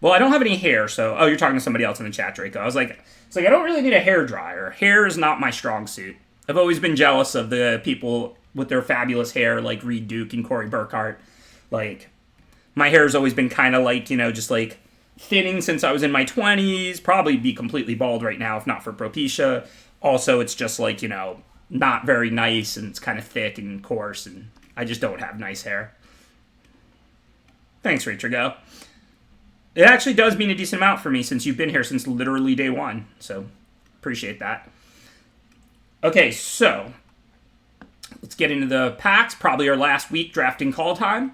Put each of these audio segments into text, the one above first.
Well, I don't have any hair, so... Oh, you're talking to somebody else in the chat, Draco. I was like... It's like, I don't really need a hair dryer. Hair is not my strong suit. I've always been jealous of the people with their fabulous hair, like Reed Duke and Corey Burkhart. Like, my hair has always been kind of like, you know, just like thinning since I was in my 20s. Probably be completely bald right now if not for Propecia. Also, it's just like, you know, not very nice, and it's kind of thick and coarse, and I just don't have nice hair. Thanks, Ritrigo. It actually does mean a decent amount for me since you've been here since literally day one, so appreciate that. Okay, so let's get into the packs. Probably our last week drafting Kaldheim.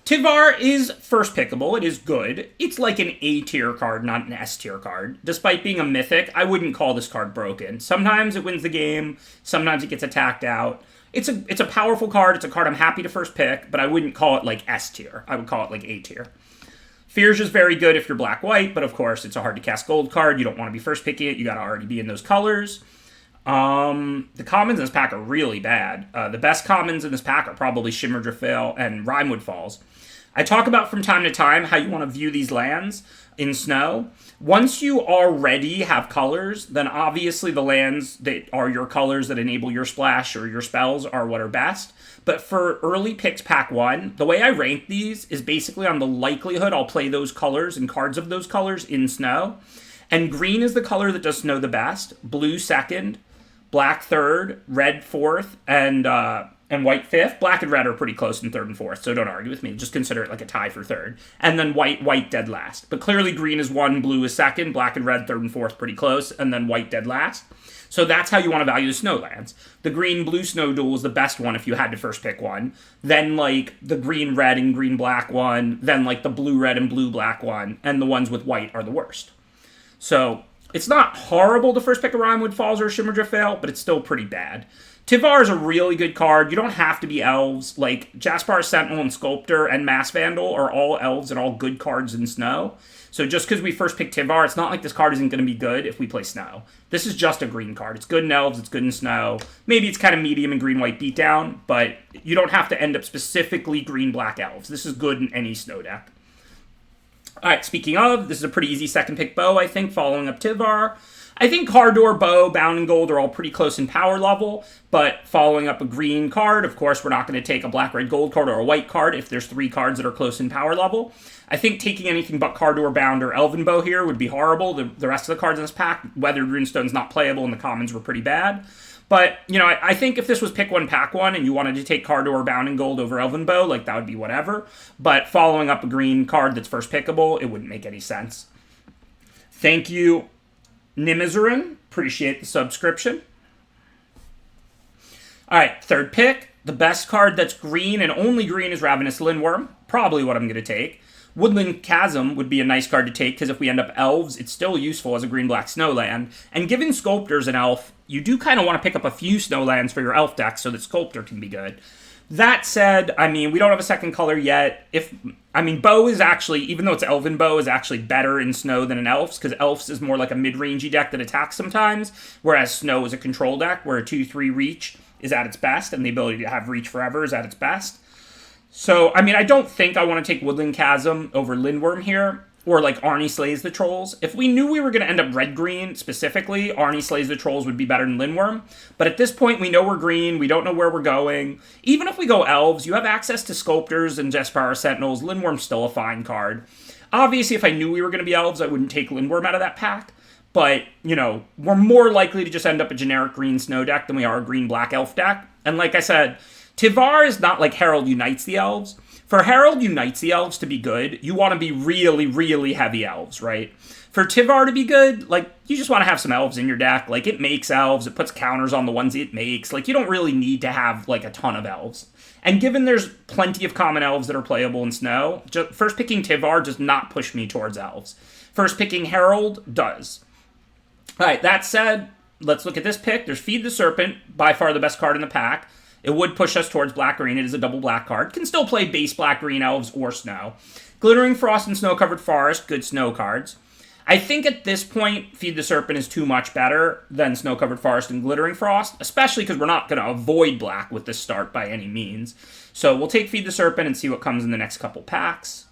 Tivar is first pickable. It is good. It's like an A-tier card, not an S-tier card. Despite being a mythic, I wouldn't call this card broken. Sometimes it wins the game. Sometimes it gets attacked out. It's a powerful card. It's a card I'm happy to first pick, but I wouldn't call it like S-tier. I would call it like A-tier. Fear's is very good if you're black-white, but of course it's a hard-to-cast gold card. You don't want to be first picking it. You got to already be in those colors. The commons in this pack are really bad. The best commons in this pack are probably Shimmer Drifale and Rimewood Falls. I talk about from time to time how you want to view these lands in Snow. Once you already have colors, then obviously the lands that are your colors that enable your splash or your spells are what are best. But for early picks pack 1, the way I rank these is basically on the likelihood I'll play those colors and cards of those colors in Snow. And green is the color that does Snow the best, blue second, black third, red fourth, and white fifth. Black and red are pretty close in third and fourth, so don't argue with me. Just consider it like a tie for third. And then white dead last. But clearly green is 1, blue is second, black and red third and fourth pretty close, and then white dead last. So that's how you want to value the snow lands. The green-blue snow duel is the best one if you had to first pick one. Then, like, the green-red and green-black one. Then, like, the blue-red and blue-black one. And the ones with white are the worst. So it's not horrible to first pick a Rimewood Falls or a Shimmer Drifale, but it's still pretty bad. Tivar is a really good card. You don't have to be elves. Like, Jaspar Sentinel and Sculptor and Mass Vandal are all elves and all good cards in Snow. So just because we first picked Tivar, it's not like this card isn't going to be good if we play Snow. This is just a green card. It's good in elves, it's good in Snow. Maybe it's kind of medium in green-white beatdown, but you don't have to end up specifically green-black elves. This is good in any Snow deck. Alright, speaking of, this is a pretty easy second pick bow, I think, following up Tivar. I think Cardor, Bow, Bound and Gold are all pretty close in power level, but following up a green card, of course, we're not going to take a black, red, gold card or a white card if there's 3 cards that are close in power level. I think taking anything but Cardor, Bound, or Elven Bow here would be horrible. The rest of the cards in this pack, Weathered Runestone's not playable and the commons were pretty bad. But, you know, I think if this was pick 1, pack 1, and you wanted to take Cardor, Bound and Gold over Elven Bow, like, that would be whatever. But following up a green card that's first pickable, it wouldn't make any sense. Thank you, Nimizarin. Appreciate the subscription. Alright, third pick. The best card that's green and only green is Ravenous Lindworm. Probably what I'm going to take. Woodland Chasm would be a nice card to take, because if we end up elves, it's still useful as a green-black snowland. And given Sculptor's an elf, you do kind of want to pick up a few snowlands for your elf deck so that Sculptor can be good. That said, I mean, we don't have a second color yet. Bow is actually, even though it's Elven Bow, is actually better in Snow than in Elves, because Elves is more like a mid-rangey deck that attacks sometimes, whereas Snow is a control deck, where a 2-3 reach is at its best, and the ability to have reach forever is at its best. So, I mean, I don't think I want to take Woodland Chasm over Lindworm here, or like Arnie Slays the Trolls. If we knew we were going to end up red-green specifically, Arnie Slays the Trolls would be better than Lindworm. But at this point, we know we're green, we don't know where we're going. Even if we go Elves, you have access to Sculptors and Jaspar Sentinels. Lindworm's still a fine card. Obviously, if I knew we were going to be Elves, I wouldn't take Lindworm out of that pack. But, you know, we're more likely to just end up a generic green Snow deck than we are a green-black Elf deck. And like I said, Tivar is not like Herald Unites the Elves. For Herald Unites the Elves to be good, you want to be really, really heavy Elves, right? For Tivar to be good, like, you just want to have some Elves in your deck. Like, it makes Elves, it puts counters on the ones it makes. Like, you don't really need to have, like, a ton of Elves. And given there's plenty of common Elves that are playable in Snow, first picking Tivar does not push me towards Elves. First picking Herald does. Alright, that said, let's look at this pick. There's Feed the Serpent, by far the best card in the pack. It would push us towards black-green. It is a double black card. Can still play base black-green elves or snow. Glittering Frost and Snow-Covered Forest, good snow cards. I think at this point, Feed the Serpent is too much better than Snow-Covered Forest and Glittering Frost, especially because we're not going to avoid black with this start by any means. So we'll take Feed the Serpent and see what comes in the next couple packs.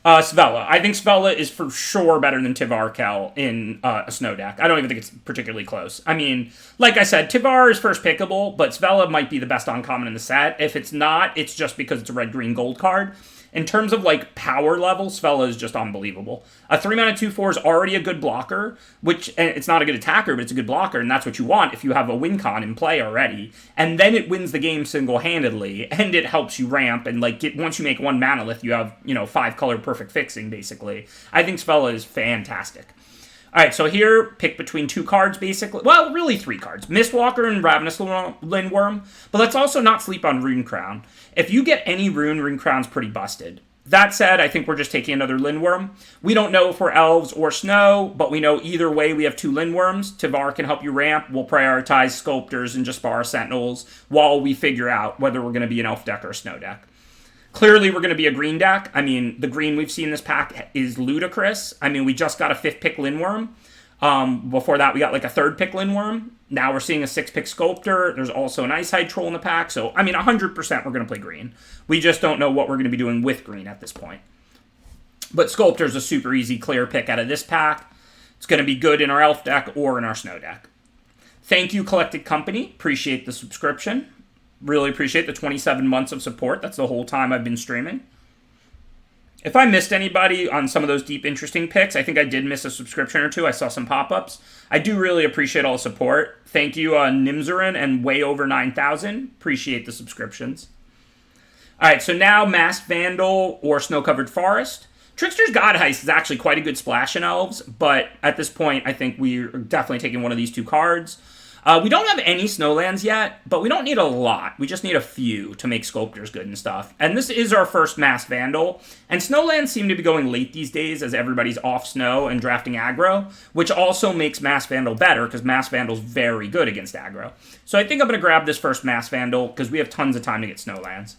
Svella. I think Svella is for sure better than Tivar Kel in a snow deck. I don't even think it's particularly close. I mean, like I said, Tivar is first pickable, but Svella might be the best uncommon in the set. If it's not, it's just because it's a red, green, gold card. In terms of like power level, Svella is just unbelievable. A 3-mana 2/4 is already a good blocker, which and it's not a good attacker, but it's a good blocker, and that's what you want if you have a win con in play already. And then it wins the game single-handedly, and it helps you ramp. And like once you make one Manalith, you have 5-color perfect fixing basically. I think Svella is fantastic. All right, so here, pick between 2 cards, basically. Well, really 3 cards. Mistwalker and Ravenous Lindworm. But let's also not sleep on Rune Crown. If you get any Rune Crown's pretty busted. That said, I think we're just taking another Lindworm. We don't know if we're Elves or Snow, but we know either way we have 2 Lindworms. Tivar can help you ramp. We'll prioritize Sculptors and Jaspara Sentinels while we figure out whether we're going to be an Elf deck or a Snow deck. Clearly, we're going to be a green deck. I mean, the green we've seen in this pack is ludicrous. I mean, we just got a 5th pick Lindworm. Before that, we got like a 3rd pick Lindworm. Now we're seeing a 6th pick Sculptor. There's also an Ice Hide Troll in the pack. So, I mean, 100% we're going to play green. We just don't know what we're going to be doing with green at this point. But Sculptor's a super easy clear pick out of this pack. It's going to be good in our Elf deck or in our Snow deck. Thank you, Collected Company. Appreciate the subscription. Really appreciate the 27 months of support. That's the whole time I've been streaming. If I missed anybody on some of those deep, interesting picks, I think I did miss a subscription or 2. I saw some pop-ups. I do really appreciate all the support. Thank you, Nimzarin and Way Over 9,000. Appreciate the subscriptions. All right, so now Masked Vandal or Snow-Covered Forest. Trickster's God Heist is actually quite a good splash in Elves, but at this point, I think we're definitely taking one of these 2 cards. We don't have any Snowlands yet, but we don't need a lot. We just need a few to make Sculptors good and stuff. And this is our first Masked Vandal. And Snowlands seem to be going late these days as everybody's off Snow and drafting aggro, which also makes Masked Vandal better because Masked Vandal's very good against aggro. So I think I'm going to grab this first Masked Vandal because we have tons of time to get Snowlands.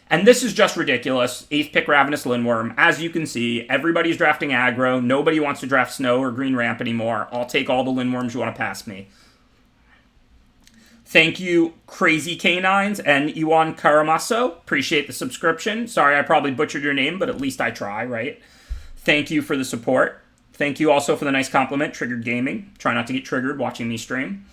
And this is just ridiculous. 8th pick Ravenous Lindworm. As you can see, everybody's drafting aggro. Nobody wants to draft Snow or Green Ramp anymore. I'll take all the Lindworms you want to pass me. Thank you, Crazy Canines and Iwan Karamaso. Appreciate the subscription. Sorry I probably butchered your name, but at least I try, right? Thank you for the support. Thank you also for the nice compliment, Triggered Gaming. Try not to get triggered watching me stream.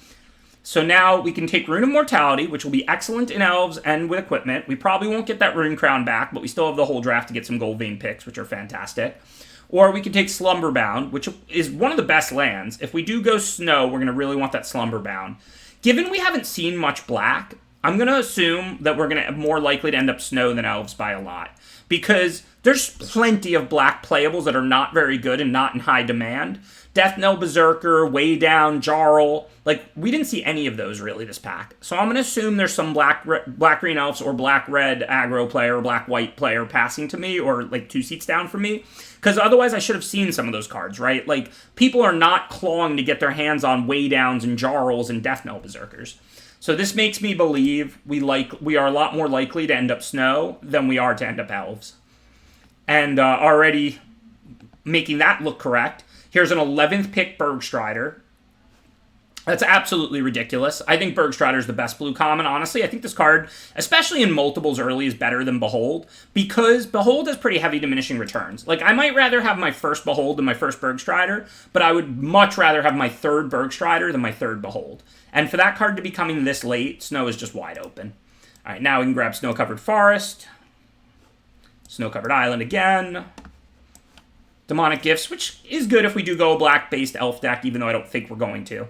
So now we can take Rune of Mortality, which will be excellent in Elves and with equipment. We probably won't get that Rune Crown back, but we still have the whole draft to get some Gold Vein picks, which are fantastic. Or we can take Slumberbound, which is one of the best lands. If we do go Snow, we're going to really want that Slumberbound. Given we haven't seen much black, I'm going to assume that we're going to more likely to end up Snow than Elves by a lot. Because there's plenty of black playables that are not very good and not in high demand. Death Knell Berserker, Way Down, Jarl. Like, we didn't see any of those really this pack. So I'm going to assume there's some black-green Elves or black-red aggro player or black-white player passing to me or like 2 seats down from me. Because otherwise I should have seen some of those cards, right? Like, people are not clawing to get their hands on Way Downs and Jarls and Death Knell Berserkers. So this makes me believe we are a lot more likely to end up Snow than we are to end up Elves. And already making that look correct, here's an 11th pick Bergstrider. That's absolutely ridiculous. I think Bergstrider is the best blue common, honestly. I think this card, especially in multiples early, is better than Behold, because Behold has pretty heavy diminishing returns. Like, I might rather have my first Behold than my first Bergstrider, but I would much rather have my 3rd Bergstrider than my 3rd Behold. And for that card to be coming this late, Snow is just wide open. All right, now we can grab Snow-Covered Forest, Snow-Covered Island again, Demonic Gifts, which is good if we do go a black-based elf deck, even though I don't think we're going to.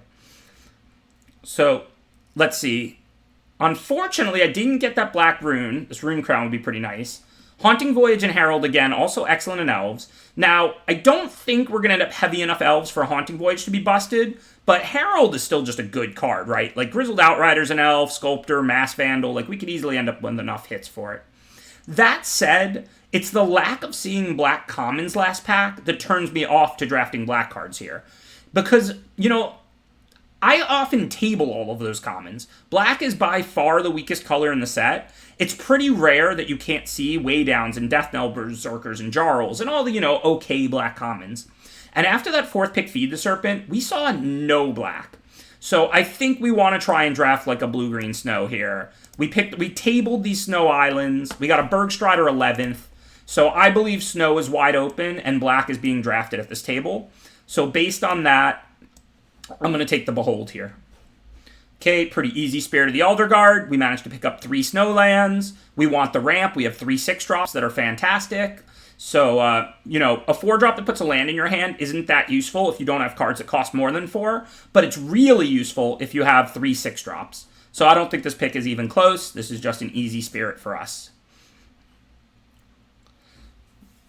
So, let's see. Unfortunately, I didn't get that black rune. This Rune Crown would be pretty nice. Haunting Voyage and Herald, again, also excellent in Elves. Now, I don't think we're going to end up heavy enough Elves for Haunting Voyage to be busted, but Herald is still just a good card, right? Like, Grizzled Outrider's an Elf, Sculptor, Masked Vandal, like, we could easily end up with enough hits for it. That said, it's the lack of seeing black commons last pack that turns me off to drafting black cards here. Because, you know, I often table all of those commons. Black is by far the weakest color in the set. It's pretty rare that you can't see Way Downs and Death Knell Berserkers and Jarls and all the, okay black commons. And after that 4th pick Feed the Serpent, we saw no black. So I think we want to try and draft like a blue-green Snow here. We tabled these Snow Islands. We got a Bergstrider 11th. So I believe Snow is wide open and black is being drafted at this table. So based on that, I'm going to take the Behold here. Okay, pretty easy. Spirit of the Elder Guard. We managed to pick up 3 snow lands. We want the ramp. We have 3 6-drops that are fantastic. So, a 4-drop that puts a land in your hand isn't that useful if you don't have cards that cost more than 4, but it's really useful if you have 3 6-drops. So I don't think this pick is even close. This is just an easy Spirit for us.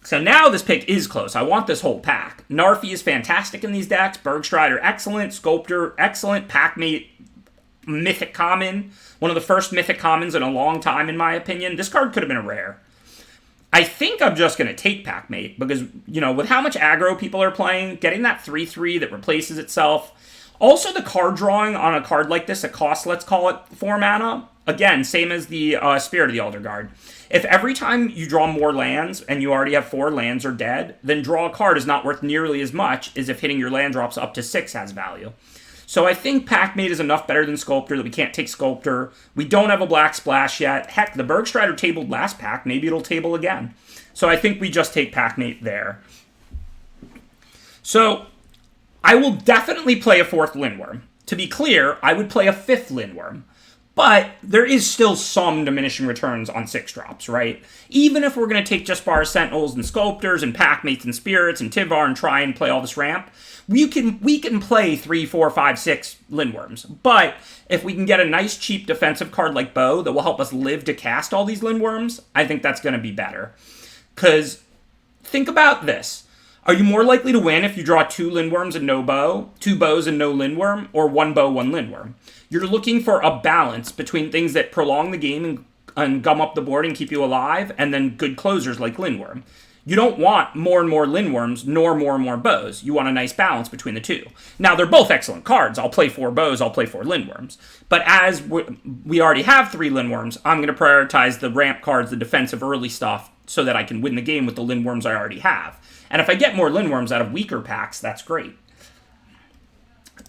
So now this pick is close. I want this whole pack. Narfi is fantastic in these decks. Bergstrider, excellent. Sculptor, excellent. Packmate, mythic common. One of the first mythic commons in a long time, in my opinion. This card could have been a rare. I think I'm just going to take Packmate because, with how much aggro people are playing, getting that 3/3 that replaces itself. Also, the card drawing on a card like this, it costs, let's call it, 4 mana. Again, same as the Spirit of the Elder Guard. If every time you draw more lands and you already have 4 lands are dead, then draw a card is not worth nearly as much as if hitting your land drops up to 6 has value. So I think Packmate is enough better than Sculptor that we can't take Sculptor. We don't have a black splash yet. Heck, the Bergstrider tabled last pack. Maybe it'll table again. So I think we just take Packmate there. So I will definitely play a 4th Lindworm. To be clear, I would play a 5th Lindworm. But there is still some diminishing returns on 6-drops, right? Even if we're going to take Jaspar Sentinels and Sculptors and Packmates and Spirits and Tivar and try and play all this ramp, we can play 3, 4, 5, 6 Lindworms. But if we can get a nice cheap defensive card like Bow that will help us live to cast all these Lindworms, I think that's going to be better. Because think about this. Are you more likely to win if you draw 2 Lindworms and no Bow, 2 Bows and no Lindworm, or 1 Bow, 1 Lindworm? You're looking for a balance between things that prolong the game and gum up the board and keep you alive, and then good closers like Lindworm. You don't want more and more Lindworms, nor more and more Bows. You want a nice balance between the two. Now, they're both excellent cards. I'll play 4 Bows, I'll play 4 Lindworms. But as we already have 3 Lindworms, I'm going to prioritize the ramp cards, the defensive early stuff, so that I can win the game with the Lindworms I already have. And if I get more Lindworms out of weaker packs, that's great.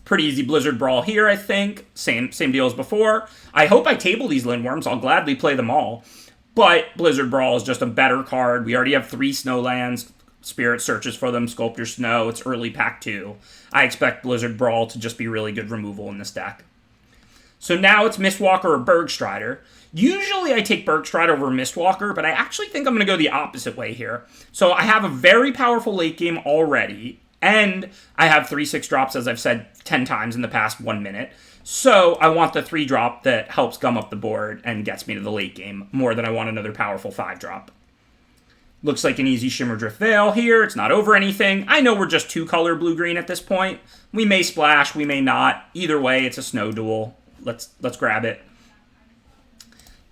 Pretty easy Blizzard Brawl here, I think. Same deal as before. I hope I table these Lindworms. I'll gladly play them all. But Blizzard Brawl is just a better card. We already have 3 Snowlands. Spirit searches for them. Sculptor Snow. It's early pack 2. I expect Blizzard Brawl to just be really good removal in this deck. So now it's Mistwalker or Bergstrider. Usually I take Bergstrider over Mistwalker, but I actually think I'm going to go the opposite way here. So I have a very powerful late game already, and I have 3 6-drops, as I've said 10 times in the past 1 minute. So I want the 3-drop that helps gum up the board and gets me to the late game more than I want another powerful 5-drop. Looks like an easy Shimmerdrift Veil here. It's not over anything. I know we're just 2-color blue-green at this point. We may splash, we may not. Either way, it's a snow duel. Let's grab it.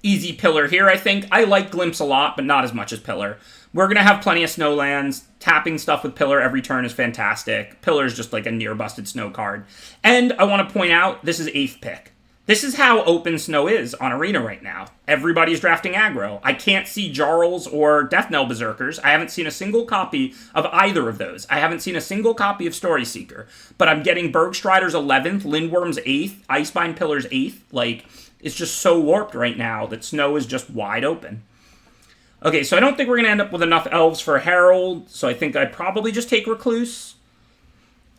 Easy Pillar here, I think. I like Glimpse a lot, but not as much as Pillar. We're going to have plenty of Snowlands. Tapping stuff with Pillar every turn is fantastic. Pillar is just like a near-busted Snow card. And I want to point out, this is 8th pick. This is how open Snow is on Arena right now. Everybody's drafting aggro. I can't see Jarls or Death Knell Berserkers. I haven't seen a single copy of either of those. I haven't seen a single copy of Story Seeker. But I'm getting Bergstrider's 11th, Lindworm's 8th, Icebind Pillar's 8th. Like, it's just so warped right now that Snow is just wide open. Okay, so I don't think we're going to end up with enough Elves for Herald, so I think I'd probably just take Recluse.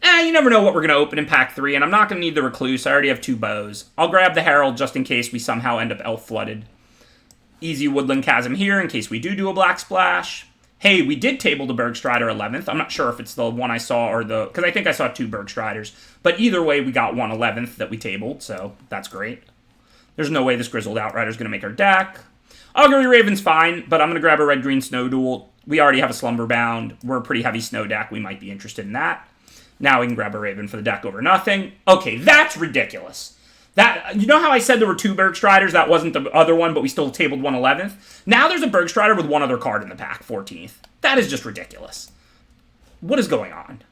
You never know what we're going to open in pack 3, and I'm not going to need the Recluse. I already have 2 Bows. I'll grab the Herald just in case we somehow end up Elf-flooded. Easy Woodland Chasm here in case we do a Black Splash. Hey, we did table the Bergstrider 11th. I'm not sure if it's the one I saw or the... because I think I saw 2 Bergstriders. But either way, we got one 11th that we tabled, so that's great. There's no way this Grizzled Outrider is going to make our deck. Augury Raven's fine, but I'm going to grab a Red-Green Snow Duel. We already have a Slumberbound. We're a pretty heavy Snow deck. We might be interested in that. Now we can grab a Raven for the deck over nothing. Okay, that's ridiculous. You know how I said there were 2 Bergstriders? That wasn't the other one, but we still tabled one 11th? Now there's a Bergstrider with one other card in the pack, 14th. That is just ridiculous. What is going on?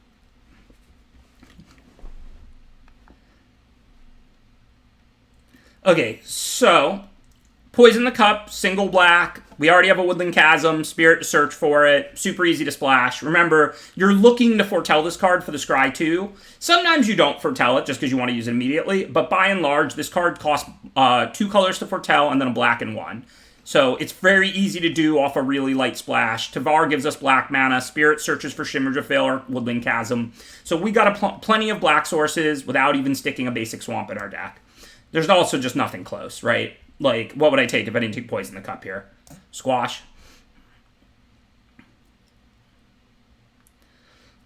Okay, so Poison the Cup, single black. We already have a Woodland Chasm, Spirit to search for it, super easy to splash. Remember, you're looking to foretell this card for the Scry 2. Sometimes you don't foretell it just because you want to use it immediately, but by and large, this card costs 2 colors to foretell and then a black and 1. So it's very easy to do off a really light splash. Tavar gives us black mana. Spirit searches for Shimmer or Woodland Chasm. So we got plenty of black sources without even sticking a basic swamp in our deck. There's also just nothing close, right? Like, what would I take if I didn't take Poison the Cup here? Squash.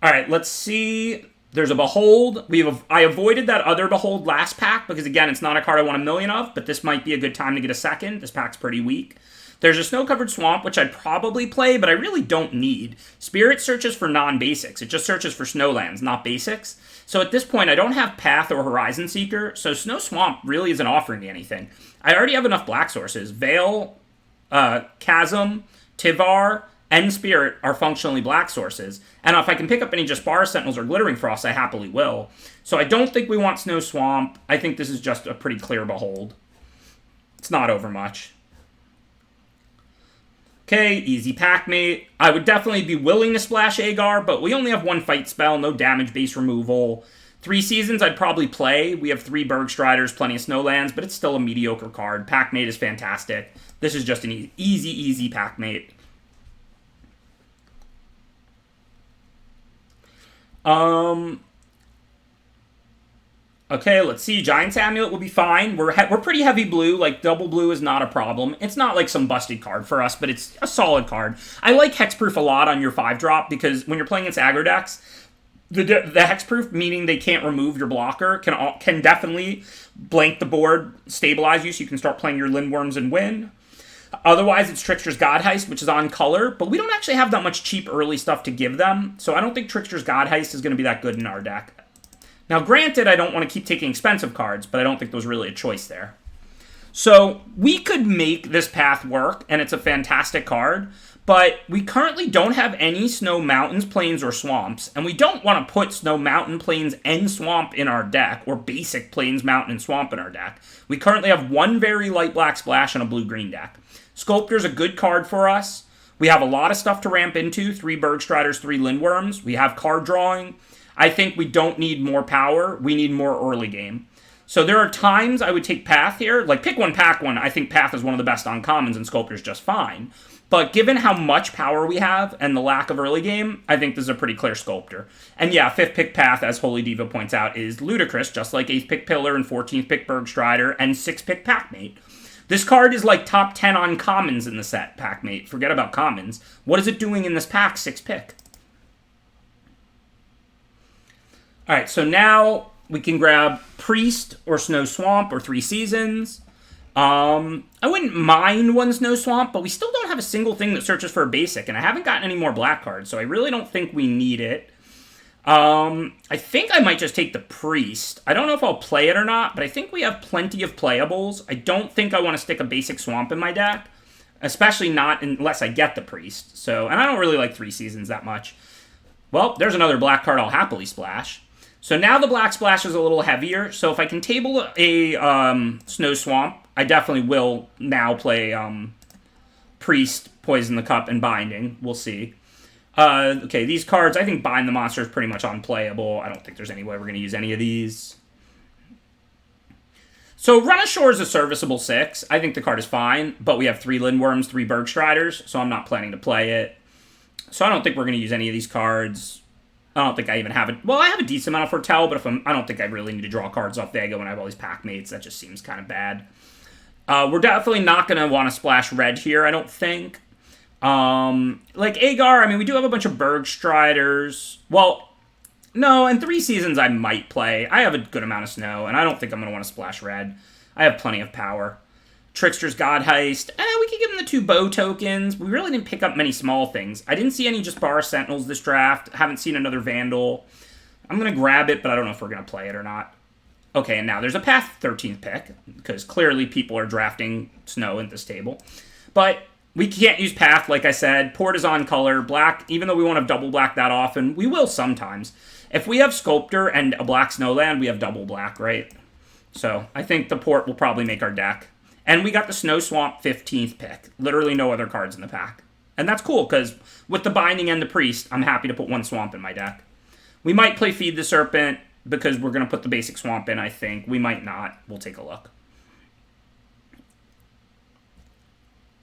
All right, let's see. There's a Behold. I avoided that other Behold last pack because, again, it's not a card I want a million of, but this might be a good time to get a second. This pack's pretty weak. There's a Snow-Covered Swamp, which I'd probably play, but I really don't need. Spirit searches for non-basics. It just searches for snowlands, not basics. So at this point, I don't have Path or Horizon Seeker, so Snow Swamp really isn't offering me anything. I already have enough black sources. Veil, Chasm, Tivar, and Spirit are functionally black sources. And if I can pick up any Jaspara Sentinels or Glittering Frost, I happily will. So I don't think we want Snow Swamp. I think this is just a pretty clear Behold. It's not over much. Okay, easy Packmate. I would definitely be willing to splash Agar, but we only have one fight spell, no damage base removal. 3 Seasons I'd probably play. We have 3 Bergstriders, plenty of Snowlands, but it's still a mediocre card. Packmate is fantastic. This is just an easy Packmate. Okay, let's see. Giant's Amulet will be fine. We're pretty heavy blue. Like, double blue is not a problem. It's not like some busted card for us, but it's a solid card. I like Hexproof a lot on your 5-drop because when you're playing against aggro decks, the Hexproof, meaning they can't remove your blocker, can definitely blank the board, stabilize you so you can start playing your Lindworms and win. Otherwise, it's Trickster's Godheist, which is on color, but we don't actually have that much cheap early stuff to give them, so I don't think Trickster's Godheist is going to be that good in our deck. Now, granted, I don't want to keep taking expensive cards, but I don't think there's really a choice there. So, we could make this path work, and it's a fantastic card, but we currently don't have any Snow Mountains, Plains, or Swamps, and we don't want to put Snow Mountain, Plains, and Swamp in our deck, or basic Plains, Mountain, and Swamp in our deck. We currently have one very light black splash and a blue-green deck. Sculptor's a good card for us. We have a lot of stuff to ramp into. 3 Bergstriders, 3 Lindworms. We have card drawing. I think we don't need more power. We need more early game. So there are times I would take Path here. Like, pick one, pack one. I think Path is one of the best uncommons, and Sculptor's just fine. But given how much power we have and the lack of early game, I think this is a pretty clear Sculptor. And yeah, 5th pick Path, as Holy Diva points out, is ludicrous, just like 8th pick Pillar and 14th pick Bergstrider and 6th pick Packmate. This card is like top 10 on commons in the set, Packmate. Forget about commons. What is it doing in this pack, 6th pick? Alright, so now we can grab Priest or Snow Swamp or 3 Seasons. I wouldn't mind one Snow Swamp, but we still don't have a single thing that searches for a basic, and I haven't gotten any more black cards, so I really don't think we need it. I think I might just take the Priest. I don't know if I'll play it or not, but I think we have plenty of playables. I don't think I want to stick a basic Swamp in my deck, especially not unless I get the Priest. So, and I don't really like 3 Seasons that much. Well, there's another black card I'll happily splash. So now the black splash is a little heavier, so if I can table a Snow Swamp, I definitely will now play Priest, Poison the Cup, and Binding. We'll see. Okay, these cards, I think Bind the Monster is pretty much unplayable. I don't think there's any way we're going to use any of these. So Run Ashore is a serviceable 6. I think the card is fine, but we have 3 Lindworms, 3 Bergstriders, so I'm not planning to play it. So I don't think we're going to use any of these cards. I don't think I even have it. Well, I have a decent amount of Foretell, but I don't think I really need to draw cards off Vega when I have all these Packmates. That just seems kind of bad. We're definitely not going to want to splash red here, I don't think. Like Agar, I mean, we do have a bunch of Bergstriders. Well, no, and 3 Seasons I might play. I have a good amount of snow, and I don't think I'm going to want to splash red. I have plenty of power. Trickster's Godheist. We could give him the 2 bow tokens. We really didn't pick up many small things. I didn't see any Jaspara Sentinels this draft. Haven't seen another Vandal. I'm going to grab it, but I don't know if we're going to play it or not. Okay, and now there's a Path 13th pick, because clearly people are drafting snow in this table. But we can't use Path, like I said. Port is on color. Black, even though we won't have double black that often, we will sometimes. If we have Sculptor and a black Snowland, we have double black, right? So I think the Port will probably make our deck. And we got the Snow Swamp 15th pick. Literally no other cards in the pack. And that's cool, because with the Binding and the Priest, I'm happy to put 1 Swamp in my deck. We might play Feed the Serpent, because we're going to put the basic Swamp in, I think. We might not. We'll take a look.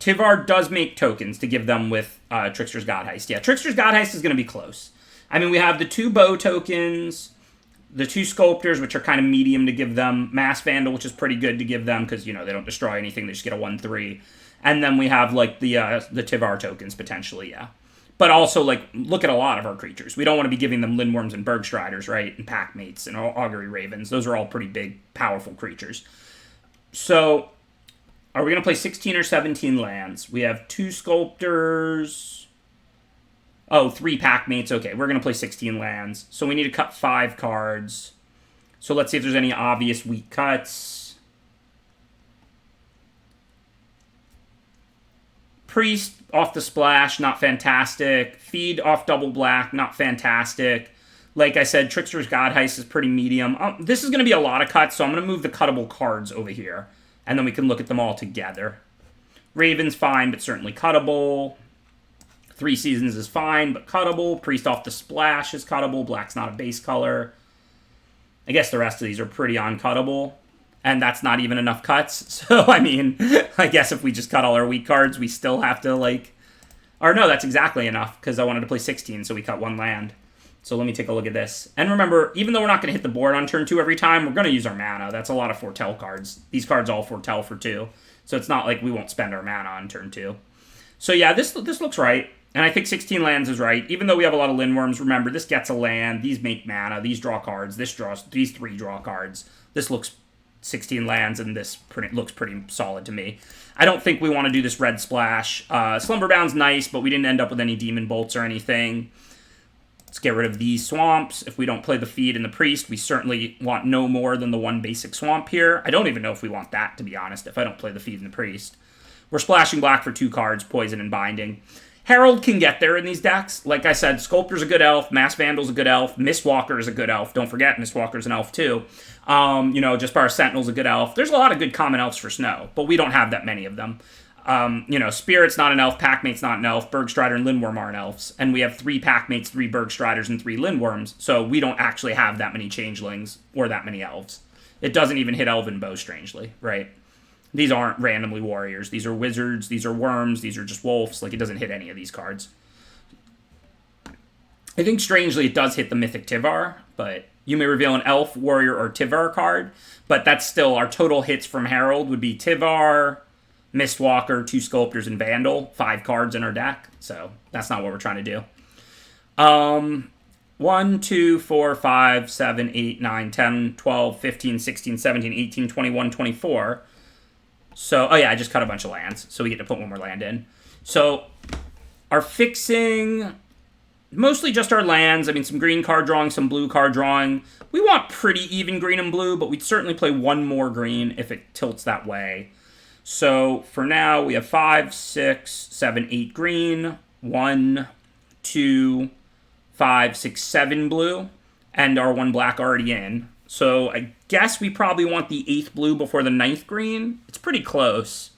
Tivar does make tokens to give them with Trickster's Godheist. Yeah, Trickster's Godheist is going to be close. I mean, we have the 2 bow tokens, the 2 sculptors, which are kind of medium to give them, Mass Vandal, which is pretty good to give them because, they don't destroy anything, they just get a 1/3. And then we have, like, the Tivar tokens, potentially, yeah. But also, like, look at a lot of our creatures. We don't want to be giving them Lindworms and Bergstriders, right? And Packmates and Augury Ravens. Those are all pretty big, powerful creatures. So, are we going to play 16 or 17 lands? We have 2 Sculptors. Oh, 3 Packmates. Okay, we're going to play 16 lands. So we need to cut 5 cards. So let's see if there's any obvious weak cuts. Priest off the splash, not fantastic. Feed off double black, not fantastic. Like I said, Trickster's Godheist is pretty medium. This is going to be a lot of cuts, so I'm going to move the cuttable cards over here. And then we can look at them all together. Raven's fine, but certainly cuttable. 3 Seasons is fine, but cuttable. Priest off the splash is cuttable. Black's not a base color. I guess the rest of these are pretty uncuttable. And that's not even enough cuts. So, I mean, I guess if we just cut all our weak cards, we still have to, like... Or no, that's exactly enough, because I wanted to play 16, so we cut 1 land. So let me take a look at this. And remember, even though we're not going to hit the board on turn 2 every time, we're going to use our mana. That's a lot of foretell cards. These cards all foretell for 2. So it's not like we won't spend our mana on turn 2. So yeah, this looks right. And I think 16 lands is right. Even though we have a lot of Lindworms, remember, this gets a land. These make mana. These draw cards. These 3 draw cards. This looks 16 lands, and this looks pretty solid to me. I don't think we want to do this red splash. Slumberbound's nice, but we didn't end up with any Demon Bolts or anything. Let's get rid of these swamps. If we don't play the Feed and the Priest, we certainly want no more than the 1 basic swamp here. I don't even know if we want that, to be honest, if I don't play the Feed and the Priest. We're splashing black for 2 cards, Poison and Binding. Herald can get there in these decks. Like I said, Sculptor's a good elf, Mass Vandal's a good elf, Mistwalker is a good elf. Don't forget, Mistwalker's an elf too. Jaspar Sentinel's a good elf. There's a lot of good common elves for Snow, but we don't have that many of them. Spirit's not an elf, Packmate's not an elf, Bergstrider and Lindworm aren't elves. And we have 3 Packmates, 3 Bergstriders, and 3 Lindworms, so we don't actually have that many Changelings or that many elves. It doesn't even hit Elven Bow, strangely, right? These aren't randomly warriors. These are wizards, these are worms, these are just wolves. Like, it doesn't hit any of these cards. I think, strangely, it does hit the Mythic Tivar, but you may reveal an elf, warrior, or Tivar card, but that's still, our total hits from Herald would be Tivar, Mistwalker, 2 Sculptors, and Vandal. 5 cards in our deck, so that's not what we're trying to do. 1, 2, 4, 5, 7, 8, 9, 10, 12, 15, 16, 17, 18, 21, 24. So, oh yeah, I just cut a bunch of lands, so we get to put 1 more land in. So, our fixing, mostly just our lands. I mean, some green card drawing, some blue card drawing. We want pretty even green and blue, but we'd certainly play 1 more green if it tilts that way. So, for now, we have 5, 6, 7, 8 green, 1, 2, 5, 6, 7 blue, and our 1 black already in. So I guess we probably want the 8th blue before the 9th green. It's pretty close.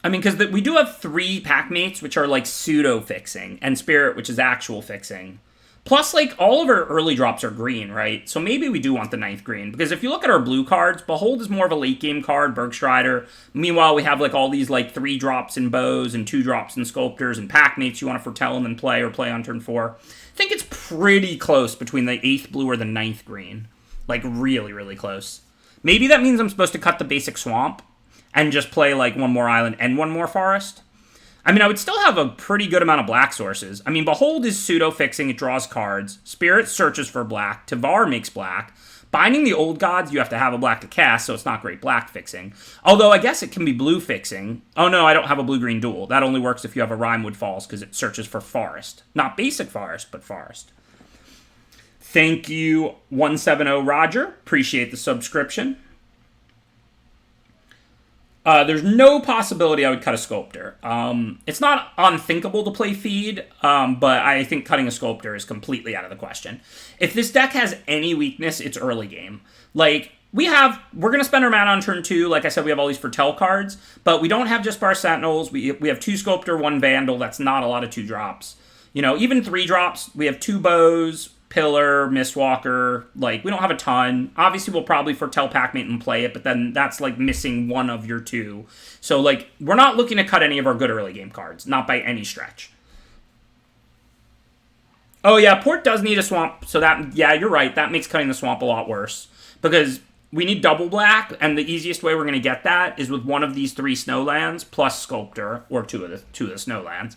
I mean, because we do have 3 Packmates, which are like pseudo-fixing, and Spirit, which is actual fixing. Plus, like, all of our early drops are green, right? So maybe we do want the 9th green. Because if you look at our blue cards, Behold is more of a late-game card, Bergstrider. Meanwhile, we have, like, all these, like, 3 drops in Bows and 2 drops in Sculptors and Packmates you want to foretell and then play or play on turn 4. I think it's pretty close between the 8th blue or the 9th green. Like, really, really close. Maybe that means I'm supposed to cut the basic swamp and just play, like, 1 more island and 1 more forest. I mean, I would still have a pretty good amount of black sources. I mean, Behold is pseudo-fixing. It draws cards. Spirit searches for black. Tivar makes black. Binding the Old Gods, you have to have a black to cast, so it's not great black fixing. Although, I guess it can be blue fixing. Oh, no, I don't have a blue-green duel. That only works if you have a Rimewood Falls, because it searches for forest. Not basic forest, but forest. Thank you, 170 Roger. Appreciate the subscription. There's no possibility I would cut a Sculptor. It's not unthinkable to play Feed, but I think cutting a Sculptor is completely out of the question. If this deck has any weakness, it's early game. Like, we're going to spend our mana on turn 2. Like I said, we have all these Foretell cards, but we don't have Jaspar Sentinels. We have 2 Sculptor, 1 Vandal. That's not a lot of 2 drops. You know, even 3 drops, we have 2 Bows, Pillar, Mistwalker. Like, we don't have a ton. Obviously, we'll probably foretell Packmate and play it, but then that's like missing one of your two. So, like, we're not looking to cut any of our good early game cards. Not by any stretch. Oh, yeah, Port does need a swamp. So that, yeah, you're right. That makes cutting the swamp a lot worse. Because we need double black, and the easiest way we're going to get that is with one of these 3 snowlands plus Sculptor, or two of the snowlands.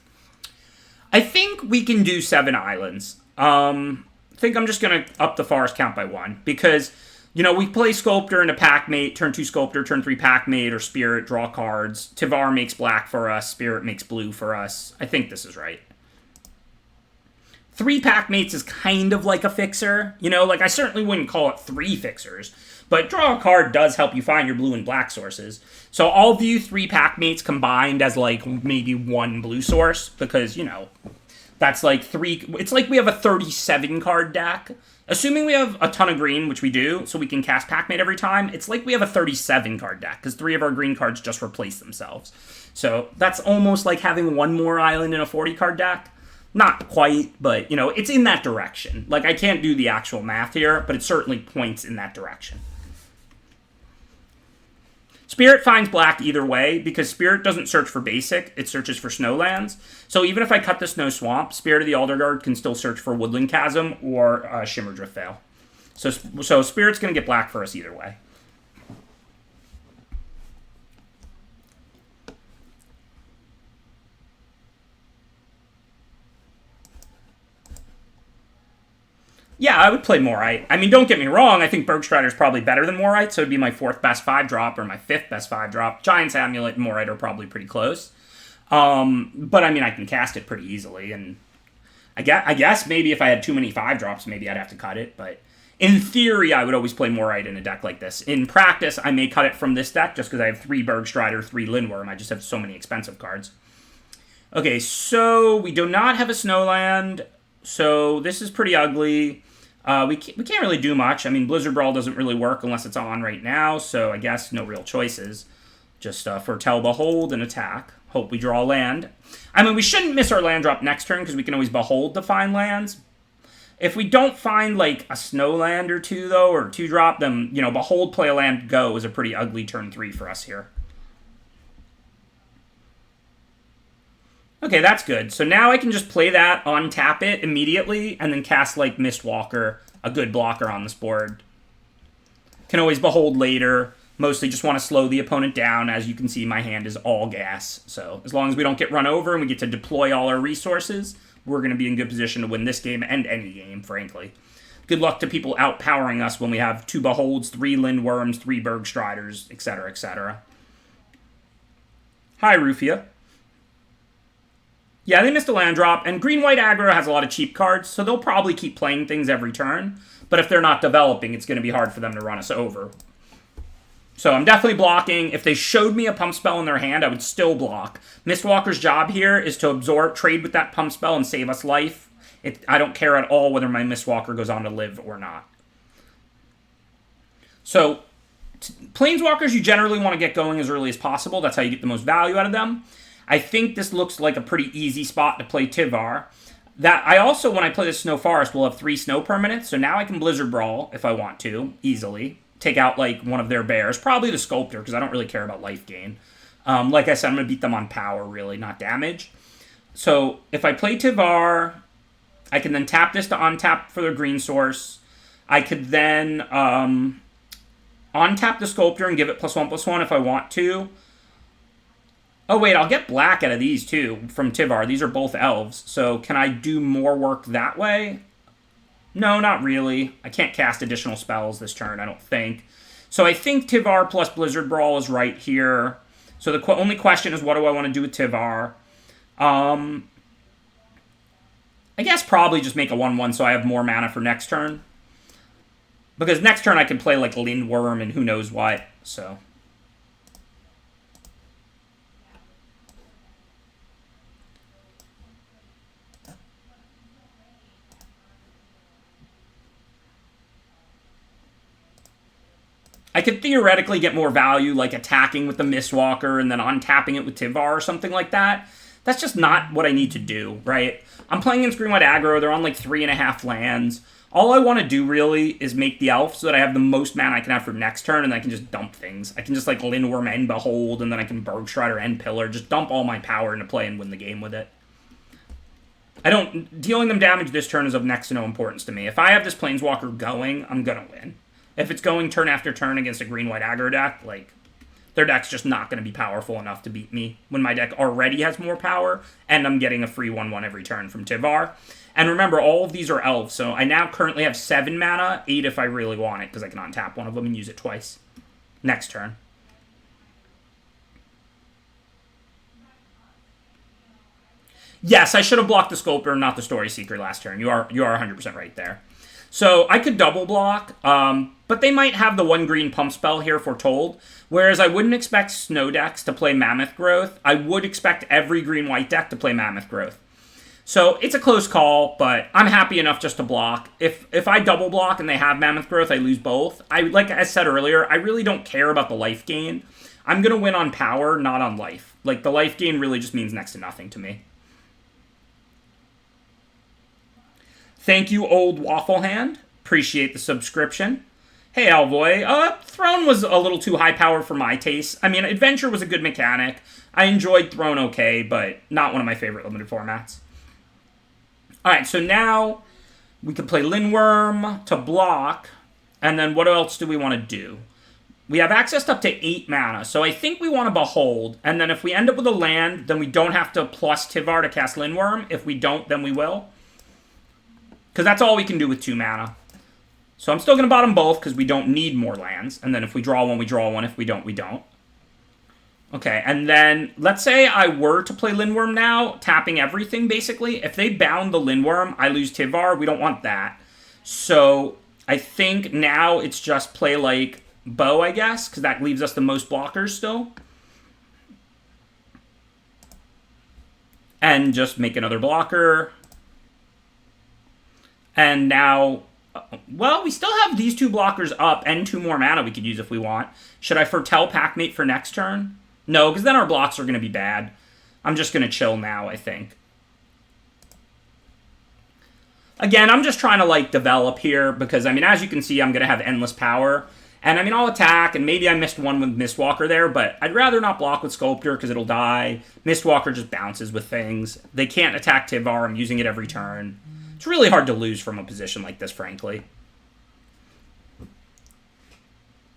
I think we can do 7 islands. I think I'm just going to up the forest count by 1. Because, you know, we play Sculptor into Packmate, turn 2 Sculptor, turn 3 Packmate, or Spirit, draw cards. Tivar makes black for us, Spirit makes blue for us. I think this is right. 3 Packmates is kind of like a fixer. You know, like, I certainly wouldn't call it 3 fixers. But draw a card does help you find your blue and black sources. So I'll view 3 Packmates combined as, like, maybe 1 blue source. Because, you know, that's like 3... It's like we have a 37 card deck. Assuming we have a ton of green, which we do, so we can cast Packmate every time, it's like we have a 37 card deck. Because 3 of our green cards just replace themselves. So that's almost like having 1 more island in a 40 card deck. Not quite, but, you know, it's in that direction. Like, I can't do the actual math here, but it certainly points in that direction. Spirit finds black either way, because Spirit doesn't search for basic, it searches for snowlands. So even if I cut the Snow Swamp, Spirit of the Alderguard can still search for Woodland Chasm or Shimmerdrift Vale. So Spirit's going to get black for us either way. Yeah, I would play Morite. I mean, don't get me wrong, I think Bergstrider is probably better than Morite, so it'd be my 4th best 5-drop or my 5th best 5-drop. Giant's Amulet and Morite are probably pretty close. But, I mean, I can cast it pretty easily, and I guess maybe if I had too many 5-drops, maybe I'd have to cut it, but in theory, I would always play Morite in a deck like this. In practice, I may cut it from this deck just because I have 3 Bergstrider, 3 Lindworm. I just have so many expensive cards. Okay, so we do not have a Snowland, so this is pretty ugly. We can't really do much. I mean, Blizzard Brawl doesn't really work unless it's on right now, so I guess no real choices. Just foretell, behold, and attack. Hope we draw land. I mean, we shouldn't miss our land drop next turn, because we can always behold to find lands. If we don't find, like, a snowland or 2, though, or 2-drop, then, you know, behold, play a land, go is a pretty ugly turn 3 for us here. Okay, that's good. So now I can just play that, untap it immediately, and then cast, like, Mistwalker, a good blocker on this board. Can always behold later. Mostly just want to slow the opponent down. As you can see, my hand is all gas. So as long as we don't get run over and we get to deploy all our resources, we're going to be in good position to win this game and any game, frankly. Good luck to people outpowering us when we have 2 Beholds, 3 Lindworms, 3 Bergstriders, etc., etc. Hi, Rufia. Yeah, they missed a land drop, and green-white aggro has a lot of cheap cards, so they'll probably keep playing things every turn. But if they're not developing, it's going to be hard for them to run us over. So I'm definitely blocking. If they showed me a pump spell in their hand, I would still block. Mistwalker's job here is to absorb, trade with that pump spell, and save us life. I don't care at all whether my Mistwalker goes on to live or not. So, Planeswalkers you generally want to get going as early as possible. That's how you get the most value out of them. I think this looks like a pretty easy spot to play Tivar. That I also, when I play the Snow Forest, will have 3 snow permanents, so now I can Blizzard Brawl if I want to, easily. Take out, like, one of their bears. Probably the Sculptor, because I don't really care about life gain. Like I said, I'm going to beat them on power, really, not damage. So, if I play Tivar, I can then tap this to untap for their green source. I could then untap the Sculptor and give it +1/+1 if I want to. Oh, wait, I'll get black out of these, too, from Tivar. These are both elves, so can I do more work that way? No, not really. I can't cast additional spells this turn, I don't think. So I think Tivar plus Blizzard Brawl is right here. So the only question is, what do I want to do with Tivar? I guess probably just make a 1/1 so I have more mana for next turn. Because next turn I can play, like, Lindworm and who knows what, so... I could theoretically get more value, like attacking with the Mistwalker and then untapping it with Tivar or something like that. That's just not what I need to do, right? I'm playing against green-white aggro. They're on like 3.5 lands. All I want to do really is make the elf so that I have the most mana I can have for next turn, and then I can just dump things. I can just like Lindworm and Behold, and then I can Bergstrider and Pillar. Just dump all my power into play and win the game with it. Dealing them damage this turn is of next to no importance to me. If I have this Planeswalker going, I'm gonna win. If it's going turn after turn against a green-white aggro deck, like, their deck's just not gonna be powerful enough to beat me when my deck already has more power, and I'm getting a free 1/1 every turn from Tivar. And remember, all of these are elves, so I now currently have 7 mana, 8 if I really want it, because I can untap one of them and use it twice. Next turn. Yes, I should have blocked the Sculptor, not the Story Seeker last turn. You are 100% right there. So I could double block, but they might have the 1 green pump spell here foretold, whereas I wouldn't expect Snow decks to play Mammoth Growth. I would expect every green-white deck to play Mammoth Growth. So it's a close call, but I'm happy enough just to block. If I double block and they have Mammoth Growth, I lose both. Like I said earlier, I really don't care about the life gain. I'm going to win on power, not on life. Like, the life gain really just means next to nothing to me. Thank you, Old Waffle Hand. Appreciate the subscription. Hey, Alvoy. Throne was a little too high power for my taste. I mean, Adventure was a good mechanic. I enjoyed Throne okay, but not one of my favorite limited formats. Alright, so now we can play Lindworm to block, and then what else do we want to do? We have access to up to 8 mana, so I think we want to Behold, and then if we end up with a land, then we don't have to plus Tivar to cast Lindworm. If we don't, then we will. Because that's all we can do with 2 mana. So I'm still going to bottom both, because we don't need more lands, and then if we draw one, we draw one. If we don't, we don't. Okay, and then let's say I were to play Lindworm now, tapping everything, basically. If they bound the Lindworm, I lose Tivar. We don't want that. So I think now it's just play like Bow, I guess, because that leaves us the most blockers still. And just make another blocker. And now, well, we still have these 2 blockers up and 2 more mana we could use if we want. Should I foretell Packmate for next turn? No, because then our blocks are going to be bad. I'm just going to chill now, I think. Again, I'm just trying to, like, develop here because, I mean, as you can see, I'm going to have endless power. And, I mean, I'll attack, and maybe I missed one with Mistwalker there, but I'd rather not block with Sculptor because it'll die. Mistwalker just bounces with things. They can't attack Tivar. I'm using it every turn. It's really hard to lose from a position like this, frankly.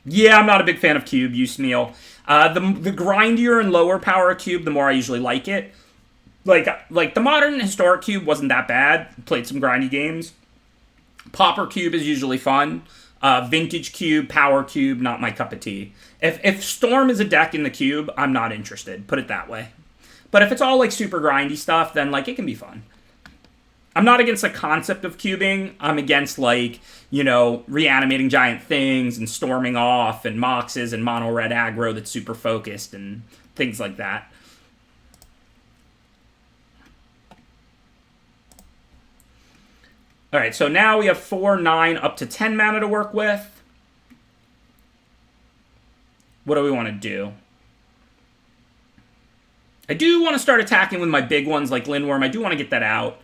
Yeah, I'm not a big fan of Cube, Usmeal. The grindier and lower power a Cube, the more I usually like it. Like the modern historic Cube wasn't that bad. Played some grindy games. Pauper Cube is usually fun. Vintage Cube, Power Cube, not my cup of tea. If Storm is a deck in the Cube, I'm not interested. Put it that way. But if it's all like super grindy stuff, then like it can be fun. I'm not against the concept of cubing. I'm against, like, you know, reanimating giant things and storming off and moxes and mono red aggro that's super focused and things like that. Alright, so now we have 4, 9, up to 10 mana to work with. What do we want to do? I do want to start attacking with my big ones like Lindworm. I do want to get that out.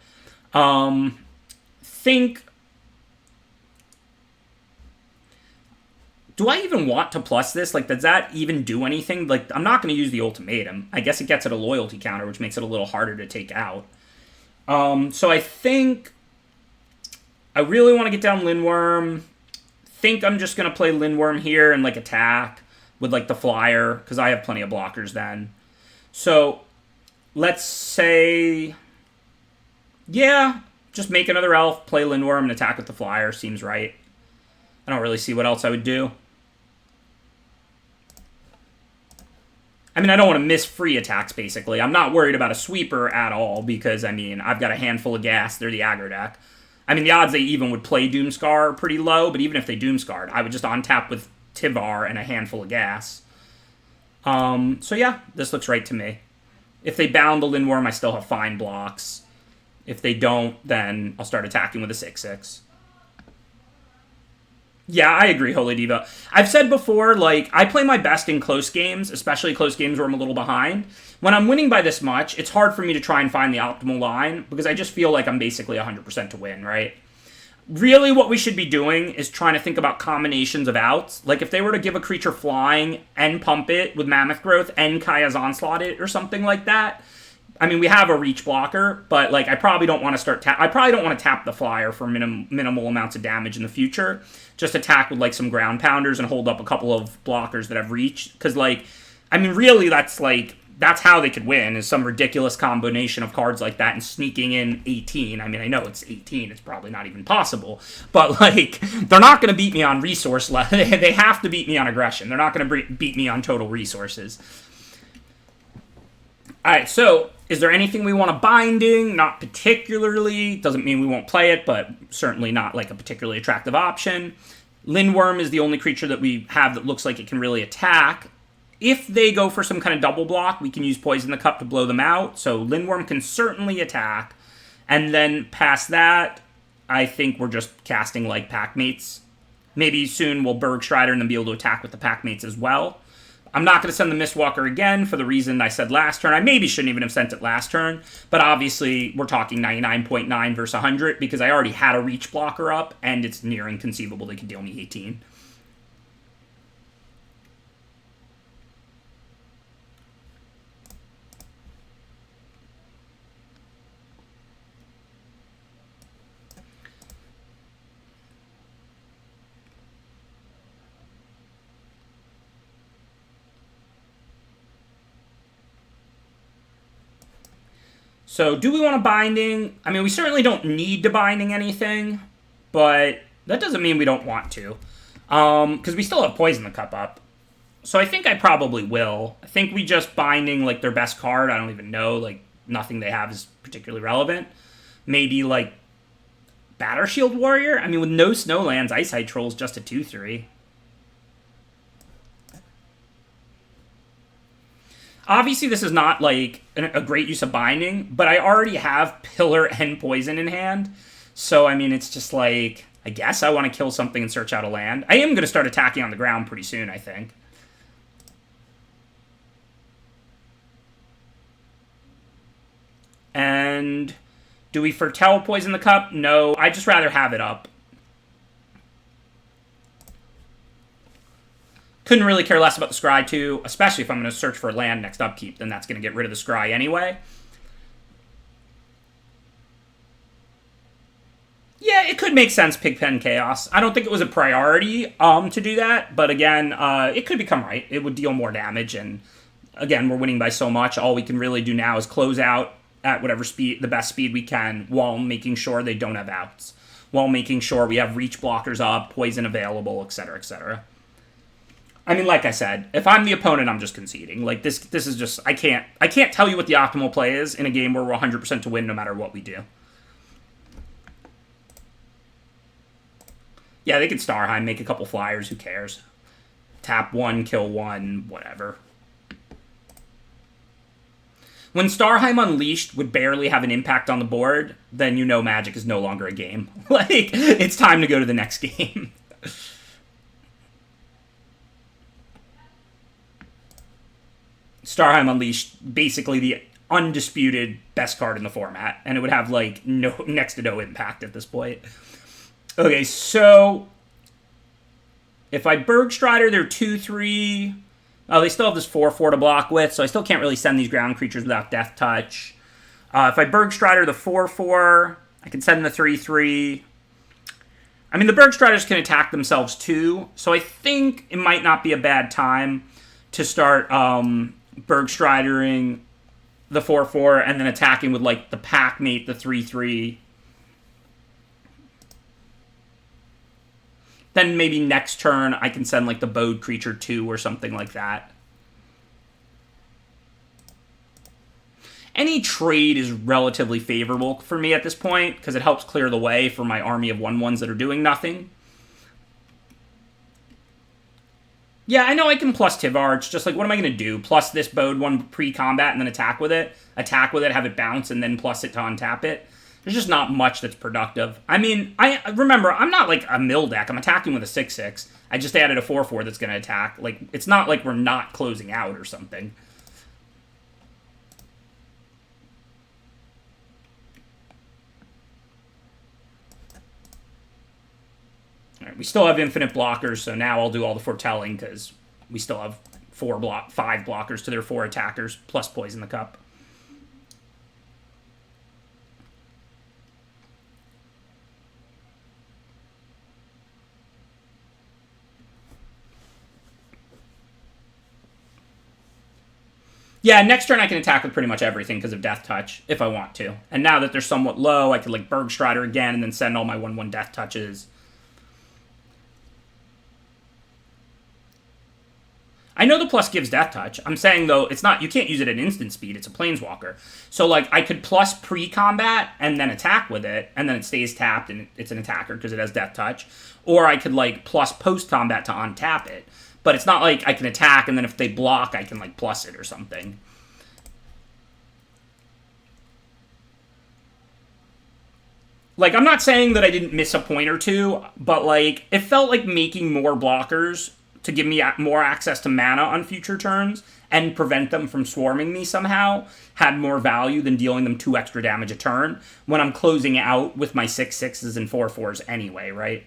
Do I even want to plus this? Like, does that even do anything? Like, I'm not going to use the ultimatum. I guess it gets it a loyalty counter, which makes it a little harder to take out. So I think I really want to get down Lindworm. Think I'm just going to play Lindworm here and, like, attack with, like, the flyer, because I have plenty of blockers then. So, let's say, yeah, just make another elf, play Lindworm, and attack with the flyer. Seems right. I don't really see what else I would do. I mean, I don't want to miss free attacks, basically. I'm not worried about a sweeper at all, because, I mean, I've got a handful of gas. They're the aggro deck. I mean, the odds they even would play Doomscar are pretty low, but even if they Doomscarred, I would just on-tap with Tivar and a handful of gas. So yeah, this looks right to me. If they bound the Lindworm, I still have fine blocks. If they don't, then I'll start attacking with a 6/6. Yeah, I agree, Holy Diva. I've said before, like, I play my best in close games, especially close games where I'm a little behind. When I'm winning by this much, it's hard for me to try and find the optimal line because I just feel like I'm basically 100% to win, right? Really, what we should be doing is trying to think about combinations of outs. Like, if they were to give a creature flying and pump it with Mammoth Growth and Kaya's Onslaught it or something like that, I mean, we have a reach blocker, but like I probably don't want to start. I probably don't want to tap the flyer for minimal amounts of damage in the future. Just attack with like some ground pounders and hold up a couple of blockers that have reach. Because like, I mean, really, that's how they could win is some ridiculous combination of cards like that and sneaking in 18. I mean, I know it's 18. It's probably not even possible, but like, they're not going to beat me on resource. They have to beat me on aggression. They're not going to beat me on total resources. All right, so is there anything we want to binding? Not particularly. Doesn't mean we won't play it, but certainly not like a particularly attractive option. Lindworm is the only creature that we have that looks like it can really attack. If they go for some kind of double block, we can use Poison the Cup to blow them out. So Lindworm can certainly attack. And then past that, I think we're just casting like Packmates. Maybe soon we'll Bergstrider and then be able to attack with the Packmates as well. I'm not going to send the Mistwalker again for the reason I said last turn. I maybe shouldn't even have sent it last turn, but obviously we're talking 99.9 versus 100 because I already had a reach blocker up, and it's near inconceivable they could deal me 18. So do we want a binding? I mean, we certainly don't need to binding anything, but that doesn't mean we don't want to. Because we still have Poison the Cup up. So I think I probably will. I think we just binding, like, their best card. I don't even know. Like, nothing they have is particularly relevant. Maybe, like, Battershield Warrior? I mean, with no Snowlands, Ice-Hide Troll's just a 2/3. Obviously, this is not, like, a great use of binding, but I already have Pillar and Poison in hand. So, I mean, it's just like, I guess I want to kill something and search out a land. I am going to start attacking on the ground pretty soon, I think. And do we foretell Poison the Cup? No, I'd just rather have it up. Couldn't really care less about the Scry too, especially if I'm going to search for a land next upkeep, then that's going to get rid of the Scry anyway. Yeah, it could make sense, Pigpen Chaos. I don't think it was a priority to do that, but again, it could become right. It would deal more damage, and again, we're winning by so much. All we can really do now is close out at whatever speed, the best speed we can, while making sure they don't have outs, while making sure we have reach blockers up, poison available, etc., etc. I mean, like I said, if I'm the opponent, I'm just conceding. Like, this is just, I can't tell you what the optimal play is in a game where we're 100% to win no matter what we do. Yeah, they could Starheim, make a couple flyers, who cares? Tap one, kill one, whatever. When Starheim Unleashed would barely have an impact on the board, then you know Magic is no longer a game. Like, it's time to go to the next game. Starheim Unleashed, basically the undisputed best card in the format, and it would have, like, next to no impact at this point. Okay, so if I Bergstrider, they're 2/3. Oh, they still have this 4/4 to block with, so I still can't really send these ground creatures without Death Touch. If I Bergstrider the 4/4, I can send the 3/3. I mean, the Bergstriders can attack themselves too, so I think it might not be a bad time to start Bergstridering the 4/4 and then attacking with, like, the Packmate, the 3/3. Then maybe next turn I can send, like, the Bowed Creature 2 or something like that. Any trade is relatively favorable for me at this point, because it helps clear the way for my army of 1/1s that are doing nothing. Yeah, I know I can plus Tivar. It's just like, what am I going to do? Plus this Bowed one pre-combat and then attack with it, have it bounce, and then plus it to untap it. There's just not much that's productive. I mean, I remember, I'm not like a mill deck. I'm attacking with a 6/6. I just added a 4/4 that's going to attack. Like, it's not like we're not closing out or something. All right, we still have infinite blockers, so now I'll do all the foretelling because we still have 5 blockers to their 4 attackers, plus Poison the Cup. Yeah, next turn I can attack with pretty much everything because of Death Touch, if I want to. And now that they're somewhat low, I could, like, Bergstrider again and then send all my 1/1 Death Touches. I know the plus gives Death Touch. I'm saying, though, it's not, you can't use it at instant speed. It's a Planeswalker. So, like, I could plus pre-combat and then attack with it, and then it stays tapped and it's an attacker because it has Death Touch. Or I could, like, plus post-combat to untap it. But it's not like I can attack, and then if they block, I can, like, plus it or something. Like, I'm not saying that I didn't miss a point or two, but, like, it felt like making more blockers to give me more access to mana on future turns and prevent them from swarming me somehow had more value than dealing them 2 extra damage a turn when I'm closing out with my 6/6s and 4/4s anyway, right?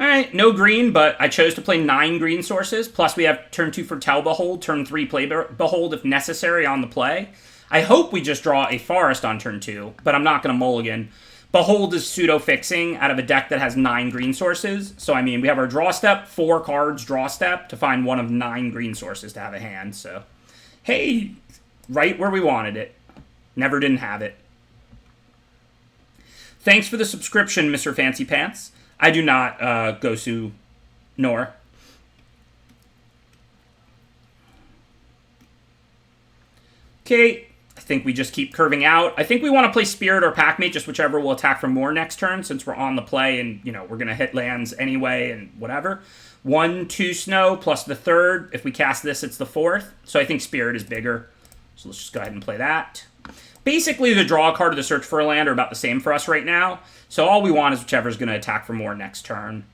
Alright, no green, but I chose to play 9 green sources. Plus, we have turn 2 for Tell Behold, turn 3 Play Behold if necessary on the play. I hope we just draw a Forest on turn 2, but I'm not going to mulligan. Behold is pseudo-fixing out of a deck that has 9 green sources. So, I mean, we have our draw step, 4 cards draw step to find one of 9 green sources to have a hand. So, hey, right where we wanted it. Never didn't have it. Thanks for the subscription, Mr. Fancy Pants. I do not Gosu nor. Okay, I think we just keep curving out. I think we want to play Spirit or Packmate, just whichever will attack for more next turn, since we're on the play and, you know, we're going to hit lands anyway and whatever. 1, 2 snow plus the 3rd. If we cast this, it's the 4th. So I think Spirit is bigger. So let's just go ahead and play that. Basically, the draw card or the search for a land are about the same for us right now. So all we want is whichever's going to attack for more next turn.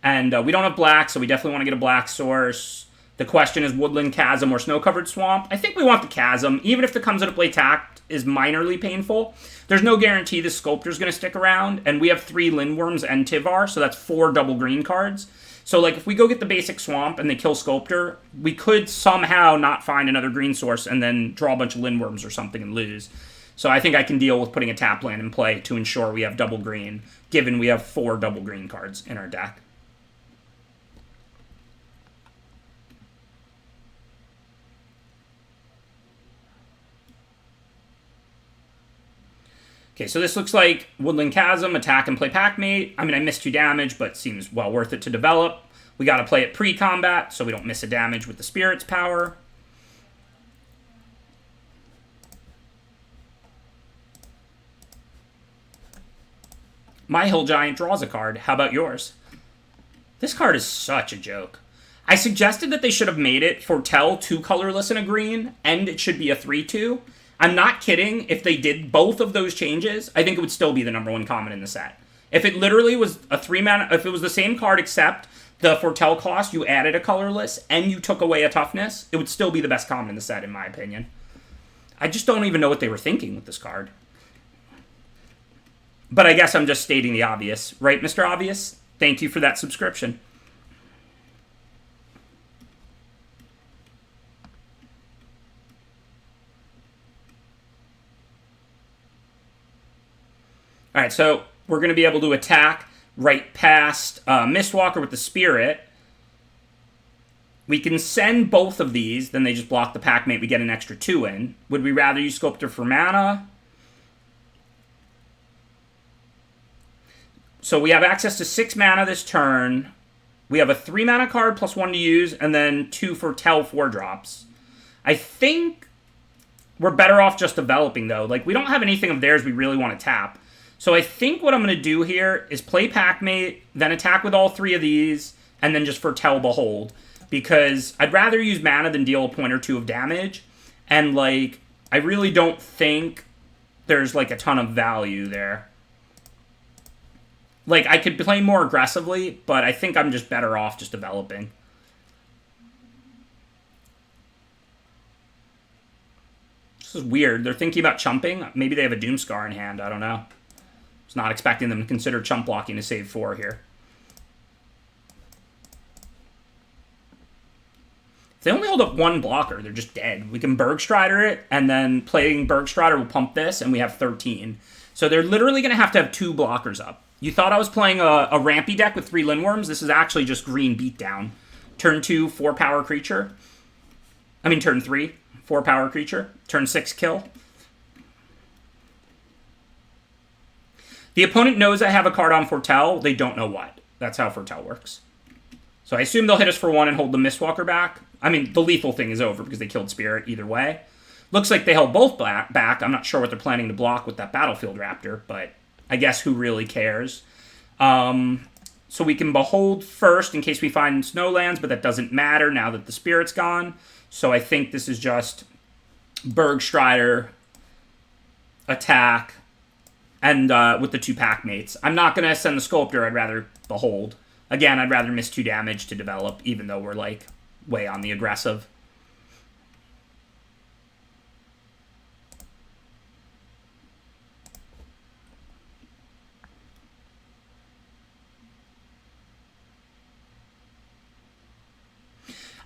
And we don't have black, so we definitely want to get a black source. The question is Woodland, Chasm, or Snow-Covered Swamp. I think we want the Chasm, even if the comes into play tapped is minorly painful. There's no guarantee the Sculptor's going to stick around, and we have 3 Lindworms and Tivar, so that's 4 double green cards. So, like, if we go get the basic Swamp and they kill Sculptor, we could somehow not find another green source and then draw a bunch of Lindworms or something and lose. So I think I can deal with putting a tap land in play to ensure we have double green, given we have 4 double green cards in our deck. Okay, so this looks like Woodland Chasm, attack and play Packmate. I mean, I missed 2 damage, but seems well worth it to develop. We got to play it pre-combat, so we don't miss a damage with the Spirit's power. My Hill Giant draws a card. How about yours? This card is such a joke. I suggested that they should have made it Foretell 2 colorless and a green, and it should be a 3/2. I'm not kidding. If they did both of those changes, I think it would still be the #1 common in the set. If it literally was a 3-mana, if it was the same card except the Foretell cost, you added a colorless, and you took away a toughness, it would still be the best common in the set, in my opinion. I just don't even know what they were thinking with this card. But I guess I'm just stating the obvious. Right, Mr. Obvious? Thank you for that subscription. All right, so we're going to be able to attack right past Mistwalker with the Spirit. We can send both of these, then they just block the Packmate, we get an extra 2 in. Would we rather use Sculptor for mana? So we have access to 6 mana this turn. We have a 3 mana card plus 1 to use, and then 2 for Tell 4 drops. I think we're better off just developing, though. Like, we don't have anything of theirs we really want to tap. So I think what I'm going to do here is play Packmate, then attack with all 3 of these, and then just foretell Behold. Because I'd rather use mana than deal a point or 2 of damage. And, like, I really don't think there's, like, a ton of value there. Like, I could play more aggressively, but I think I'm just better off just developing. This is weird. They're thinking about chumping. Maybe they have a Doomscar in hand. I don't know. I was not expecting them to consider chump blocking to save 4 here. If they only hold up 1 blocker, they're just dead. We can Bergstrider it, and then playing Bergstrider will pump this, and we have 13. So they're literally going to have 2 blockers up. You thought I was playing a rampy deck with 3 Lindworms. This is actually just green beatdown. Turn 2, 4 power creature. I mean, turn 3, 4 power creature. Turn 6, kill. The opponent knows I have a card on Foretell. They don't know what. That's how Foretell works. So I assume they'll hit us for 1 and hold the Mistwalker back. I mean, the lethal thing is over because they killed Spirit either way. Looks like they held both back. I'm not sure what they're planning to block with that Battlefield Raptor, but I guess who really cares? So we can Behold first in case we find Snowlands, but that doesn't matter now that the Spirit's gone. So I think this is just Bergstrider, attack, and with the 2 Packmates. I'm not going to send the Sculptor. I'd rather Behold. Again, I'd rather miss 2 damage to develop, even though we're, like, way on the aggressive.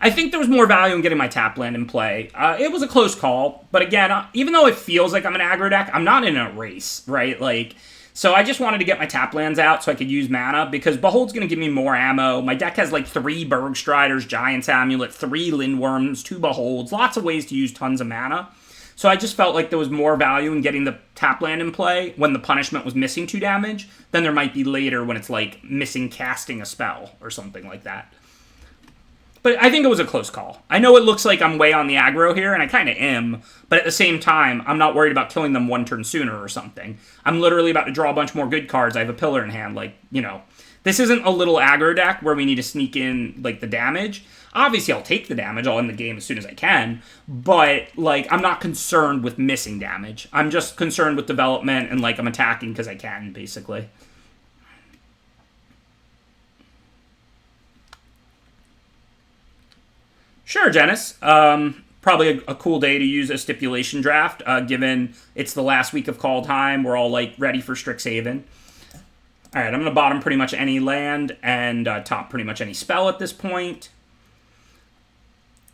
I think there was more value in getting my tap land in play. It was a close call, but again, even though it feels like I'm an aggro deck, I'm not in a race, right? Like, so I just wanted to get my tap lands out so I could use mana, because Behold's going to give me more ammo. My deck has like 3 Bergstriders, Giant's Amulet, 3 Lindworms, 2 Beholds, lots of ways to use tons of mana. So I just felt like there was more value in getting the tap land in play when the punishment was missing 2 damage than there might be later when it's like missing casting a spell or something like that. But I think it was a close call. I know it looks like I'm way on the aggro here, and I kind of am, but at the same time, I'm not worried about killing them 1 turn sooner or something. I'm literally about to draw a bunch more good cards. I have a Pillar in hand, like, you know. This isn't a little aggro deck where we need to sneak in, like, the damage. Obviously, I'll take the damage. I'll end the game as soon as I can. But, like, I'm not concerned with missing damage. I'm just concerned with development, and, like, I'm attacking because I can, basically. Sure, Janice. Probably a cool day to use a stipulation draft, given it's the last week of Kaldheim. We're all, like, ready for Strixhaven. All right, I'm going to bottom pretty much any land and top pretty much any spell at this point.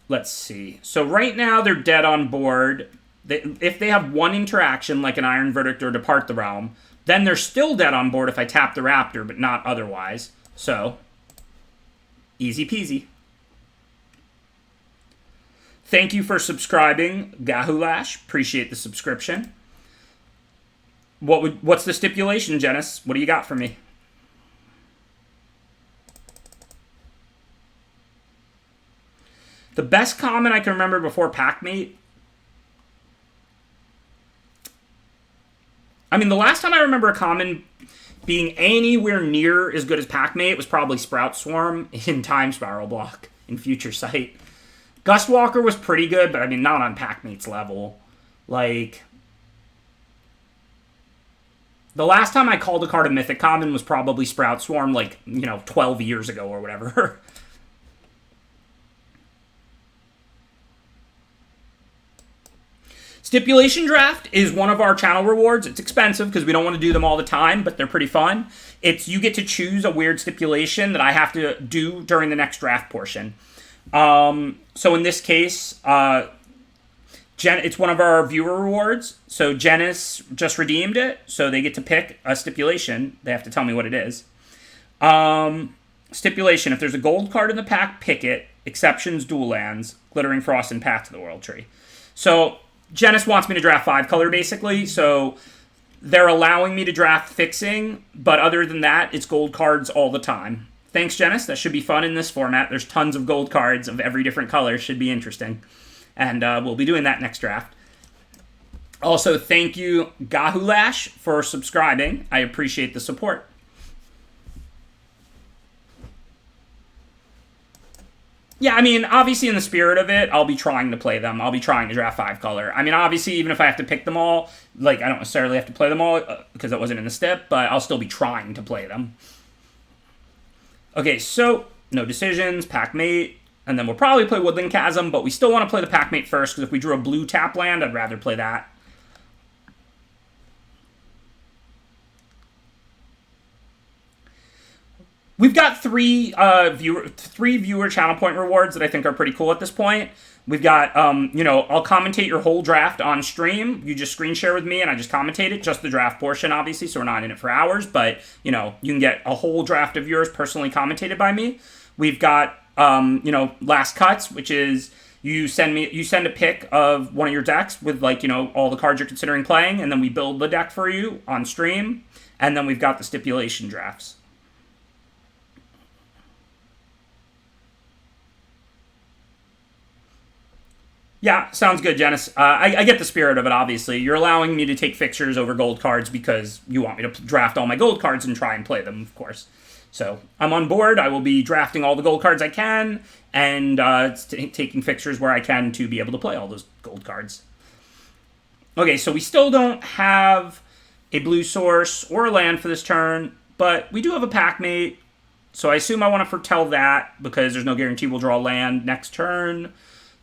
Let's see. So right now, they're dead on board. If they have 1 interaction, like an Iron Verdict or Depart the Realm, then they're still dead on board if I tap the Raptor, but not otherwise. So, easy peasy. Thank you for subscribing, Gahulash. Appreciate the subscription. What's the stipulation, Janice? What do you got for me? The best common I can remember before Packmate. I mean, the last time I remember a common being anywhere near as good as Packmate was probably Sprout Swarm in Time Spiral Block in Future Sight. Gustwalker was pretty good, but I mean, not on Packmate's level. Like, the last time I called a card a Mythic Common was probably Sprout Swarm, like, 12 years ago or whatever. Stipulation Draft is one of our channel rewards. It's expensive because we don't want to do them all the time, but they're pretty fun. You get to choose a weird stipulation that I have to do during the next draft portion. So in this case, it's one of our viewer rewards. So Janice just redeemed it, so they get to pick a stipulation. They have to tell me what it is. Stipulation: if there's a gold card in the pack, pick it. Exceptions: dual lands, Glittering Frost, and Path to the World Tree. So Janice wants me to draft 5 color, basically. So they're allowing me to draft fixing, but other than that, it's gold cards all the time. thanks, Janice. That should be fun in this format. There's tons of gold cards of every different color. Should be interesting. And we'll be doing that next draft. Also, thank you, Gahulash, for subscribing. I appreciate the support. Yeah, I mean, obviously in the spirit of it, I'll be trying to play them. I'll be trying to draft 5-color. I mean, obviously, even if I have to pick them all, like, I don't necessarily have to play them all because that wasn't in the step, but I'll still be trying to play them. Okay, so, no decisions, pack mate, and then we'll probably play Woodland Chasm, but we still want to play the pack mate first, because if we drew a blue tap land, I'd rather play that. We've got three viewer channel point rewards that I think are pretty cool at this point. We've got, I'll commentate your whole draft on stream. You just screen share with me, and I just commentate it, just the draft portion, obviously, so we're not in it for hours. But, you can get a whole draft of yours personally commentated by me. We've got, last cuts, which is you send a pic of one of your decks with, all the cards you're considering playing, and then we build the deck for you on stream. And then we've got the stipulation drafts. Yeah, sounds good, Janice. I get the spirit of it, obviously. You're allowing me to take fixtures over gold cards because you want me to draft all my gold cards and try and play them, of course. So I'm on board. I will be drafting all the gold cards I can and taking fixtures where I can to be able to play all those gold cards. Okay, so we still don't have a blue source or a land for this turn, but we do have a pack mate. So I assume I want to foretell that because there's no guarantee we'll draw land next turn.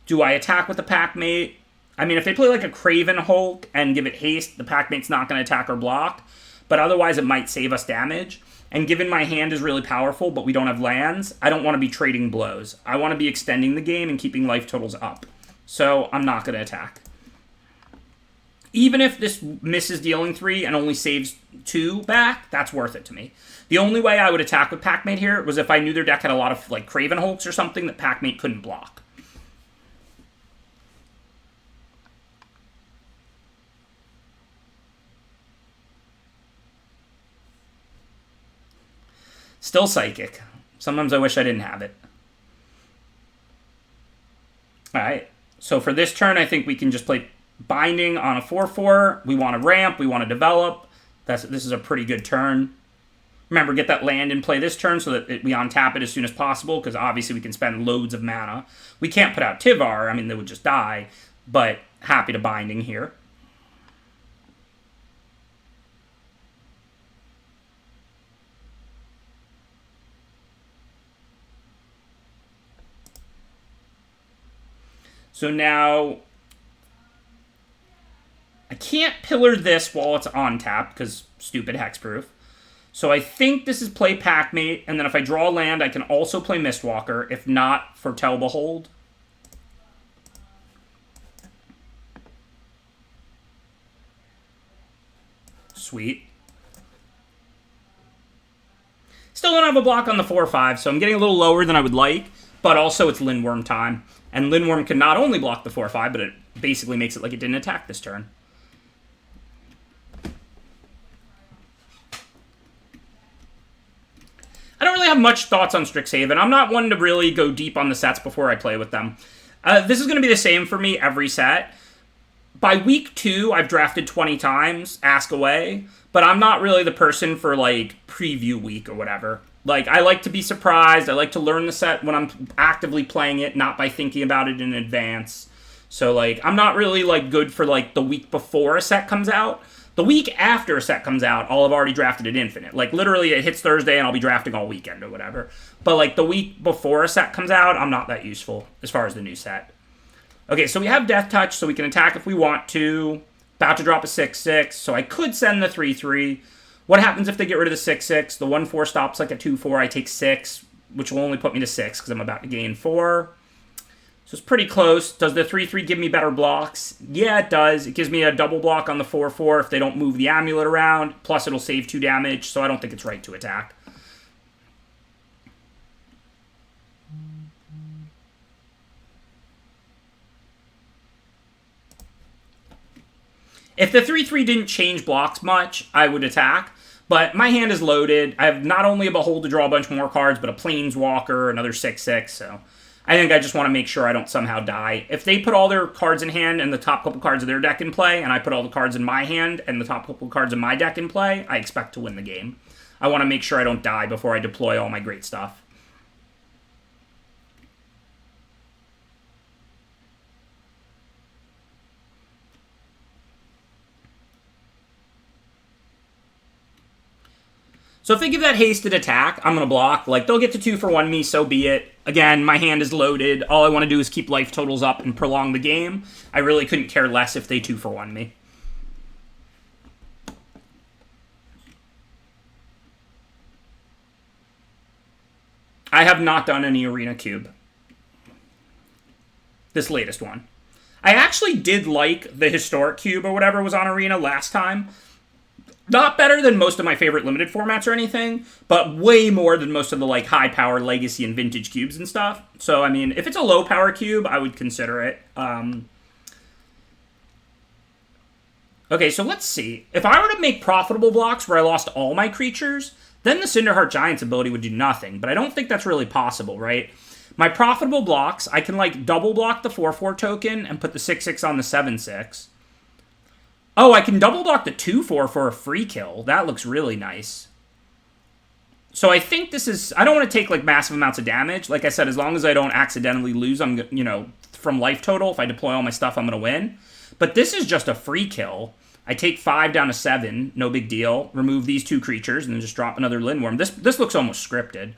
Do I attack with the pack mate? I mean, if they play like a Craven Hulk and give it haste, the pack mate's not going to attack or block. But otherwise, it might save us damage. And given my hand is really powerful, but we don't have lands, I don't want to be trading blows. I want to be extending the game and keeping life totals up. So I'm not going to attack. Even if this misses dealing 3 and only saves 2 back, that's worth it to me. The only way I would attack with pack mate here was if I knew their deck had a lot of like Craven Hulks or something that pack mate couldn't block. Still Psychic. Sometimes I wish I didn't have it. Alright, so for this turn, I think we can just play Binding on a 4-4. We want to ramp, we want to develop. This is a pretty good turn. Remember, get that land in play this turn so that we untap it as soon as possible, because obviously we can spend loads of mana. We can't put out Tivar, I mean, they would just die, but happy to Binding here. So now, I can't pillar this while it's on tap, because stupid hexproof. So I think this is play Packmate, and then if I draw land, I can also play Mistwalker, if not Foretell Behold. Sweet. Still don't have a block on the 4-5, so I'm getting a little lower than I would like, but also it's Lindworm time. And Lindworm can not only block the 4-5, but it basically makes it like it didn't attack this turn. I don't really have much thoughts on Strixhaven. I'm not one to really go deep on the sets before I play with them. This is going to be the same for me every set. By week 2, I've drafted 20 times, ask away, but I'm not really the person for, like, preview week or whatever. Like, I like to be surprised. I like to learn the set when I'm actively playing it, not by thinking about it in advance. So, like, I'm not really, like, good for, like, the week before a set comes out. The week after a set comes out, I'll have already drafted it infinite. Like, literally, it hits Thursday, and I'll be drafting all weekend or whatever. But, like, the week before a set comes out, I'm not that useful as far as the new set. Okay, so we have Death Touch, so we can attack if we want to. About to drop a 6-6, so I could send the 3-3. What happens if they get rid of the 6-6? The 1-4 stops like a 2-4. I take 6, which will only put me to 6 because I'm about to gain 4. So it's pretty close. Does the 3-3 give me better blocks? Yeah, it does. It gives me a double block on the 4-4 if they don't move the amulet around. Plus, it'll save 2 damage, so I don't think it's right to attack. If the 3-3 didn't change blocks much, I would attack. But my hand is loaded. I have not only a Behold to draw a bunch more cards, but a Planeswalker, another 6/6. So I think I just want to make sure I don't somehow die. If they put all their cards in hand and the top couple cards of their deck in play, and I put all the cards in my hand and the top couple cards of my deck in play, I expect to win the game. I want to make sure I don't die before I deploy all my great stuff. So if they give that hasted attack, I'm going to block. Like, they'll get to 2-for-1 me, so be it. Again, my hand is loaded. All I want to do is keep life totals up and prolong the game. I really couldn't care less if they 2-for-1 me. I have not done any Arena Cube. This latest one. I actually did like the Historic Cube or whatever was on Arena last time. Not better than most of my favorite limited formats or anything, but way more than most of the like high power legacy and vintage cubes and stuff. So I mean, if it's a low power cube, I would consider it. Okay, so let's see. If I were to make profitable blocks where I lost all my creatures, then the Cinderheart Giant's ability would do nothing. But I don't think that's really possible, right? My profitable blocks, I can like double block the 4/4 token and put the 6/6 on the 7/6. Oh, I can double block the 2/4 for a free kill. That looks really nice. So I think this is... I don't want to take, like, massive amounts of damage. Like I said, as long as I don't accidentally lose, from life total, if I deploy all my stuff, I'm going to win. But this is just a free kill. I take 5 down to 7. No big deal. Remove these 2 creatures and then just drop another Lindworm. This looks almost scripted.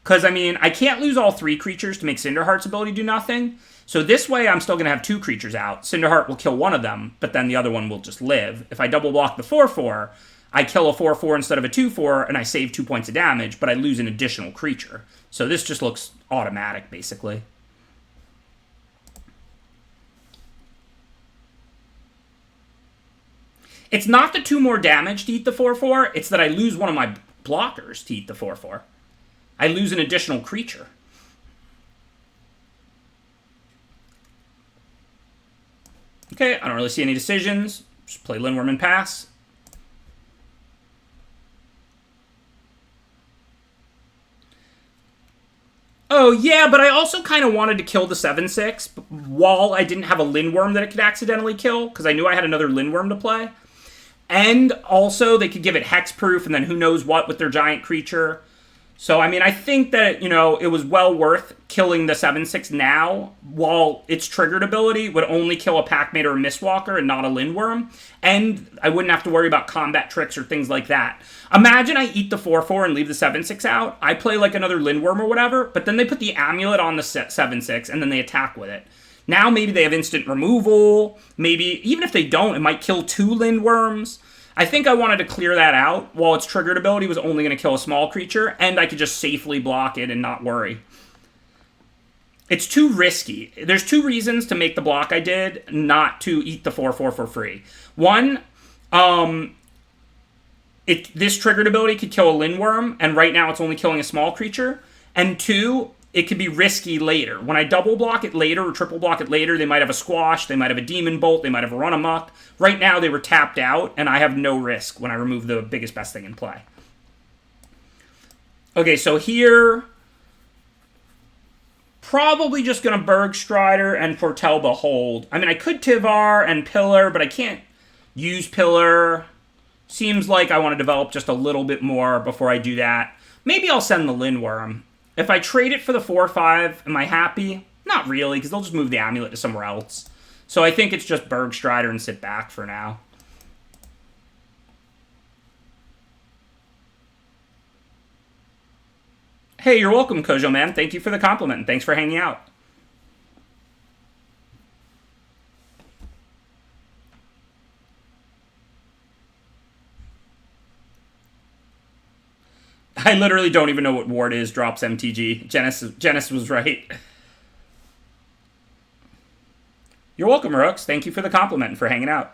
Because, I mean, I can't lose all 3 creatures to make Cinderheart's ability do nothing. So this way, I'm still going to have 2 creatures out. Cinderheart will kill one of them, but then the other one will just live. If I double block the 4/4, I kill a 4/4 instead of a 2/4, and I save 2 points of damage, but I lose an additional creature. So this just looks automatic, basically. It's not the 2 more damage to eat the 4/4, it's that I lose one of my blockers to eat the 4/4. I lose an additional creature. Okay, I don't really see any decisions. Just play Lindworm and pass. Oh, yeah, but I also kind of wanted to kill the 7/6 while I didn't have a Lindworm that it could accidentally kill, because I knew I had another Lindworm to play. And also, they could give it hexproof, and then who knows what with their giant creature. So, I mean, I think that, it was well worth killing the 7/6 now, while its triggered ability would only kill a Packmate or a Mistwalker and not a Lindworm, and I wouldn't have to worry about combat tricks or things like that. Imagine I eat the 4/4 and leave the 7/6 out, I play like another Lindworm or whatever, but then they put the Amulet on the 7/6, and then they attack with it. Now maybe they have instant removal, maybe, even if they don't, it might kill 2 Lindworms. I think I wanted to clear that out while its triggered ability was only going to kill a small creature, and I could just safely block it and not worry. It's too risky. There's 2 reasons to make the block I did not to eat the 4/4 for free. One, this triggered ability could kill a Lindworm, and right now it's only killing a small creature. And 2, it could be risky later. When I double block it later or triple block it later, they might have a Squash, they might have a Demon Bolt, they might have a Run Amok. Right now, they were tapped out, and I have no risk when I remove the biggest, best thing in play. Okay, so here, probably just going to Bergstrider and Foretell Behold. I mean, I could Tivar and Pillar, but I can't use Pillar. Seems like I want to develop just a little bit more before I do that. Maybe I'll send the Lindworm. If I trade it for the 4/5, am I happy? Not really, because they'll just move the Amulet to somewhere else. So I think it's just Bergstrider and sit back for now. Hey, you're welcome, Kojo Man. Thank you for the compliment, and thanks for hanging out. I literally don't even know what Ward is, drops MTG. Janice was right. You're welcome, Rooks. Thank you for the compliment and for hanging out.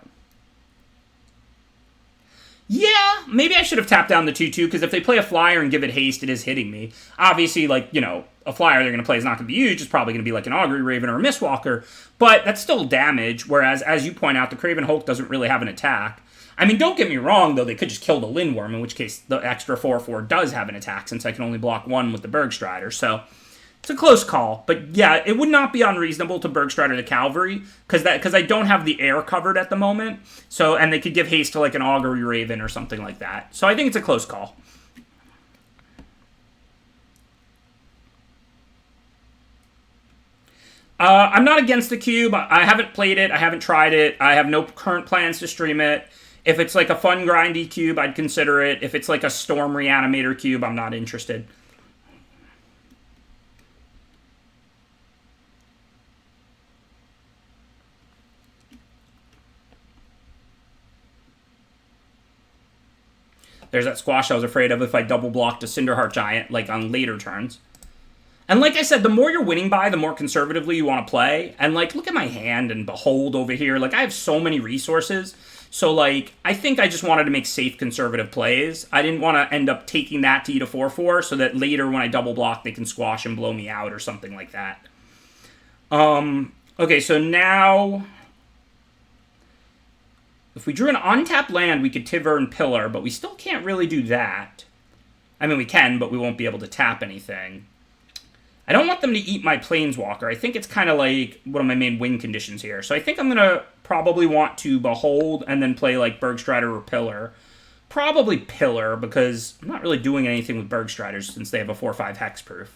Yeah, maybe I should have tapped down the 2/2, because if they play a flyer and give it haste, it is hitting me. Obviously, like, a flyer they're going to play is not going to be huge. It's probably going to be like an Augury Raven or a Mistwalker, but that's still damage, whereas, as you point out, the Craven Hulk doesn't really have an attack. I mean, don't get me wrong, though, they could just kill the Lindworm, in which case the extra 4/4 does have an attack, since I can only block one with the Bergstrider, so it's a close call. But yeah, it would not be unreasonable to Bergstrider the Cavalry, because I don't have the air covered at the moment, so, and they could give haste to like an Augury Raven or something like that. So I think it's a close call. I'm not against the cube. I haven't played it. I haven't tried it. I have no current plans to stream it. If it's like a fun grindy cube, I'd consider it. If it's like a Storm Reanimator cube, I'm not interested. There's that squash I was afraid of if I double blocked a Cinderheart Giant, like on later turns. And like I said, the more you're winning by, the more conservatively you want to play. And like, look at my hand and Behold over here. Like, I have so many resources. So like, I think I just wanted to make safe conservative plays. I didn't want to end up taking that to eat a 4/4 so that later when I double block, they can squash and blow me out or something like that. Okay, so now, if we drew an untapped land, we could Tiver and Pillar, but we still can't really do that. I mean, we can, but we won't be able to tap anything. I don't want them to eat my Planeswalker. I think it's kind of like one of my main win conditions here. So I think I'm going to probably want to Behold and then play like Bergstrider or Pillar. Probably Pillar, because I'm not really doing anything with Bergstriders since they have a 4/5 hexproof.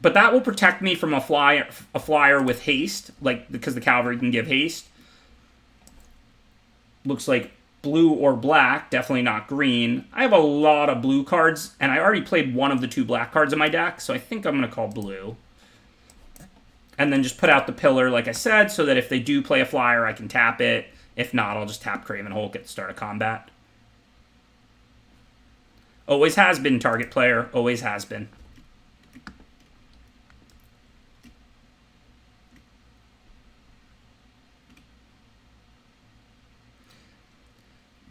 But that will protect me from a flyer with haste, like because the Cavalry can give haste. Looks like blue or black, definitely not green. I have a lot of blue cards, and I already played one of the 2 black cards in my deck, so I think I'm going to call blue. And then just put out the Pillar, like I said, so that if they do play a flyer, I can tap it. If not, I'll just tap Craven Hulk at the start of combat. Always has been target player, always has been.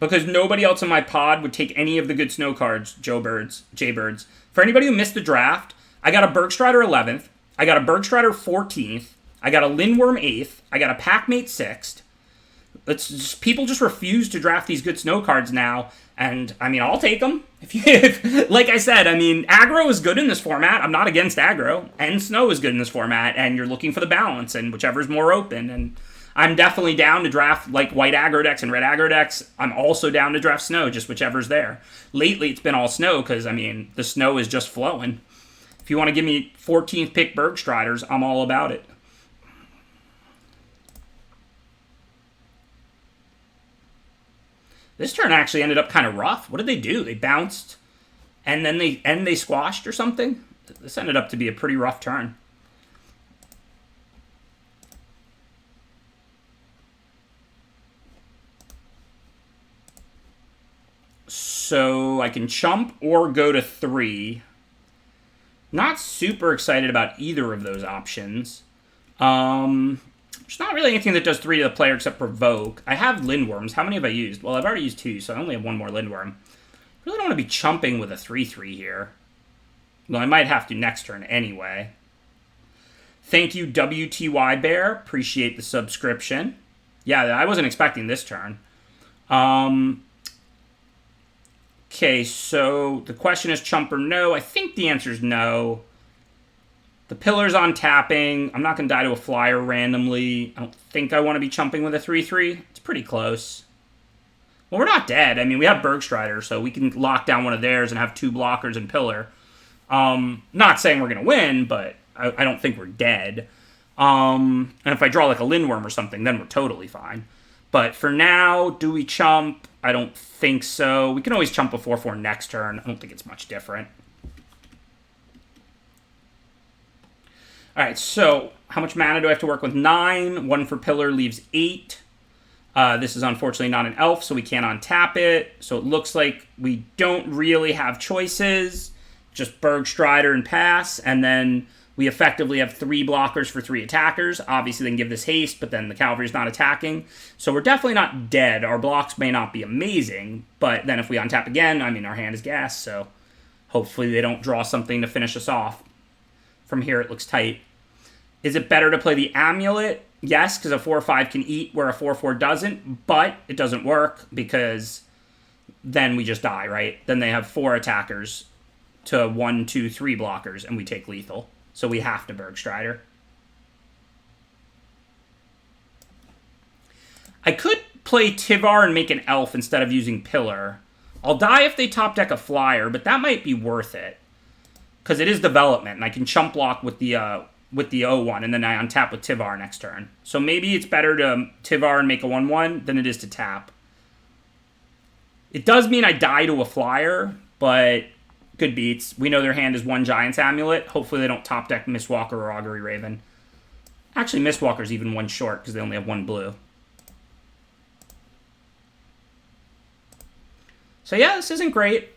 Because nobody else in my pod would take any of the good snow cards, Jaybirds. For anybody who missed the draft, I got a Bergstrider 11th, I got a Bergstrider 14th, I got a Lindworm 8th, I got a Packmate 6th. People just refuse to draft these good snow cards now, and, I mean, I'll take them. Like I said, I mean, aggro is good in this format. I'm not against aggro, and snow is good in this format, and you're looking for the balance, and whichever's more open, and I'm definitely down to draft like white aggro decks and red aggro decks. I'm also down to draft snow, just whichever's there. Lately, it's been all snow because, I mean, the snow is just flowing. If you want to give me 14th pick Bergstriders, I'm all about it. This turn actually ended up kind of rough. What did they do? They bounced, and then they squashed or something? This ended up to be a pretty rough turn. So I can chump or go to 3. Not super excited about either of those options. There's not really anything that does 3 to the player except provoke. I have Lindworms. How many have I used? Well, I've already used 2, so I only have 1 more Lindworm. I really don't want to be chumping with a 3/3 here. Well, I might have to next turn anyway. Thank you, WTY Bear. Appreciate the subscription. Yeah, I wasn't expecting this turn. Okay, so the question is chump or no. I think the answer is no. The Pillar's on tapping. I'm not going to die to a flyer randomly. I don't think I want to be chumping with a 3/3. It's pretty close. Well, we're not dead. I mean, we have Bergstrider, so we can lock down one of theirs and have 2 blockers and Pillar. Not saying we're going to win, but I don't think we're dead. And if I draw like a Lindworm or something, then we're totally fine. But for now, do we chump? I don't think so. We can always chump a 4/4 next turn. I don't think it's much different. All right, so how much mana do I have to work with? 9. 1 for Pillar leaves 8. This is unfortunately not an elf, so we can't untap it. So it looks like we don't really have choices. Just Bergstrider and pass, and then we effectively have 3 blockers for 3 attackers. Obviously, they can give this haste, but then the cavalry's not attacking. So we're definitely not dead. Our blocks may not be amazing, but then if we untap again, I mean, our hand is gas, so hopefully they don't draw something to finish us off. From here, it looks tight. Is it better to play the Amulet yes, because a 4/5 can eat where a 4/4 doesn't, but it doesn't work because then we just die, right? Then they have 4 attackers to 1, 2, 3 blockers, and we take lethal. So we have to Bergstrider. I could play Tivar and make an elf instead of using Pillar. I'll die if they top deck a flyer, but that might be worth it. Because it is development, and I can chump block with the 0/1, and then I untap with Tivar next turn. So maybe it's better to Tivar and make a 1/1 than it is to tap. It does mean I die to a flyer, but good beats. We know their hand is 1 Giant's Amulet. Hopefully they don't top deck Mistwalker or Augury Raven. Actually, Mistwalker's even 1 short because they only have 1 blue. So yeah, this isn't great.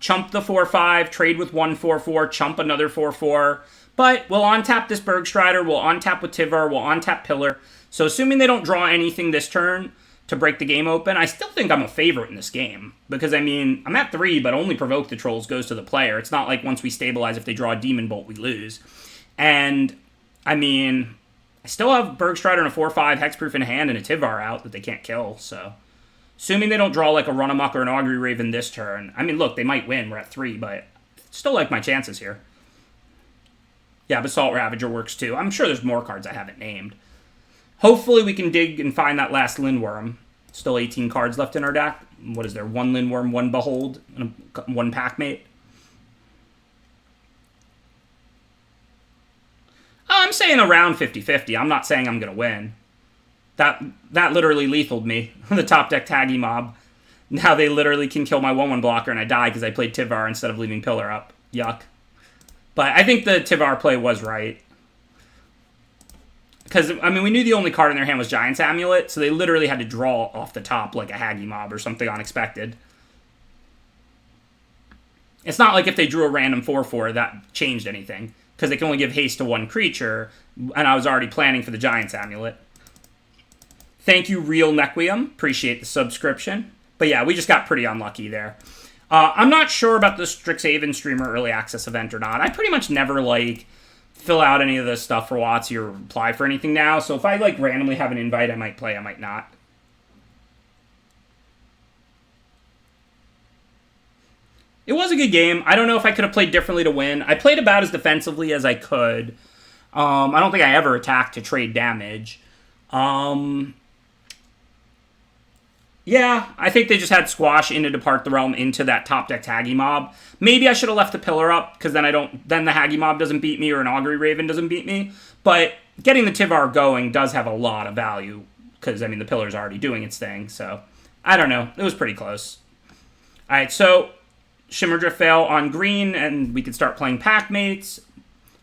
Chump the 4/5, trade with 1 4/4, chump another 4/4. But we'll untap this Bergstrider, we'll untap with Tivar, we'll untap Pillar. So assuming they don't draw anything this turn to break the game open, I still think I'm a favorite in this game. Because, I mean, I'm at 3, but only Provoke the Trolls goes to the player. It's not like once we stabilize, if they draw a Demon Bolt, we lose. And, I mean, I still have Bergstrider and a 4/5 Hexproof in hand and a Tivar out that they can't kill, so... Assuming they don't draw like a Run-Amok or an Augury Raven this turn. I mean, look, they might win. We're at 3, but still like my chances here. Yeah, Basalt Ravager works too. I'm sure there's more cards I haven't named. Hopefully we can dig and find that last Lindworm. Still 18 cards left in our deck. What is there? 1 Lindworm, 1 Behold, and 1 Packmate. I'm saying around 50-50. I'm not saying I'm going to win. That literally lethaled me. The top deck Taggy Mob. Now they literally can kill my 1/1 blocker and I die because I played Tivar instead of leaving Pillar up. Yuck. But I think the Tivar play was right. Because, I mean, we knew the only card in their hand was Giant's Amulet, so they literally had to draw off the top like a Haggy Mob or something unexpected. It's not like if they drew a random 4/4 that changed anything. Because they can only give haste to 1 creature, and I was already planning for the Giant's Amulet. Thank you, Real Nequium. Appreciate the subscription. But yeah, we just got pretty unlucky there. I'm not sure about the Strixhaven Streamer Early Access event or not. I pretty much never, like, fill out any of the stuff for WotC or apply for anything now. So if I, like, randomly have an invite, I might play, I might not. It was a good game. I don't know if I could have played differently to win. I played about as defensively as I could. I don't think I ever attacked to trade damage. Yeah, I think they just had Squash into Depart the Realm into that top deck Haggy Mob. Maybe I should have left the Pillar up, because then the Haggy Mob doesn't beat me or an Augury Raven doesn't beat me. But getting the Tivar going does have a lot of value, because, I mean, the Pillar's already doing its thing, so... I don't know. It was pretty close. Alright, so... Shimmerdrift fail on green, and we could start playing Packmates,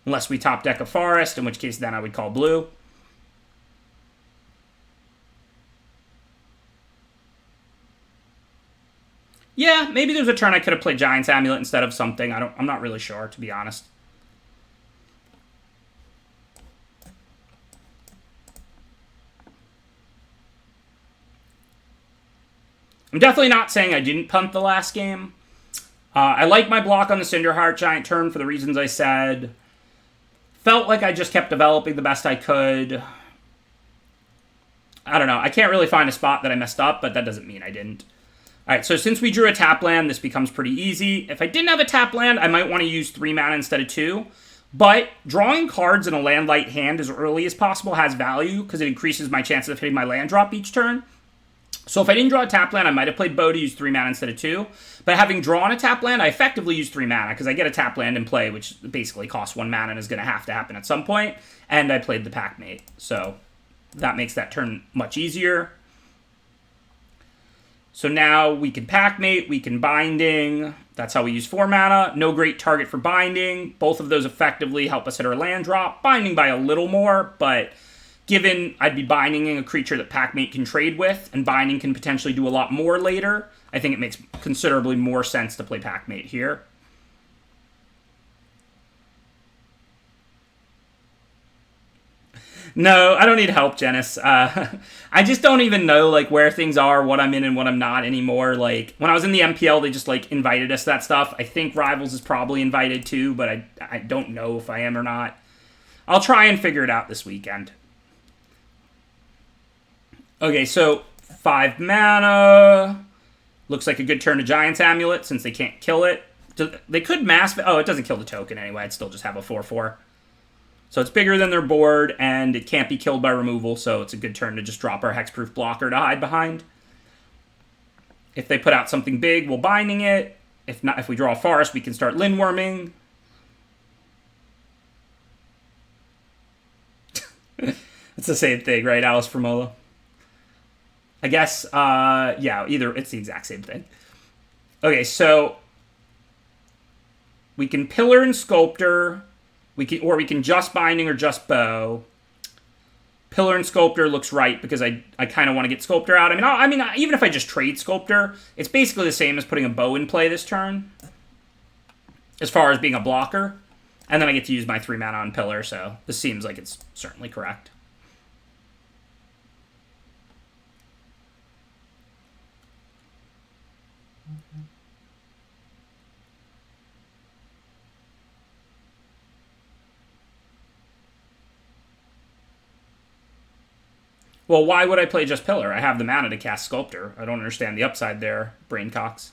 unless we top deck a Forest, in which case then I would call blue. Yeah, maybe there's a turn I could have played Giant's Amulet instead of something. I'm not really sure, to be honest. I'm definitely not saying I didn't punt the last game. I like my block on the Cinderheart Giant turn for the reasons I said. Felt like I just kept developing the best I could. I don't know. I can't really find a spot that I messed up, but that doesn't mean I didn't. Alright, so since we drew a tap land, this becomes pretty easy. If I didn't have a tap land, I might want to use 3 mana instead of 2. But drawing cards in a land-light hand as early as possible has value, because it increases my chances of hitting my land drop each turn. So if I didn't draw a tap land, I might have played Bo to use 3 mana instead of 2. But having drawn a tap land, I effectively use 3 mana, because I get a tap land in play, which basically costs 1 mana and is going to have to happen at some point. And I played the Packmate, so that makes that turn much easier. So now we can Packmate, we can Binding. That's how we use 4 mana. No great target for Binding. Both of those effectively help us hit our land drop. Binding by a little more, but given I'd be binding a creature that Packmate can trade with, and Binding can potentially do a lot more later, I think it makes considerably more sense to play Packmate here. No, I don't need help, Janice. I just don't even know, like, where things are, what I'm in and what I'm not anymore. Like, when I was in the MPL, they just, like, invited us to that stuff. I think Rivals is probably invited too, but I don't know if I am or not. I'll try and figure it out this weekend. Okay, so 5 mana. Looks like a good turn to Giant's Amulet since they can't kill it. They could mass... Oh, it doesn't kill the token anyway. I'd still just have a 4/4. So it's bigger than their board, and it can't be killed by removal, so it's a good turn to just drop our Hexproof blocker to hide behind. If they put out something big, we'll Binding it. If not, if we draw a Forest, we can start Lindworming. It's the same thing, right, Alice Formola? I guess, yeah, either it's the exact same thing. Okay, so we can Pillar and Sculptor, we can just Binding or just Bow. Pillar and Sculptor looks right because I kind of want to get Sculptor out. I mean, even if I just trade Sculptor, it's basically the same as putting a Bow in play this turn, as far as being a blocker. And then I get to use my 3 mana on Pillar, so this seems like it's certainly correct. Well, why would I play just Pillar? I have the mana to cast Sculptor. I don't understand the upside there, Braincox.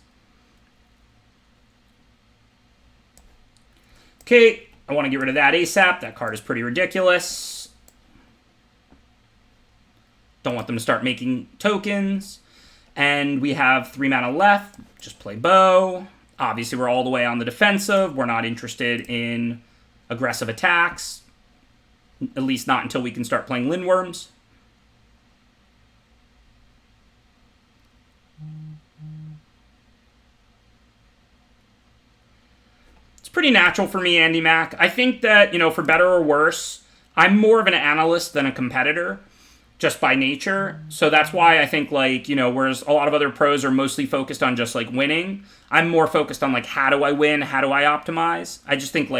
Okay, I want to get rid of that ASAP. That card is pretty ridiculous. Don't want them to start making tokens. And we have 3 mana left. Just play Bow. Obviously, we're all the way on the defensive. We're not interested in aggressive attacks. At least not until we can start playing Lindworms. Pretty natural for me, Andy Mack. I think that, for better or worse, I'm more of an analyst than a competitor, just by nature. So that's why I think, whereas a lot of other pros are mostly focused on just, winning, I'm more focused on, how do I win? How do I optimize? I just think,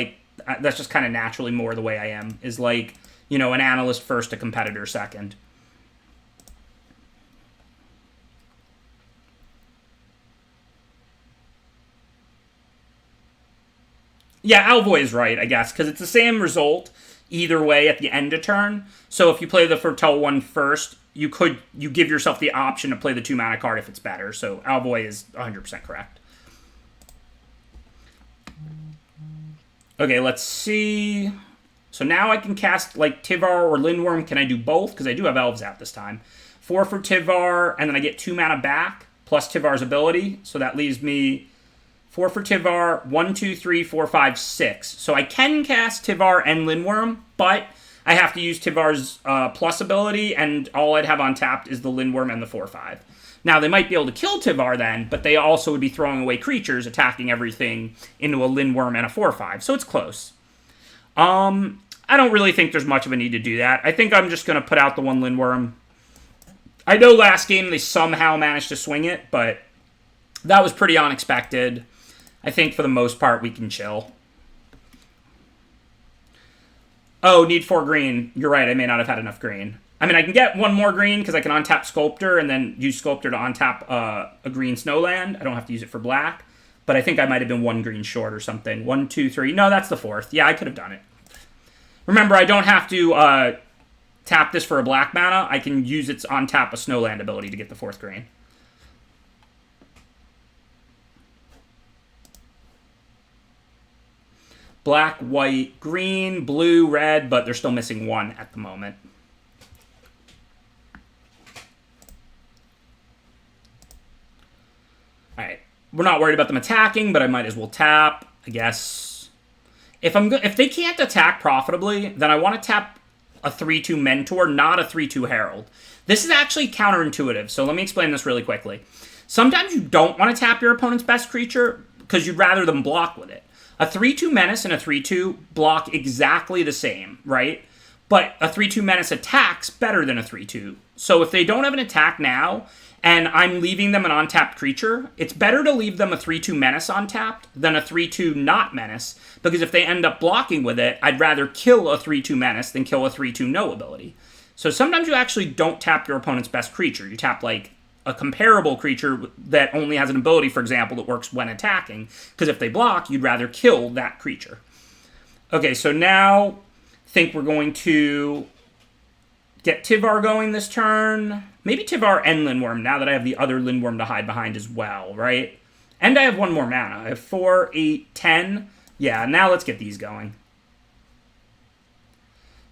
that's just kind of naturally more the way I am, is, an analyst first, a competitor second. Yeah, Alvoy is right, I guess, because it's the same result either way at the end of turn. So if you play the Foretell one first, you give yourself the option to play the 2 mana card if it's better. So Alvoy is 100% correct. Okay, let's see. So now I can cast Tivar or Lindworm. Can I do both? Because I do have Elves out this time. 4 for Tivar, and then I get 2 mana back, plus Tivar's ability. So that leaves me 4 for Tivar, 1, 2, 3, 4, 5, 6. So I can cast Tivar and Lindworm, but I have to use Tivar's plus ability, and all I'd have untapped is the Lindworm and the 4/5. Now, they might be able to kill Tivar then, but they also would be throwing away creatures, attacking everything into a Lindworm and a 4/5, so it's close. I don't really think there's much of a need to do that. I think I'm just going to put out the 1 Lindworm. I know last game they somehow managed to swing it, but that was pretty unexpected. I think for the most part we can chill. Oh, need 4 green. You're right, I may not have had enough green. I mean, I can get 1 more green because I can untap Sculptor and then use Sculptor to untap a green Snowland. I don't have to use it for black. But I think I might have been 1 green short or something. 1, 2, 3. No, that's the 4th. Yeah, I could have done it. Remember, I don't have to tap this for a black mana. I can use its untap a Snowland ability to get the 4th green. Black, white, green, blue, red, but they're still missing 1 at the moment. Alright. We're not worried about them attacking, but I might as well tap, I guess. If they can't attack profitably, then I want to tap a 3/2 Mentor, not a 3/2 Herald. This is actually counterintuitive, so let me explain this really quickly. Sometimes you don't want to tap your opponent's best creature because you'd rather them block with it. A 3/2 Menace and a 3/2 block exactly the same, right? But a 3/2 Menace attacks better than a 3/2. So if they don't have an attack now, and I'm leaving them an untapped creature, it's better to leave them a 3/2 Menace untapped than a 3/2 not Menace, because if they end up blocking with it, I'd rather kill a 3/2 Menace than kill a 3/2 no ability. So sometimes you actually don't tap your opponent's best creature. You tap, a comparable creature that only has an ability, for example, that works when attacking, because if they block, you'd rather kill that creature. Okay, so now I think we're going to get Tivar going this turn. Maybe Tivar and Lindworm, now that I have the other Lindworm to hide behind as well, right? And I have one more mana. I have 4, 8, 10. Yeah, now let's get these going.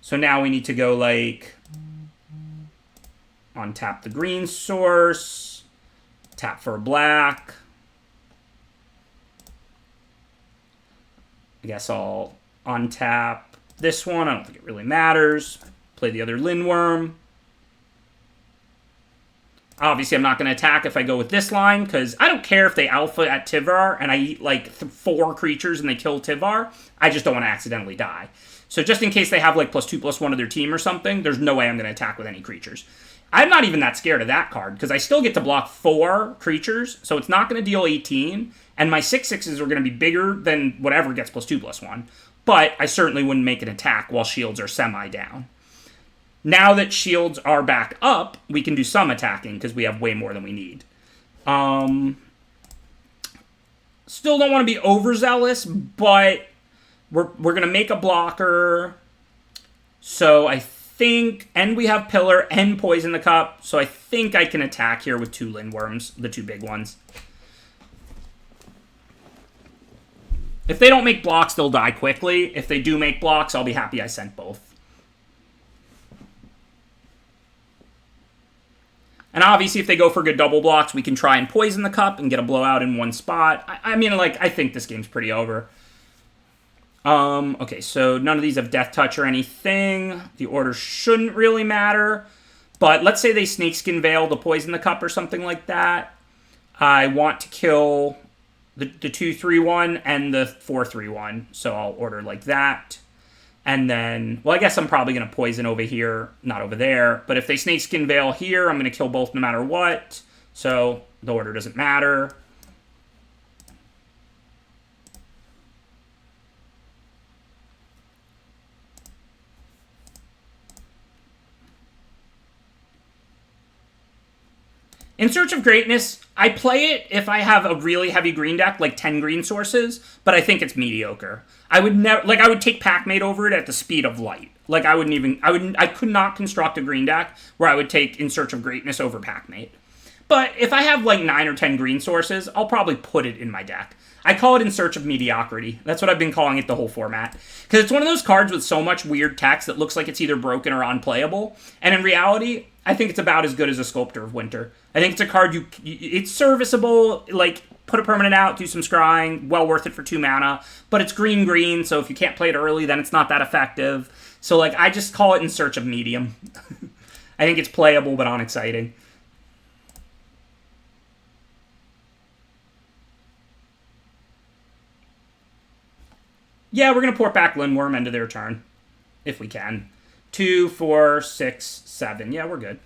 So now we need to go, like, untap the green source, tap for a black. I guess I'll untap this one. I don't think it really matters. Play the other Lindworm. Obviously, I'm not going to attack if I go with this line, because I don't care if they alpha at Tivar and I eat, like, 4 creatures and they kill Tivar. I just don't want to accidentally die. So just in case they have, like, +2/+1 of their team or something, there's no way I'm going to attack with any creatures. I'm not even that scared of that card, because I still get to block 4 creatures, so it's not going to deal 18, and my 6/6s are going to be bigger than whatever gets +2/+1. But I certainly wouldn't make an attack while shields are semi-down. Now that shields are back up, we can do some attacking, because we have way more than we need. Still don't want to be overzealous, but we're going to make a blocker. So I think, and we have Pillar and Poison the Cup, so I think I can attack here with 2 Lindworms, the 2 big ones. If they don't make blocks, they'll die quickly. If they do make blocks, I'll be happy I sent both. And obviously, if they go for good double blocks, we can try and Poison the Cup and get a blowout in one spot. I mean, like, I think this game's pretty over. Okay, so none of these have Death Touch or anything. The order shouldn't really matter. But let's say they Snakeskin Veil to Poison the Cup or something like that. I want to kill the 2/3/1 and the 4/3/1. So I'll order like that. And then, well, I guess I'm probably going to Poison over here, not over there. But if they Snakeskin Veil here, I'm going to kill both no matter what. So the order doesn't matter. In Search of Greatness, I play it if I have a really heavy green deck, like 10 green sources, but I think it's mediocre. I would never, like, I would take Packmate over it at the speed of light. Like, I could not construct a green deck where I would take In Search of Greatness over Packmate. But if I have, like, 9 or 10 green sources, I'll probably put it in my deck. I call it In Search of Mediocrity. That's what I've been calling it the whole format. Because it's one of those cards with so much weird text that looks like it's either broken or unplayable. And in reality, I think it's about as good as a Sculptor of Winter. I think it's a card it's serviceable, like, put a permanent out, do some scrying, well worth it for 2 mana, but it's green, so if you can't play it early, then it's not that effective. So, like, I just call it In Search of Medium. I think it's playable, but unexciting. Yeah, we're going to port back Lindworm into their turn, if we can. 2, 4, 6, 7. Yeah, we're good.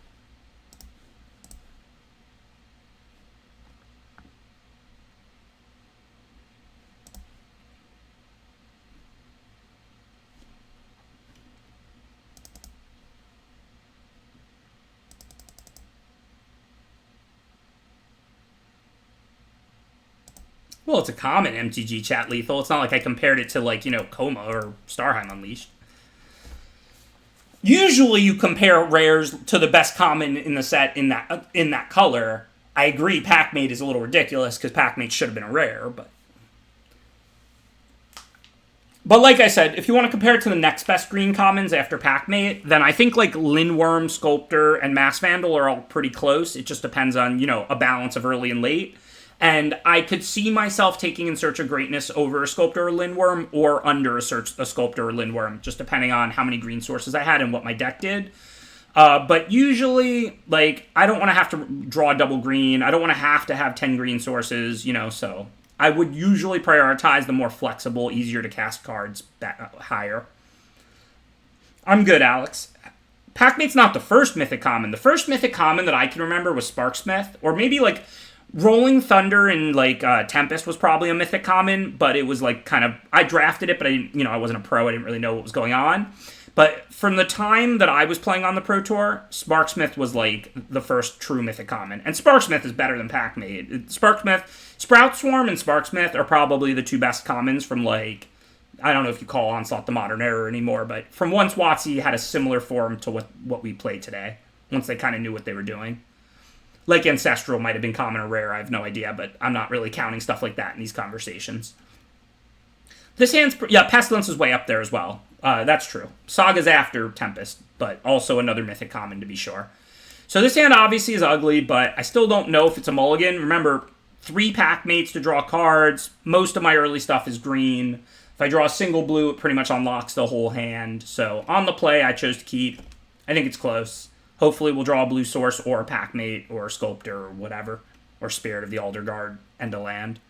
Well, it's a common MTG chat lethal. It's not like I compared it to, like, you know, Coma or Starheim Unleashed. Usually you compare rares to the best common in the set in that color. I agree Packmate is a little ridiculous because Packmate should have been a rare, but like I said, if you want to compare it to the next best green commons after Packmate, then I think, like, Lindworm, Sculptor, and Mass Vandal are all pretty close. It just depends on, you know, a balance of early and late. And I could see myself taking In Search of Greatness over a Sculptor or Lindworm, or under a Sculptor or Lindworm, just depending on how many green sources I had and what my deck did. But usually, like, I don't want to have to draw double green. I don't want to have 10 green sources, you know, so I would usually prioritize the more flexible, easier to cast cards higher. I'm good, Alex. Packmate's not the first Mythic Common. The first Mythic Common that I can remember was Sparksmith, or maybe, like, Rolling Thunder and, like, Tempest was probably a Mythic Common, but it was, like, kind of, I drafted it, but I wasn't a pro, I didn't really know what was going on. But from the time that I was playing on the Pro Tour, Sparksmith was, like, the first true Mythic Common. And Sparksmith is better than Packmate. Sprout Swarm and Sparksmith are probably the 2 best commons from, like, I don't know if you call Onslaught the modern era anymore, but from once WotC had a similar form to what we play today. once they kind of knew what they were doing. Like Ancestral might have been common or rare, I have no idea, but I'm not really counting stuff like that in these conversations. This hand's... Yeah, Pestilence is way up there as well. That's true. Saga's after Tempest, but also another mythic common to be sure. So this hand obviously is ugly, but I still don't know if it's a mulligan. Remember, 3 pack mates to draw cards. Most of my early stuff is green. If I draw a single blue, it pretty much unlocks the whole hand. So on the play, I chose to keep. I think it's close. Hopefully we'll draw a blue source or a pack mate or a sculptor or whatever. Or Spirit of the Alder Guard and a land.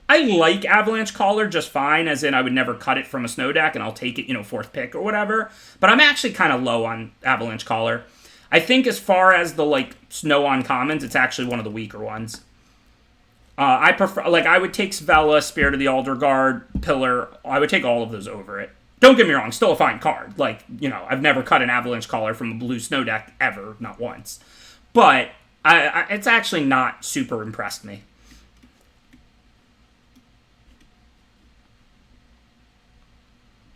I like Avalanche Caller just fine, as in I would never cut it from a snow deck and I'll take it, 4th pick or whatever. But I'm actually kind of low on Avalanche Caller. I think as far as the, snow on commons, it's actually one of the weaker ones. I prefer, I would take Svella, Spirit of the Alder Guard, Pillar. I would take all of those over it. Don't get me wrong, still a fine card. I've never cut an Avalanche Caller from a blue snow deck ever, not once. But it's actually not super impressed me.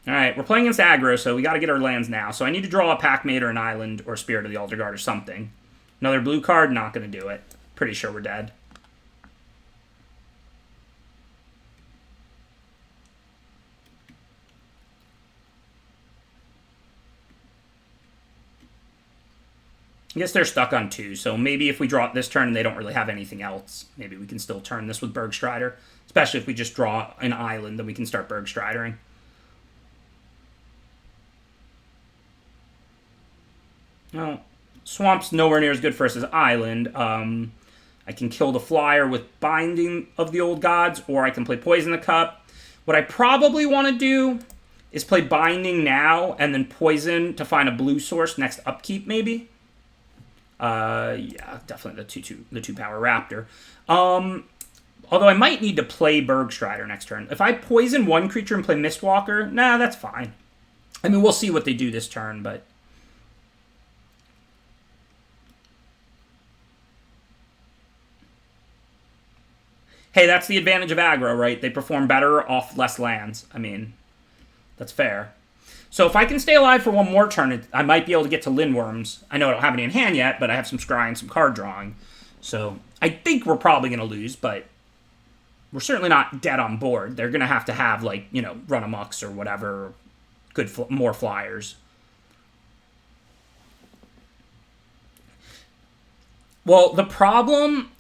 Alright, we're playing against aggro, so we gotta get our lands now. So I need to draw a Packmate or an Island or Spirit of the Alder Guard or something. Another blue card, not gonna do it. Pretty sure we're dead. I guess they're stuck on 2, so maybe if we draw it this turn and they don't really have anything else, maybe we can still turn this with Bergstrider. Especially if we just draw an Island, then we can start Bergstridering. No, Swamp's nowhere near as good for us as Island. I can kill the flyer with Binding of the Old Gods, or I can play Poison the Cup. What I probably want to do is play Binding now, and then Poison to find a blue source next upkeep, maybe. Yeah, definitely the 2-power Raptor. Although I might need to play Bergstrider next turn. If I poison one creature and play Mistwalker, nah, that's fine. I mean, we'll see what they do this turn, but... Hey, that's the advantage of aggro, right? They perform better off less lands. I mean, that's fair. So if I can stay alive for one more turn, I might be able to get to Lindworms. I know I don't have any in hand yet, but I have some scry and some card drawing. So I think we're probably going to lose, but we're certainly not dead on board. They're going to have, run amucks or whatever, more flyers. Well, the problem...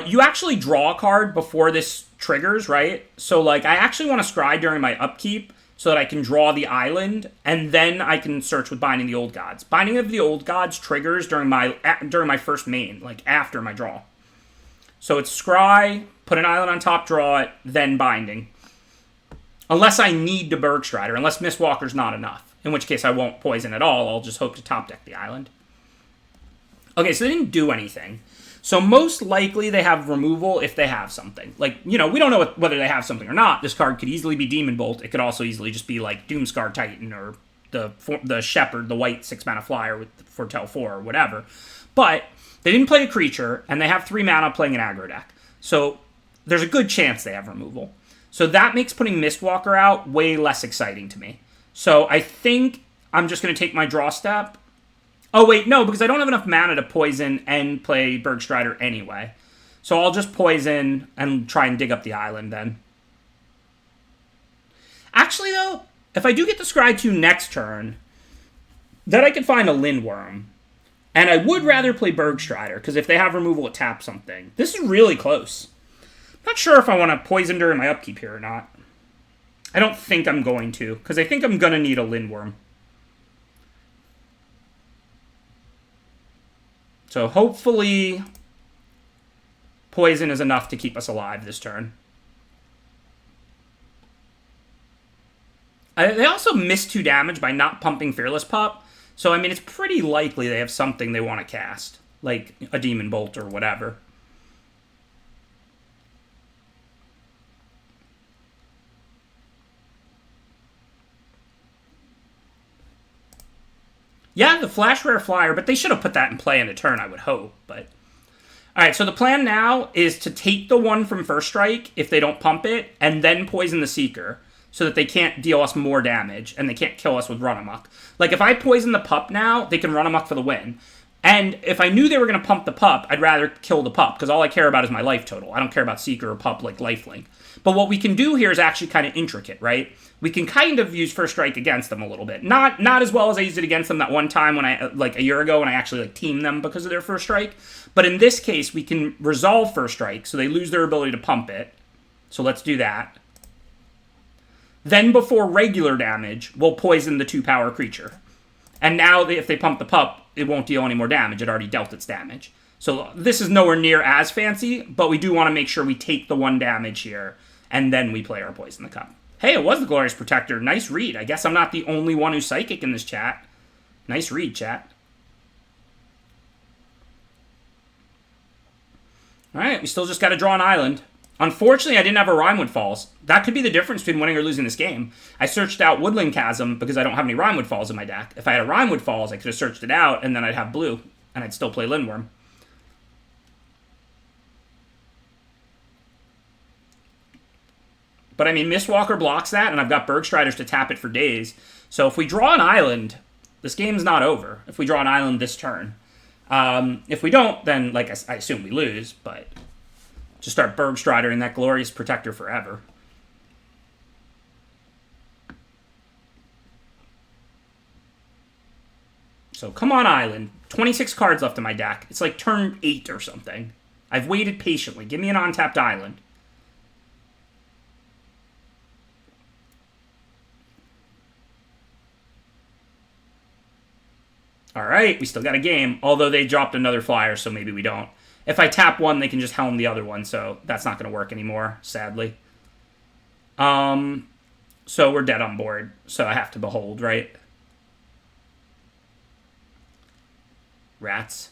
you actually draw a card before this triggers, right? So, I actually want to scry during my upkeep so that I can draw the island, and then I can search with Binding the Old Gods. Binding of the Old Gods triggers during my first main, after my draw. So it's scry, put an island on top, draw it, then Binding. Unless I need to Bergstrider, unless Mistwalker's not enough. In which case I won't poison at all, I'll just hope to top deck the island. Okay, so they didn't do anything. So most likely they have removal if they have something. We don't know whether they have something or not. This card could easily be Demon Bolt. It could also easily just be Doomscar Titan or the Shepherd, the white 6-mana flyer with Foretell 4 or whatever. But they didn't play a creature, and they have 3 mana playing an aggro deck. So there's a good chance they have removal. So that makes putting Mistwalker out way less exciting to me. So I think I'm just going to take my draw step. Oh, wait, no, because I don't have enough mana to poison and play Bergstrider anyway. So I'll just poison and try and dig up the island then. Actually, though, if I do get the Scry 2 next turn, then I could find a Lindworm. And I would rather play Bergstrider, because if they have removal, it taps something. This is really close. Not sure if I want to poison during my upkeep here or not. I don't think I'm going to, because I think I'm going to need a Lindworm. So hopefully poison is enough to keep us alive this turn. They also missed 2 damage by not pumping Fearless Pup. So, I mean, it's pretty likely they have something they want to cast. Like a Demon Bolt or whatever. Yeah, the Flash Rare Flyer, but they should have put that in play in a turn, I would hope. But alright, so the plan now is to take the one from First Strike, if they don't pump it, and then poison the Seeker. so that they can't deal us more damage and they can't kill us with Run Amok. Like, if I poison the pup now, they can Run Amok for the win. And if I knew they were going to pump the pup, I'd rather kill the pup, because all I care about is my life total. I don't care about Seeker or pup like lifelink. But what we can do here is actually kind of intricate, right? We can kind of use First Strike against them a little bit. Not as well as I used it against them that one time when I, like a year ago, when I actually like teamed them because of their First Strike. But in this case, we can resolve First Strike, so they lose their ability to pump it. So let's do that. Then before regular damage, we'll poison the 2-power creature. And now if they pump the pup, it won't deal any more damage. It already dealt its damage. So this is nowhere near as fancy, but we do want to make sure we take the 1 damage here, and then we play our Poison the Cup. Hey, it was the Glorious Protector. Nice read. I guess I'm not the only one who's psychic in this chat. Nice read, chat. Alright, we still just got to draw an island. Unfortunately, I didn't have a Rimewood Falls. That could be the difference between winning or losing this game. I searched out Woodland Chasm because I don't have any Rimewood Falls in my deck. If I had a Rimewood Falls, I could have searched it out, and then I'd have blue, and I'd still play Lindworm. But, I mean, Mistwalker blocks that, and I've got Bergstriders to tap it for days. So if we draw an island, this game's not over. If we draw an island this turn. If we don't, then, like, I assume we lose, but just start Bergstrider and that Glorious Protector forever. So, come on, island. 26 cards left in my deck. It's like turn 8 or something. I've waited patiently. Give me an untapped island. Alright, we still got a game, although they dropped another flyer, so maybe we don't. If I tap one, they can just helm the other one, so that's not going to work anymore, sadly. So we're dead on board, so I have to behold, right? Rats.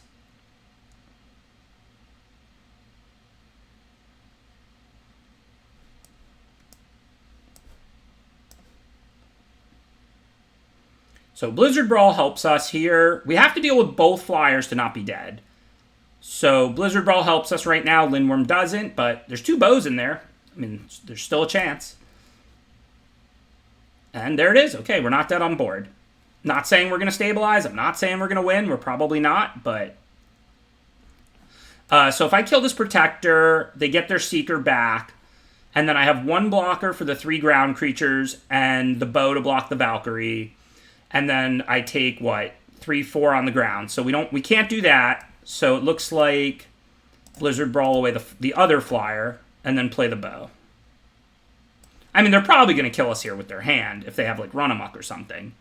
So Blizzard Brawl helps us here. We have to deal with both flyers to not be dead. So Blizzard Brawl helps us right now. Lindworm doesn't, but there's 2 bows in there. I mean, there's still a chance. And there it is. Okay, we're not dead on board. Not saying we're going to stabilize. I'm not saying we're going to win. We're probably not, but... so if I kill this Protector, they get their Seeker back. And then I have 1 blocker for the 3 ground creatures and the bow to block the Valkyrie. And then I take, what, 3-4 on the ground. So we can't do that. So it looks like Blizzard Brawl away the other flyer and then play the bow. I mean, they're probably going to kill us here with their hand if they have, like, Run Amok or something.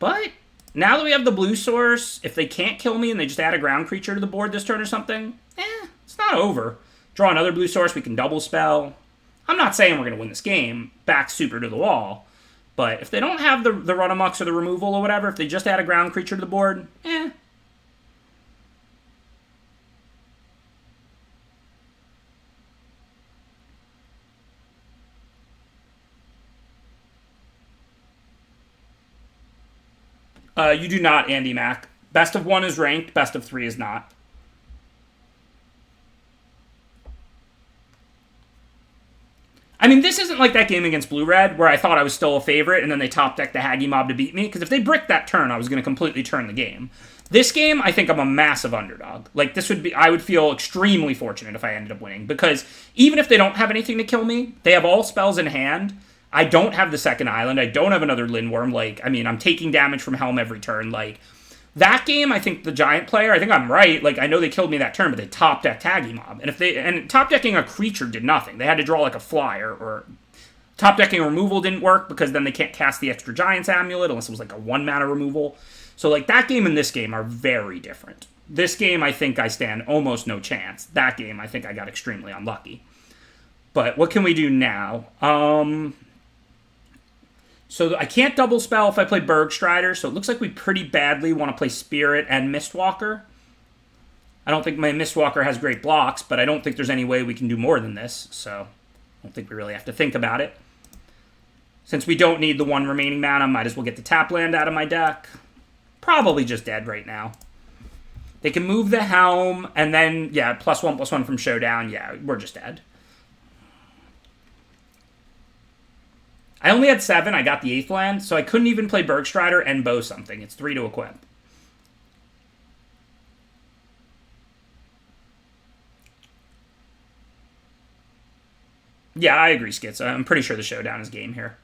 But now that we have the blue source, if they can't kill me and they just add a ground creature to the board this turn or something, it's not over. Draw another blue source, we can double spell. I'm not saying we're going to win this game, back super to the wall. But if they don't have the Run Amoks or the removal or whatever, if they just add a ground creature to the board, You do not, Andy Mack. Best of 1 is ranked, best of 3 is not. I mean, this isn't like that game against Blue-Red where I thought I was still a favorite and then they top-decked the Haggy Mob to beat me, because if they bricked that turn, I was going to completely turn the game. This game, I think I'm a massive underdog. Like, I would feel extremely fortunate if I ended up winning, because even if they don't have anything to kill me, they have all spells in hand. I don't have the second island. I don't have another Lindworm. Like, I mean, I'm taking damage from Helm every turn. Like, that game, I think the Giant player, I think I'm right. Like, I know they killed me that turn, but they top-decked Haggy Mob. And top-decking a creature did nothing. They had to draw, like, a flyer, or top-decking removal didn't work, because then they can't cast the extra Giant's Amulet unless it was, like, a 1-mana removal. So, like, that game and this game are very different. This game, I think I stand almost no chance. That game, I think I got extremely unlucky. But what can we do now? So I can't double spell if I play Bergstrider, so it looks like we pretty badly want to play Spirit and Mistwalker. I don't think my Mistwalker has great blocks, but I don't think there's any way we can do more than this, so I don't think we really have to think about it. Since we don't need the 1 remaining mana, might as well get the tap land out of my deck. Probably just dead right now. They can move the Helm, and then, yeah, +1/+1 from Showdown. Yeah, we're just dead. I only had 7. I got the 8th land, so I couldn't even play Bergstrider and bow something. It's 3 to equip. Yeah, I agree, Skits. I'm pretty sure the showdown is game here.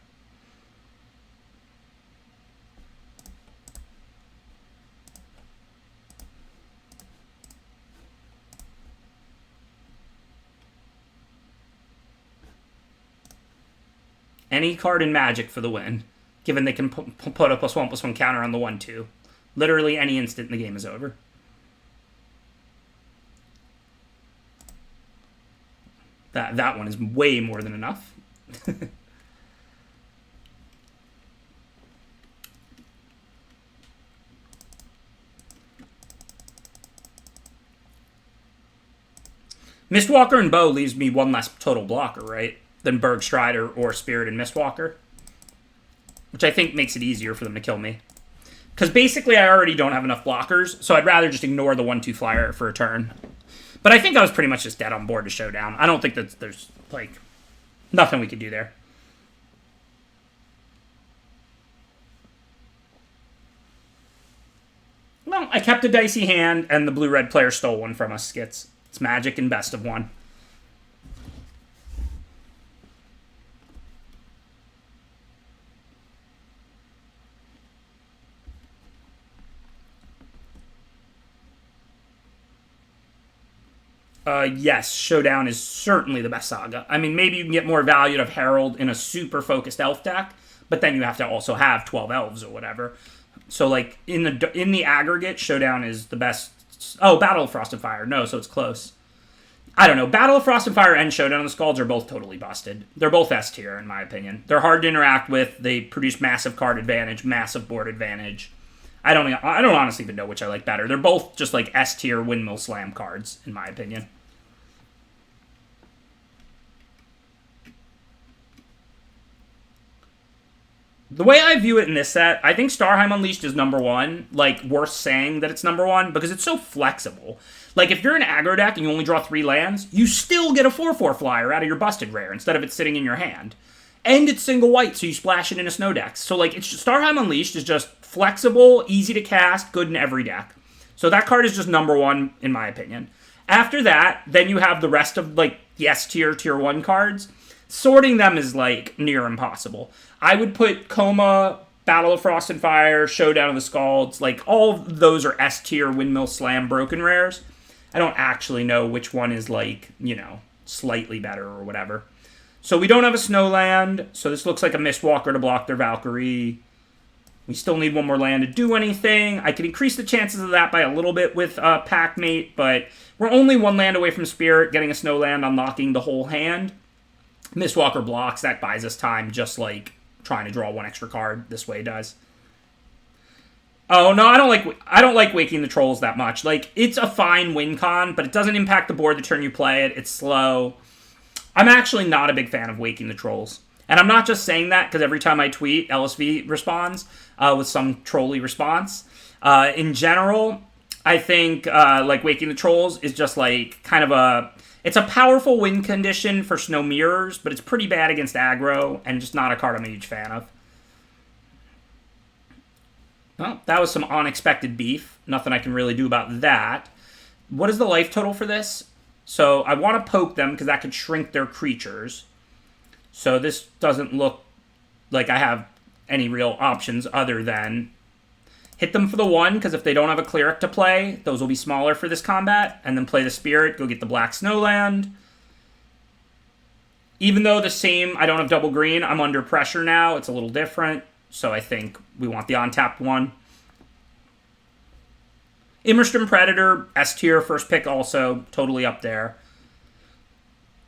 Any card in Magic for the win, given they can put a +1/+1 counter on the 1/2. Literally any instant the game is over. That one is way more than enough. Mistwalker and Bow leaves me 1 less total blocker, right? Than Bergstrider or Spirit and Mistwalker. Which I think makes it easier for them to kill me. Because basically I already don't have enough blockers, so I'd rather just ignore the 1/2 flyer for a turn. But I think I was pretty much just dead on board to showdown. I don't think that there's, like, nothing we could do there. Well, I kept a dicey hand, and the blue-red player stole one from us, Skits. It's Magic and best of 1. Yes, Showdown is certainly the best saga. I mean, maybe you can get more value out of Herald in a super focused elf deck, but then you have to also have 12 elves or whatever. So, like, in the aggregate, Showdown is the best. Oh, Battle of Frost and Fire. No, so it's close. I don't know. Battle of Frost and Fire and Showdown of the Scalds are both totally busted. They're both S tier, in my opinion. They're hard to interact with. They produce massive card advantage, massive board advantage. I don't honestly even know which I like better. They're both just like S tier windmill slam cards, in my opinion. The way I view it in this set, I think Starheim Unleashed is number 1. Like, worth saying that it's number 1, because it's so flexible. Like, if you're an aggro deck and you only draw 3 lands, you still get a 4/4 flyer out of your busted rare instead of it sitting in your hand. And it's single white, so you splash it into snow decks. So, like, Starheim Unleashed is just flexible, easy to cast, good in every deck. So that card is just number 1, in my opinion. After that, then you have the rest of, like, the S tier, tier 1 cards. Sorting them is, like, near impossible. I would put Coma, Battle of Frost and Fire, Showdown of the Scalds, like, all of those are S tier Windmill Slam broken rares. I don't actually know which one is, like, you know, slightly better or whatever. So we don't have a Snowland, so this looks like a Mistwalker to block their Valkyrie. We still need 1 more land to do anything. I could increase the chances of that by a little bit with Packmate, but we're only 1 land away from Spirit, getting a Snowland, unlocking the whole hand. Mistwalker blocks, that buys us time, just like trying to draw 1 extra card this way does. Oh no, I don't like Waking the Trolls that much. Like, it's a fine win con, but it doesn't impact the board the turn you play it. It's slow. I'm actually not a big fan of Waking the Trolls. And I'm not just saying that because every time I tweet, LSV responds with some trolly response. In general, I think like Waking the Trolls is just like kind of a... It's a powerful win condition for Snow Mirrors, but it's pretty bad against aggro, and just not a card I'm a huge fan of. Well, that was some unexpected beef. Nothing I can really do about that. What is the life total for this? So I want to poke them because that could shrink their creatures. So this doesn't look like I have any real options other than hit them for the 1, because if they don't have a cleric to play, those will be smaller for this combat, and then play the Spirit, go get the black Snowland. Even though I don't have double green, I'm under pressure now. It's a little different, so I think we want the untapped 1. Immerstrom Predator, S tier, first pick also, totally up there.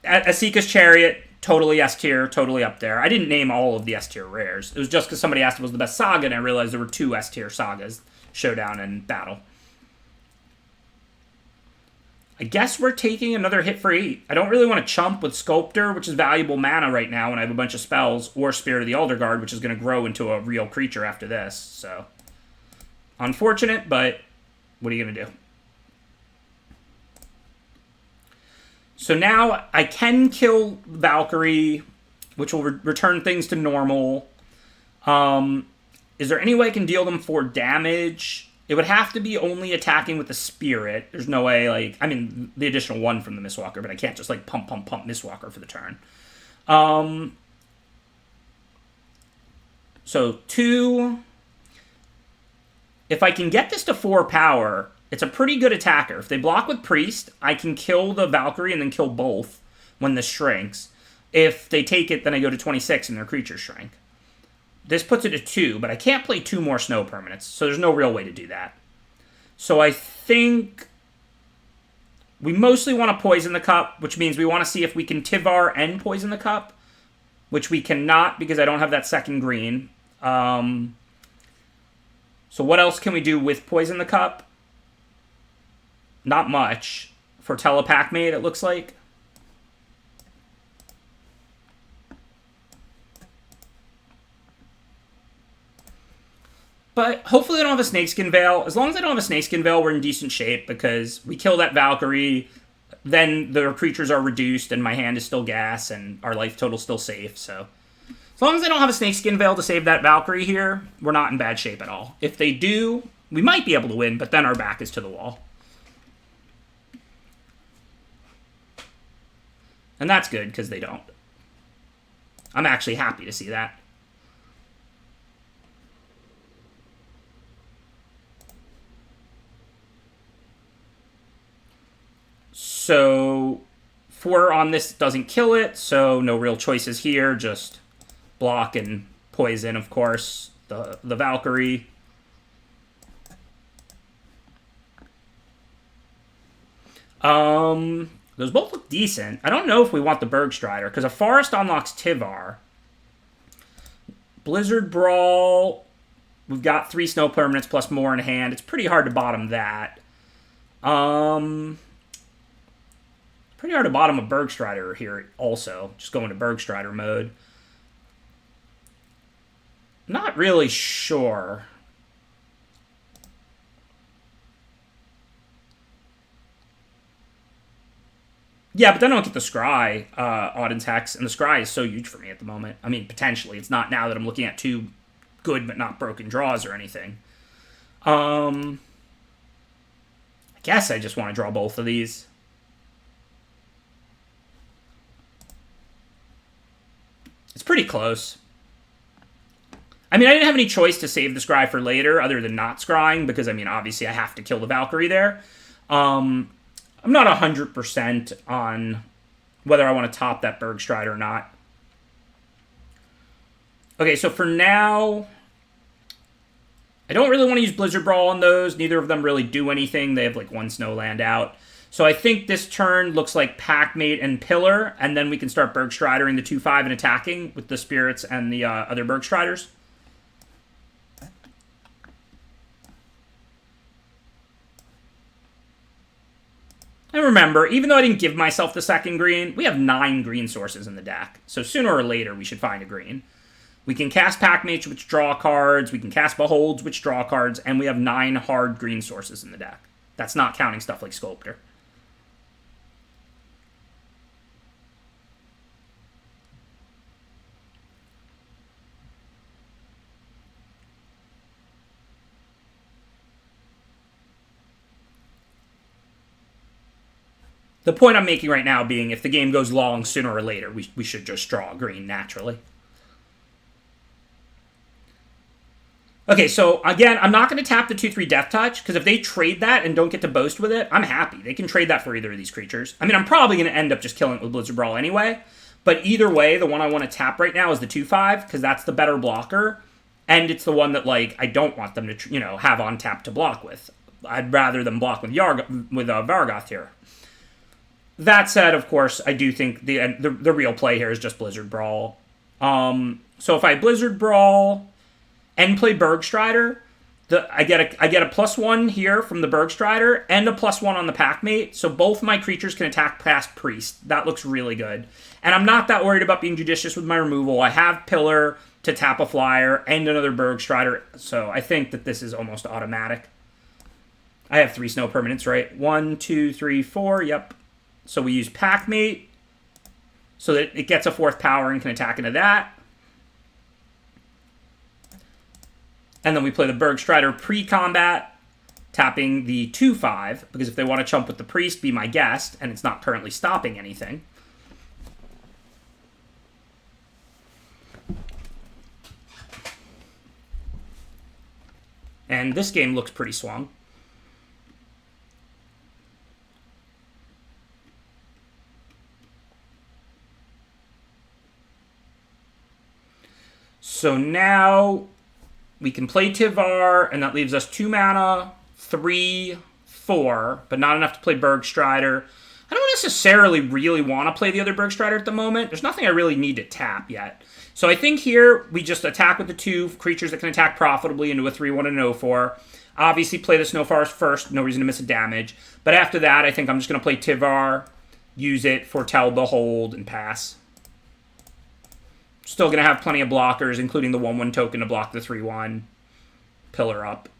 Asika's Chariot, totally S tier, totally up there. I didn't name all of the S tier rares. It was just because somebody asked if it was the best saga, and I realized there were 2 S tier sagas, Showdown and Battle. I guess we're taking another hit for 8. I don't really want to chump with Sculptor, which is valuable mana right now when I have a bunch of spells, or Spirit of the Elder Guard, which is going to grow into a real creature after this. So, unfortunate, but what are you going to do? So now I can kill Valkyrie. which will return things to normal. Is there any way I can deal them 4 damage? It would have to be only attacking with the spirit. There's no way, like, I mean, the additional 1 from the Mistwalker, but I can't just, like, pump Mistwalker for the turn. So 2. If I can get this to 4 power, it's a pretty good attacker. If they block with Priest, I can kill the Valkyrie and then kill both when this shrinks. If they take it, then I go to 26 and their creatures shrink. This puts it to 2, but I can't play 2 more snow permanents, so there's no real way to do that. So I think we mostly want to poison the cup, which means we want to see if we can Tivar and poison the cup, which we cannot because I don't have that second green. So what else can we do with poison the cup? Not much. For Telepack Mate, it looks like. But hopefully I don't have a Snakeskin Veil. As long as I don't have a Snakeskin Veil, we're in decent shape because we kill that Valkyrie, then their creatures are reduced and my hand is still gas and our life total's still safe. So as long as I don't have a Snakeskin Veil to save that Valkyrie here, we're not in bad shape at all. If they do, we might be able to win, but then our back is to the wall. And that's good because they don't. I'm actually happy to see that. So 4 on this doesn't kill it, so no real choices here. Just block and poison, of course, the Valkyrie. Those both look decent. I don't know if we want the Bergstrider, because a Forest unlocks Tivar. Blizzard Brawl, we've got 3 snow permanents plus more in hand. It's pretty hard to bottom that. Pretty hard to bottom a Bergstrider here also. Just going to Bergstrider mode. Not really sure. Yeah, but then I don't get the Scry, Auden's Hex, and the Scry is so huge for me at the moment. I mean, potentially. It's not now that I'm looking at 2 good but not broken draws or anything. I guess I just want to draw both of these. It's pretty close. I mean, I didn't have any choice to save the Scry for later other than not scrying because, I mean, obviously I have to kill the Valkyrie there. I'm not 100% on whether I want to top that Bergstrider or not. Okay, so for now, I don't really want to use Blizzard Brawl on those. Neither of them really do anything. They have like 1 snow land out. So I think this turn looks like Packmate and Pillar, and then we can start Bergstridering the 2/5 and attacking with the Spirits and the other Bergstriders. And remember, even though I didn't give myself the second green, we have 9 green sources in the deck. So sooner or later, we should find a green. We can cast Packmates, which draw cards. We can cast Beholds, which draw cards. And we have 9 hard green sources in the deck. That's not counting stuff like Sculptor. The point I'm making right now being if the game goes long, sooner or later, we should just draw green naturally. Okay, so again, I'm not going to tap the 2/3 Death Touch, because if they trade that and don't get to boast with it, I'm happy. They can trade that for either of these creatures. I mean, I'm probably going to end up just killing it with Blizzard Brawl anyway, but either way, the one I want to tap right now is the 2/5, because that's the better blocker, and it's the one that, like, I don't want them to, have on tap to block with. I'd rather them block with Vargoth here. That said, of course, I do think the real play here is just Blizzard Brawl. So if I Blizzard Brawl and play Bergstrider, I get a +1 here from the Bergstrider and a +1 on the Packmate, so both my creatures can attack past Priest. That looks really good. And I'm not that worried about being judicious with my removal. I have Pillar to tap a flyer and another Bergstrider, so I think that this is almost automatic. I have 3 snow permanents, right? 1, 2, 3, 4, yep. So we use Packmate. so that it gets a 4th power and can attack into that. And then we play the Bergstrider pre-combat, tapping the 2/5, because if they want to chump with the Priest, be my guest, and it's not currently stopping anything. And this game looks pretty swung. So now we can play Tivar, and that leaves us 2 mana, 3, 4, but not enough to play Bergstrider. I don't necessarily really want to play the other Bergstrider at the moment. There's nothing I really need to tap yet. So I think here we just attack with the 2 creatures that can attack profitably into a 3/1 and 0/4. Obviously play the Snow Forest first, no reason to miss a damage. But after that, I think I'm just going to play Tivar, use it, foretell, behold, and pass. Still going to have plenty of blockers, including the 1/1 token to block the 3/1. Pillar up.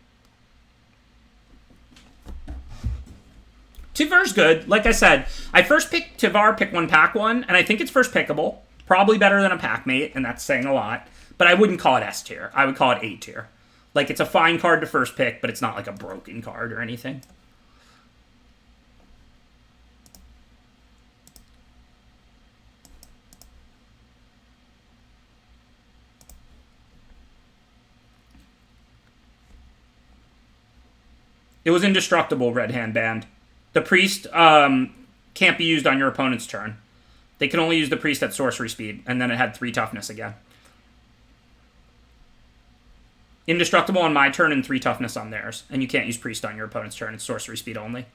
Tivar's good. Like I said, I first picked Tivar, pick 1, pack 1, and I think it's first pickable. Probably better than a Packmate, and that's saying a lot. But I wouldn't call it S tier. I would call it A tier. Like, it's a fine card to first pick, but it's not like a broken card or anything. It was indestructible, Red Hand Band. The Priest can't be used on your opponent's turn. They can only use the Priest at sorcery speed, and then it had 3 toughness again. Indestructible on my turn and 3 toughness on theirs. And you can't use Priest on your opponent's turn. It's sorcery speed only.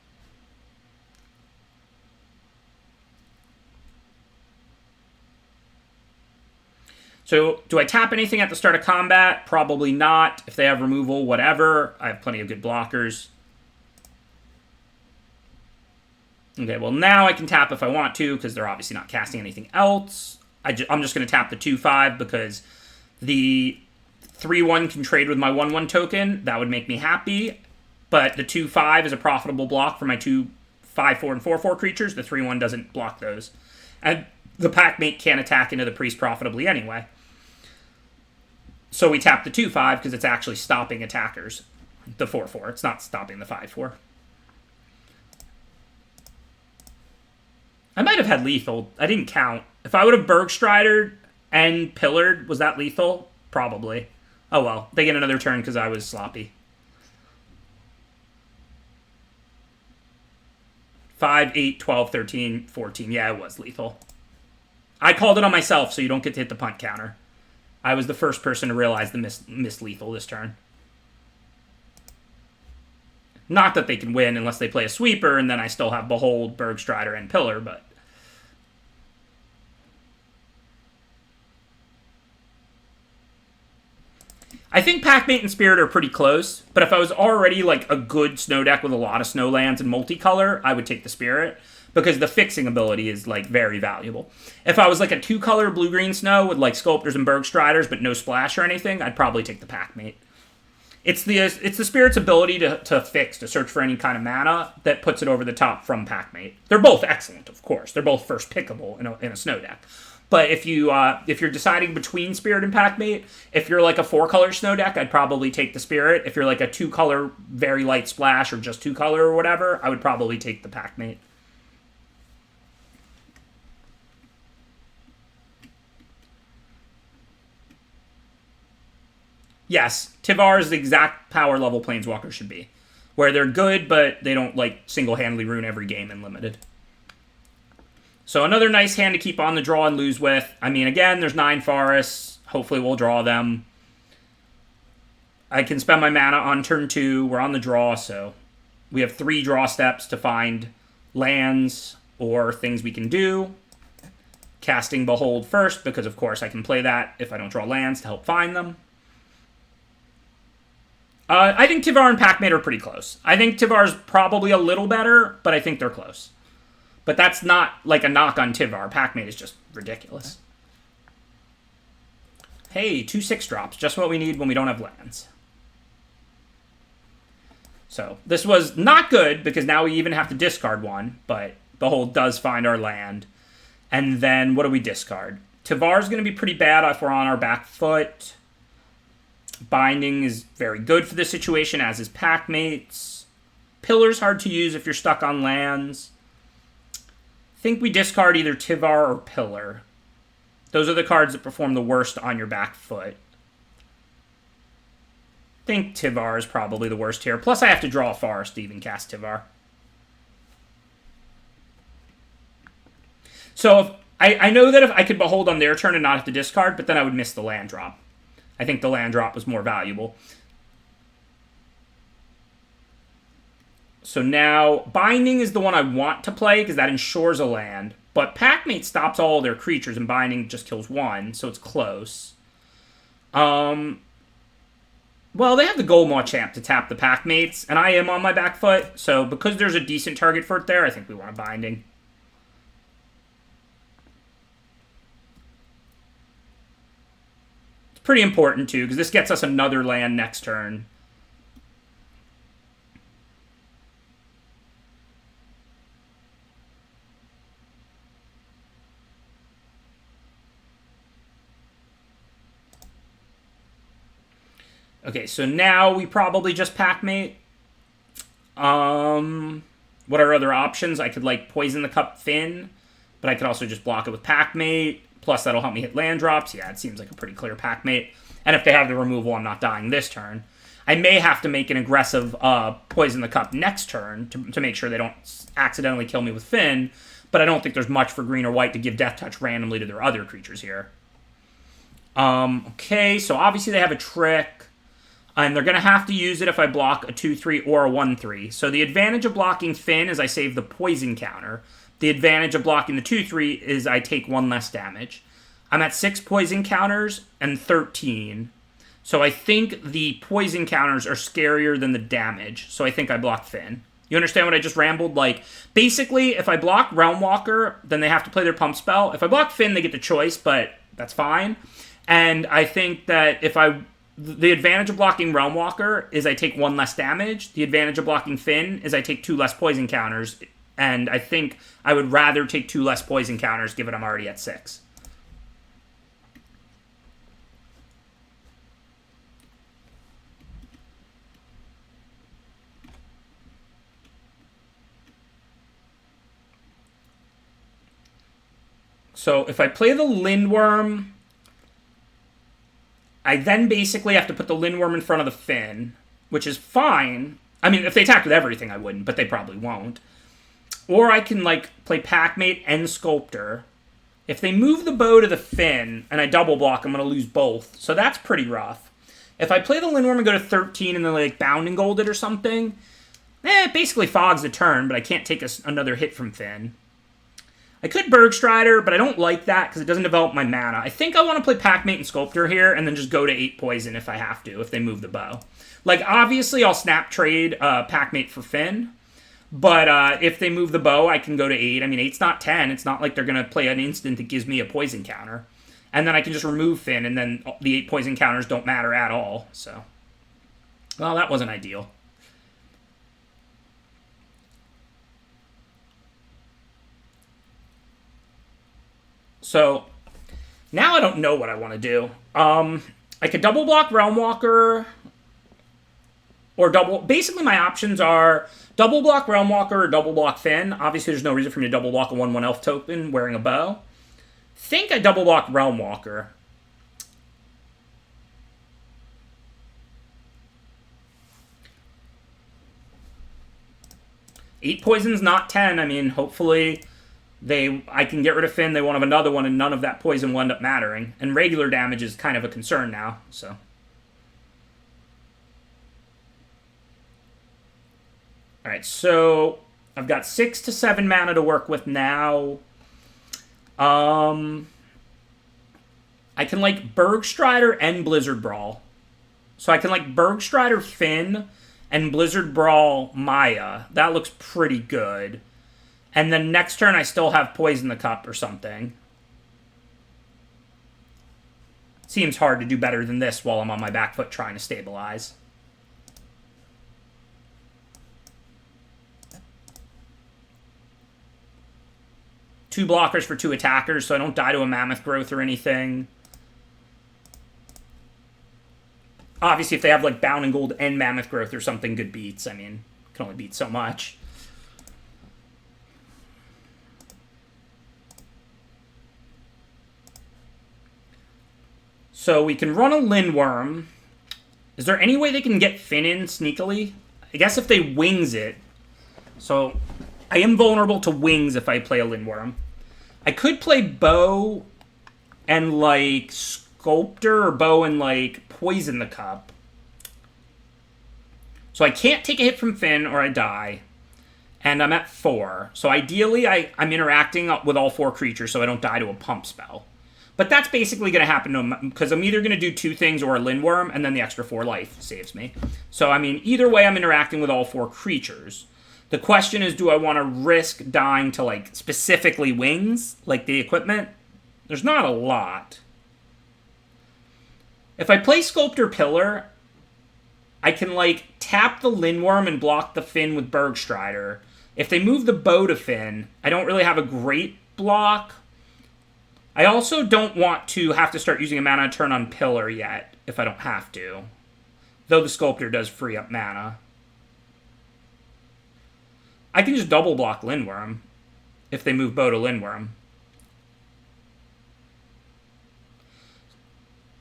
So, do I tap anything at the start of combat? Probably not. If they have removal, whatever. I have plenty of good blockers. Okay, well now I can tap if I want to, because they're obviously not casting anything else. I'm just going to tap the 2/5 because the 3/1 can trade with my 1/1 token. That would make me happy. But the 2/5 is a profitable block for my 2 5/4 and 4/4 creatures. The 3/1 doesn't block those. And the Packmate can't attack into the Priest profitably anyway. So we tap the 2/5 because it's actually stopping attackers. The 4/4. It's not stopping the 5/4. I might have had lethal. I didn't count. If I would have Bergstrider and Pillared, was that lethal? Probably. Oh well. They get another turn because I was sloppy. 5, 8, 12, 13, 14. Yeah, it was lethal. I called it on myself, so you don't get to hit the punt counter. I was the first person to realize the miss lethal this turn. Not that they can win unless they play a sweeper, and then I still have Behold, Bergstrider, and Pillar, but... I think Packmate and Spirit are pretty close, but if I was already like a good snow deck with a lot of snow lands and multicolor, I would take the Spirit, because the fixing ability is like very valuable. If I was like a 2-color blue-green snow with like Sculptors and Bergstriders but no splash or anything, I'd probably take the Packmate. It's the Spirit's ability to fix, to search for any kind of mana that puts it over the top from Packmate. They're both excellent, of course. They're both first pickable in a snow deck. But if you're deciding between Spirit and Packmate, if you're like a 4-color snow deck, I'd probably take the Spirit. If you're like a 2-color very light splash or just 2-color or whatever, I would probably take the Packmate. Yes, Tivar is the exact power level Planeswalker should be. Where they're good, but they don't like single-handedly ruin every game in Limited. So another nice hand to keep on the draw and lose with. I mean, again, there's 9 forests. Hopefully we'll draw them. I can spend my mana on turn 2. We're on the draw, so we have 3 draw steps to find lands or things we can do. Casting Behold first, because of course I can play that if I don't draw lands to help find them. I think Tivar and Packmate are pretty close. I think Tivar's probably a little better, but I think they're close. But that's not like a knock on Tivar. Packmate is just ridiculous. Hey, 2 6-drops. Just what we need when we don't have lands. So, this was not good, because now we even have to discard one, but Behold does find our land. And then what do we discard? Tivar's going to be pretty bad if we're on our back foot. Binding is very good for this situation, as is Packmates. Pillar's hard to use if you're stuck on lands. I think we discard either Tivar or Pillar. Those are the cards that perform the worst on your back foot. I think Tivar is probably the worst here. Plus, I have to draw a forest to even cast Tivar. So I know that if I could Behold on their turn and not have to discard, but then I would miss the land drop. I think the land drop was more valuable. So now, Binding is the one I want to play because that ensures a land. But Packmate stops all their creatures and Binding just kills one, so it's close. Well, they have the Goldmaw Champ to tap the Packmates, and I am on my back foot, so because there's a decent target for it there, I think we want a Binding. It's pretty important, too, because this gets us another land next turn. Okay, so now we probably just Packmate. What are other options? I could, like, Poison the Cup Finn, but I could also just block it with Packmate. Plus, that'll help me hit land drops. Yeah, it seems like a pretty clear Packmate. And if they have the removal, I'm not dying this turn. I may have to make an aggressive Poison the Cup next turn to make sure they don't accidentally kill me with Finn, but I don't think there's much for green or white to give Death Touch randomly to their other creatures here. Okay, so obviously they have a trick. And they're going to have to use it if I block a 2-3 or a 1-3. So the advantage of blocking Finn is I save the poison counter. The advantage of blocking the 2-3 is I take one less damage. I'm at 6 poison counters and 13. So I think the poison counters are scarier than the damage. So I think I block Finn. You understand what I just rambled? Like, basically, if I block Realm Walker, then they have to play their pump spell. If I block Finn, they get the choice, but that's fine. And I think that if the advantage of blocking Realm Walker is I take one less damage. The advantage of blocking Finn is I take 2 less poison counters. And I think I would rather take 2 less poison counters given I'm already at 6. So if I play the Lindworm, I then basically have to put the Lindworm in front of the Finn, which is fine. I mean, if they attacked with everything, I wouldn't, but they probably won't. Or I can, like, play Packmate and Sculptor. If they move the bow to the Finn and I double block, I'm going to lose both. So that's pretty rough. If I play the Lindworm and go to 13 and then, like, Bounding Gold it or something, it basically fogs the turn, but I can't take another hit from Finn. I could Bergstrider, but I don't like that because it doesn't develop my mana. I think I want to play Packmate and Sculptor here and then just go to 8 poison if I have to, if they move the bow. Like, obviously, I'll snap trade Packmate for Finn, but if they move the bow, I can go to 8. I mean, 8's not 10. It's not like they're going to play an instant that gives me a poison counter. And then I can just remove Finn, and then the 8 poison counters don't matter at all. So, well, that wasn't ideal. So, now I don't know what I want to do. I could double block Realm Walker, or double... Basically, my options are double block Realm Walker or double block Finn. Obviously, there's no reason for me to double block a 1/1 elf token wearing a bow. Think I double block Realm Walker. Eight poison's not 10. I mean, hopefully... I can get rid of Finn, they won't have another one, and none of that poison will end up mattering. And regular damage is kind of a concern now, so. Alright, so I've got 6 to 7 mana to work with now. I can, like, Bergstrider and Blizzard Brawl. So I can, like, Bergstrider Finn and Blizzard Brawl Maya. That looks pretty good. And then next turn, I still have Poison the Cup or something. Seems hard to do better than this while I'm on my back foot trying to stabilize. 2 blockers for 2 attackers, so I don't die to a Mammoth Growth or anything. Obviously, if they have like Bound and Gold and Mammoth Growth or something, good beats. I mean, can only beat so much. So we can run a Lindworm. Is there any way they can get Finn in sneakily? I guess if they wings it. So I am vulnerable to wings if I play a Lindworm. I could play Bow and like Sculptor or Bow and like Poison the Cup. So I can't take a hit from Finn or I die. And I'm at 4. So ideally I'm interacting with all 4 creatures so I don't die to a pump spell. But that's basically going to happen because I'm either going to do 2 things or a Lindworm, and then the extra 4 life saves me. So, I mean, either way, I'm interacting with all 4 creatures. The question is, do I want to risk dying to, like, specifically wings, like the equipment? There's not a lot. If I play Sculptor Pillar, I can, like, tap the Lindworm and block the Finn with Bergstrider. If they move the Bow to Finn, I don't really have a great block. I also don't want to have to start using a mana turn on Pillar yet, if I don't have to. Though the Sculptor does free up mana. I can just double block Lindworm if they move Bow to Lindworm.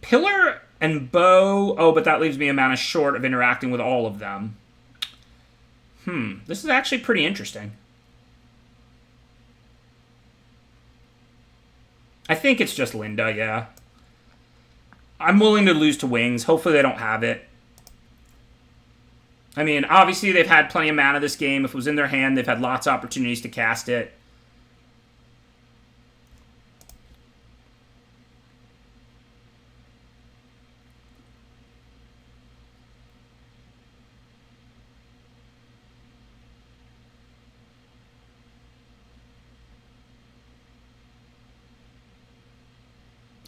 Pillar and Bow... Oh, but that leaves me a mana short of interacting with all of them. This is actually pretty interesting. I think it's just Linda, yeah. I'm willing to lose to wings. Hopefully they don't have it. I mean, obviously they've had plenty of mana this game. If it was in their hand, they've had lots of opportunities to cast it.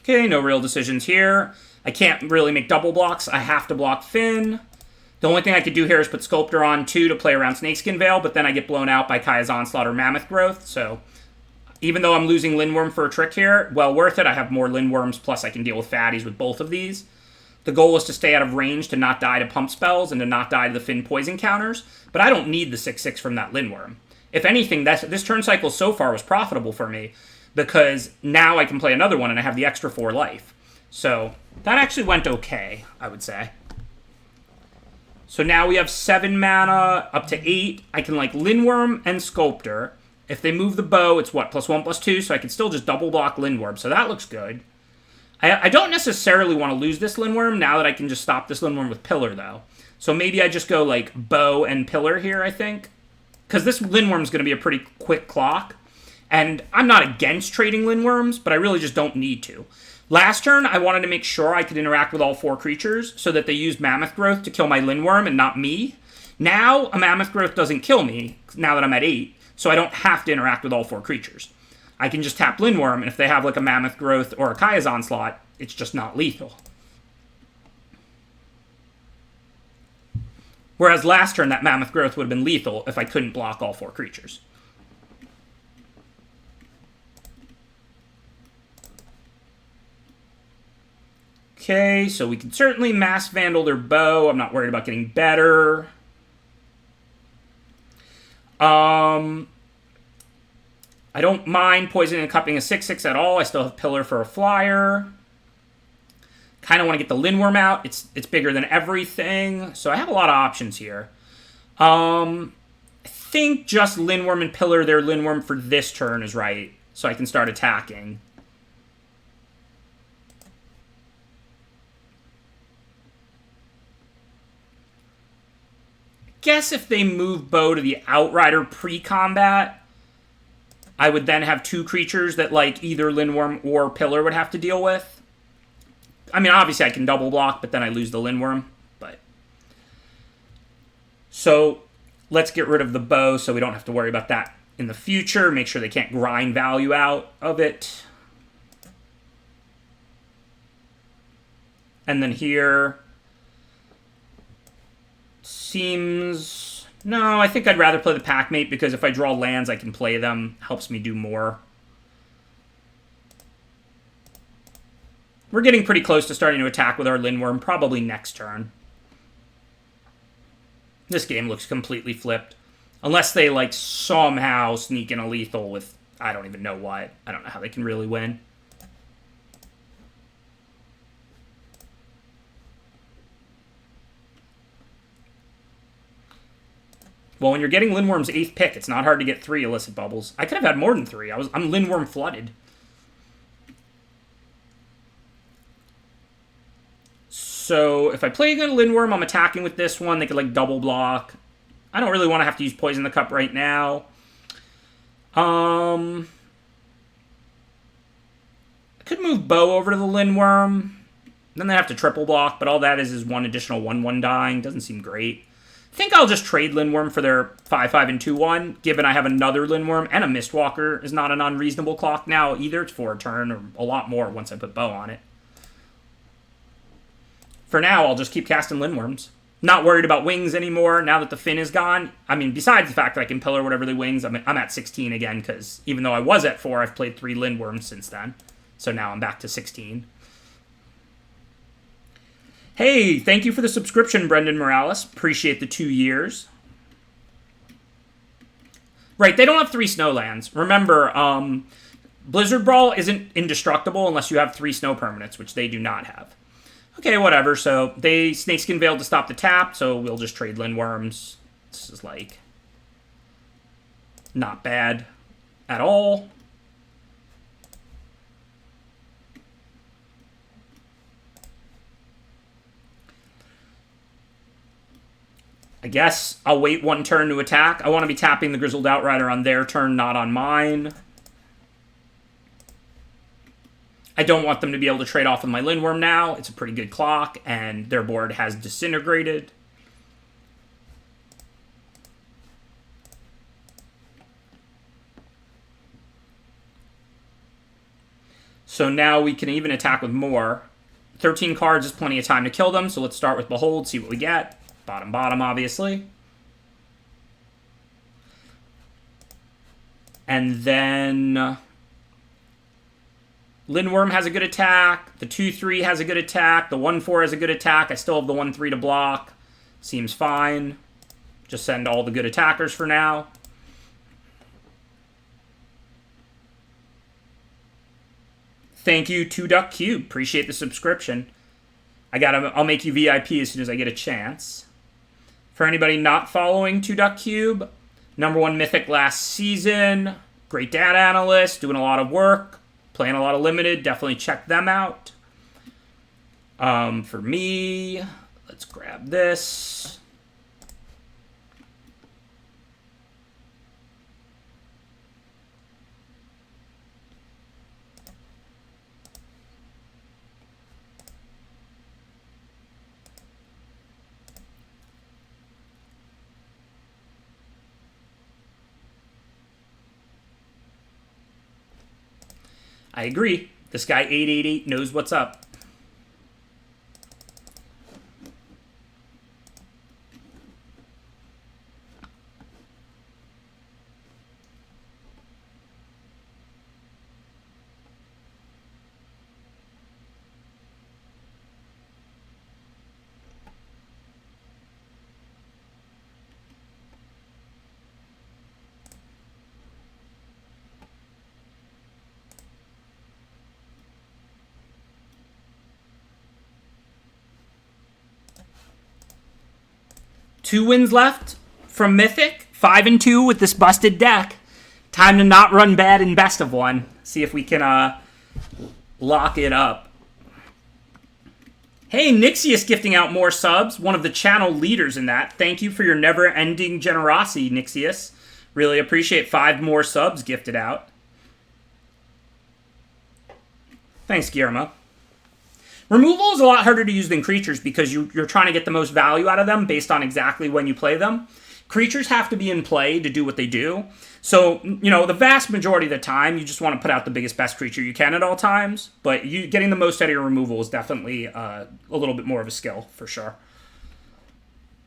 Okay, no real decisions here. I can't really make double blocks. I have to block Finn. The only thing I could do here is put Sculptor on 2 to play around Snakeskin Veil, but then I get blown out by Kaya's Onslaught or Mammoth Growth. So even though I'm losing Lindworm for a trick here, well worth it. I have more Lindworms, plus I can deal with fatties with both of these. The goal is to stay out of range to not die to pump spells and to not die to the Finn poison counters, but I don't need the 6/6 from that Lindworm. If anything, this turn cycle so far was profitable for me, because now I can play another one and I have the extra 4 life. So that actually went okay, I would say. So now we have 7 mana, up to 8. I can like Lindworm and Sculptor. If they move the Bow, it's what, +1/+2, so I can still just double block Lindworm. So that looks good. I don't necessarily want to lose this Lindworm now that I can just stop this Lindworm with Pillar, though. So maybe I just go like Bow and Pillar here, I think. Because this Lindworm's going to be a pretty quick clock. And I'm not against trading Lindworms, but I really just don't need to. Last turn, I wanted to make sure I could interact with all 4 creatures so that they used Mammoth Growth to kill my Lindworm and not me. Now, a Mammoth Growth doesn't kill me, now that I'm at 8, so I don't have to interact with all 4 creatures. I can just tap Lindworm, and if they have like a Mammoth Growth or a Kaya's Onslaught, it's just not lethal. Whereas last turn, that Mammoth Growth would have been lethal if I couldn't block all 4 creatures. Okay, so we can certainly Mass Vandal their Bow. I'm not worried about getting better. I don't mind poisoning and cupping a 6/6 at all. I still have Pillar for a flyer. Kind of want to get the Lindworm out. It's bigger than everything. So I have a lot of options here. I think just Lindworm and Pillar their Lindworm for this turn is right. So I can start attacking. Guess if they move Bow to the Outrider pre-combat, I would then have 2 creatures that like either Lindworm or Pillar would have to deal with. I mean, obviously I can double block, but then I lose the Lindworm. But so let's get rid of the Bow so we don't have to worry about that in the future. Make sure they can't grind value out of it. And then here... seems... No, I think I'd rather play the Packmate because if I draw lands, I can play them. Helps me do more. We're getting pretty close to starting to attack with our Lindworm, probably next turn. This game looks completely flipped. Unless they, like, somehow sneak in a lethal with, I don't even know what. I don't know how they can really win. Well, when you're getting Lindworm's 8th pick, it's not hard to get 3 illicit bubbles. I could have had more than 3. I'm Lindworm flooded. So if I play against Lindworm, I'm attacking with this one. They could, like, double block. I don't really want to have to use Poison the Cup right now. I could move Bow over to the Lindworm. Then they have to triple block, but all that is one additional 1/1 dying. Doesn't seem great. I think I'll just trade Lindworm for their 5/5 and 2/1, given I have another Lindworm, and a Mistwalker is not an unreasonable clock now either. It's for a turn, or a lot more once I put Bow on it. For now, I'll just keep casting Lindworms. Not worried about wings anymore now that the fin is gone. I mean, besides the fact that I can pillar whatever the wings, I'm at 16 again, because even though I was at 4, I've played 3 Lindworms since then. So now I'm back to 16. Hey, thank you for the subscription, Brendan Morales. Appreciate the 2 years. Right, they don't have 3 Snowlands. Remember, Blizzard Brawl isn't indestructible unless you have 3 snow permanents, which they do not have. Okay, whatever. So they Snakeskin Veil to stop the tap, so we'll just trade Lindworms. This is, like, not bad at all. I guess I'll wait 1 turn to attack. I want to be tapping the Grizzled Outrider on their turn, not on mine. I don't want them to be able to trade off with my Lindworm now. It's a pretty good clock, and their board has disintegrated. So now we can even attack with more. 13 cards is plenty of time to kill them, so let's start with Behold, see what we get. Bottom, bottom, obviously. And then Lindworm has a good attack. The 2/3 has a good attack. The 1/4 has a good attack. I still have the 1/3 to block. Seems fine. Just send all the good attackers for now. Thank you, 2Duck Cube. Appreciate the subscription. I'll make you VIP as soon as I get a chance. For anybody not following 2Duck Cube, #1 Mythic last season. Great data analyst, doing a lot of work. Playing a lot of Limited, definitely check them out. For me, let's grab this. I agree. This guy 888 knows what's up. Two wins left from Mythic. 5 and 2 with this busted deck. Time to not run bad in best of one. See if we can lock it up. Hey, Nixius gifting out more subs. One of the channel leaders in that. Thank you for your never-ending generosity, Nixius. Really appreciate 5 more subs gifted out. Thanks, Guillermo. Removal is a lot harder to use than creatures because you're trying to get the most value out of them based on exactly when you play them. Creatures have to be in play to do what they do. So, you know, the vast majority of the time, you just want to put out the biggest, best creature you can at all times. But getting the most out of your removal is definitely a little bit more of a skill, for sure.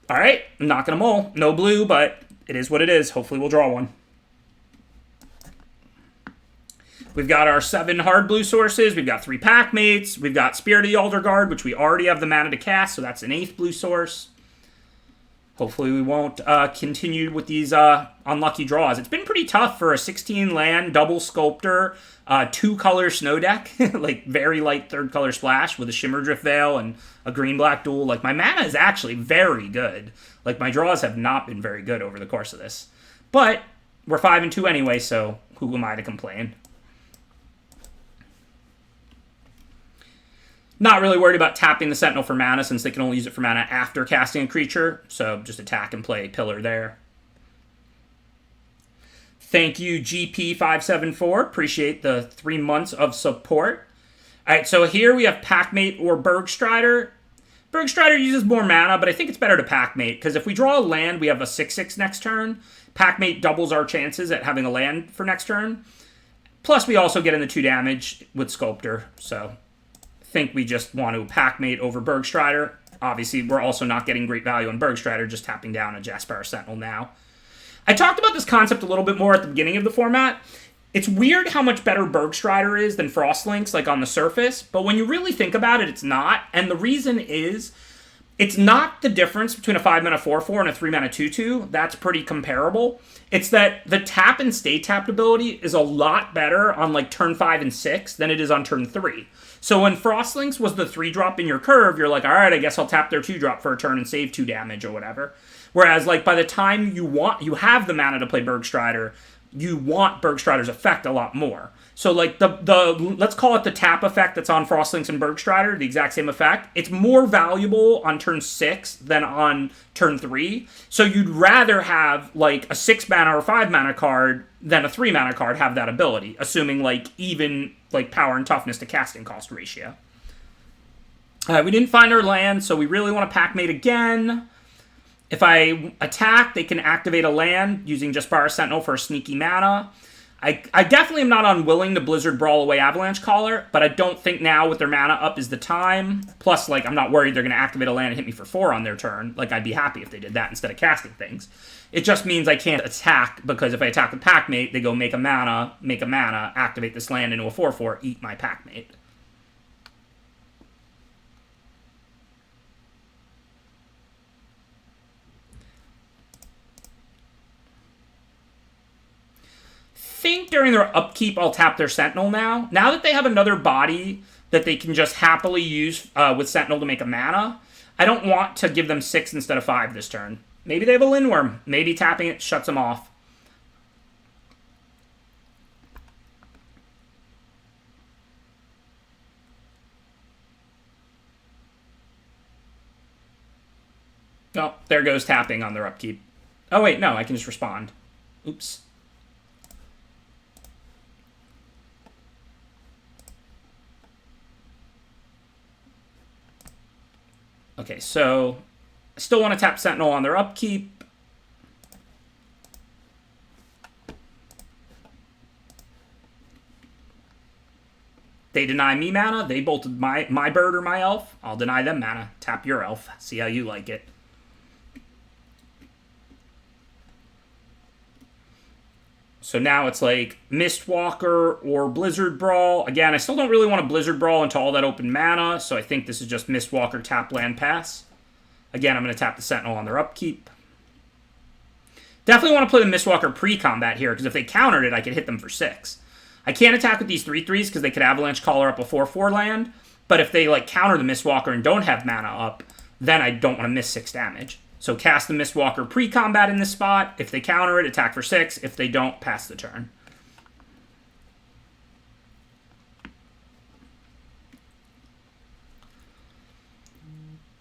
All right, I'm knocking them all. No blue, but it is what it is. Hopefully we'll draw one. We've got our 7 hard blue sources. We've got 3 pack mates. We've got Spirit of the Elder Guard, which we already have the mana to cast, so that's an 8th blue source. Hopefully we won't continue with these unlucky draws. It's been pretty tough for a 16 land double sculptor, 2-color snow deck, like very light 3rd color splash with a Shimmer Drift Veil and a green-black duel. Like, my mana is actually very good. Like, my draws have not been very good over the course of this. But we're 5-2 anyway, so who am I to complain? Not really worried about tapping the Sentinel for mana since they can only use it for mana after casting a creature. So just attack and play Pillar there. Thank you, GP574. Appreciate the 3 months of support. All right, so here we have Packmate or Bergstrider. Bergstrider uses more mana, but I think it's better to Packmate because if we draw a land, we have a 6/6 next turn. Packmate doubles our chances at having a land for next turn. Plus, we also get in the 2 damage with Sculptor, so think we just want to Packmate over Bergstrider. Obviously, we're also not getting great value on Bergstrider, just tapping down a Jaspera Sentinel now. I talked about this concept a little bit more at the beginning of the format. It's weird how much better Bergstrider is than Frostlinks, like on the surface, but when you really think about it, it's not. And the reason is, it's not the difference between a 5-mana 4/4 and a 3-mana 2/2. That's pretty comparable. It's that the tap and stay tapped ability is a lot better on like turn 5 and 6 than it is on turn 3. So when Frostlinks was the 3-drop in your curve, you're like, all right, I guess I'll tap their 2-drop for a turn and save 2 damage or whatever. Whereas like by the time you have the mana to play Bergstrider, you want Bergstrider's effect a lot more. So like the let's call it the tap effect that's on Frostlinks and Bergstrider, the exact same effect. It's more valuable on turn 6 than on turn 3. So you'd rather have like a 6-mana or 5-mana card than a 3-mana card have that ability, assuming like even like power and toughness to casting cost ratio. We didn't find our land, so we really want to Packmate again. If I attack, they can activate a land using Jaspera Sentinel for a sneaky mana. I definitely am not unwilling to Blizzard Brawl away Avalanche Caller, but I don't think now with their mana up is the time. Plus, like, I'm not worried they're going to activate a land and hit me for 4 on their turn. Like, I'd be happy if they did that instead of casting things. It just means I can't attack, because if I attack with Packmate, they go make a mana, activate this land into a 4/4, eat my Packmate. Think during their upkeep I'll tap their Sentinel now. Now that they have another body that they can just happily use with Sentinel to make a mana, I don't want to give them 6 instead of 5 this turn. Maybe they have a Lindworm. Maybe tapping it shuts them off. Oh, there goes tapping on their upkeep. Oh wait, no, I can just respond. Oops. Okay, so I still want to tap Sentinel on their upkeep. They deny me mana. They bolted my bird or my elf. I'll deny them mana. Tap your elf. See how you like it. So now it's like Mistwalker or Blizzard Brawl. Again, I still don't really want to Blizzard Brawl into all that open mana, so I think this is just Mistwalker tap land pass. Again, I'm going to tap the Sentinel on their upkeep. Definitely want to play the Mistwalker pre-combat here, because if they countered it, I could hit them for 6. I can't attack with these 3/3s because they could Avalanche Caller up a 4/4 land, but if they like counter the Mistwalker and don't have mana up, then I don't want to miss 6 damage. So cast the Mistwalker pre-combat in this spot. If they counter it, attack for 6. If they don't, pass the turn.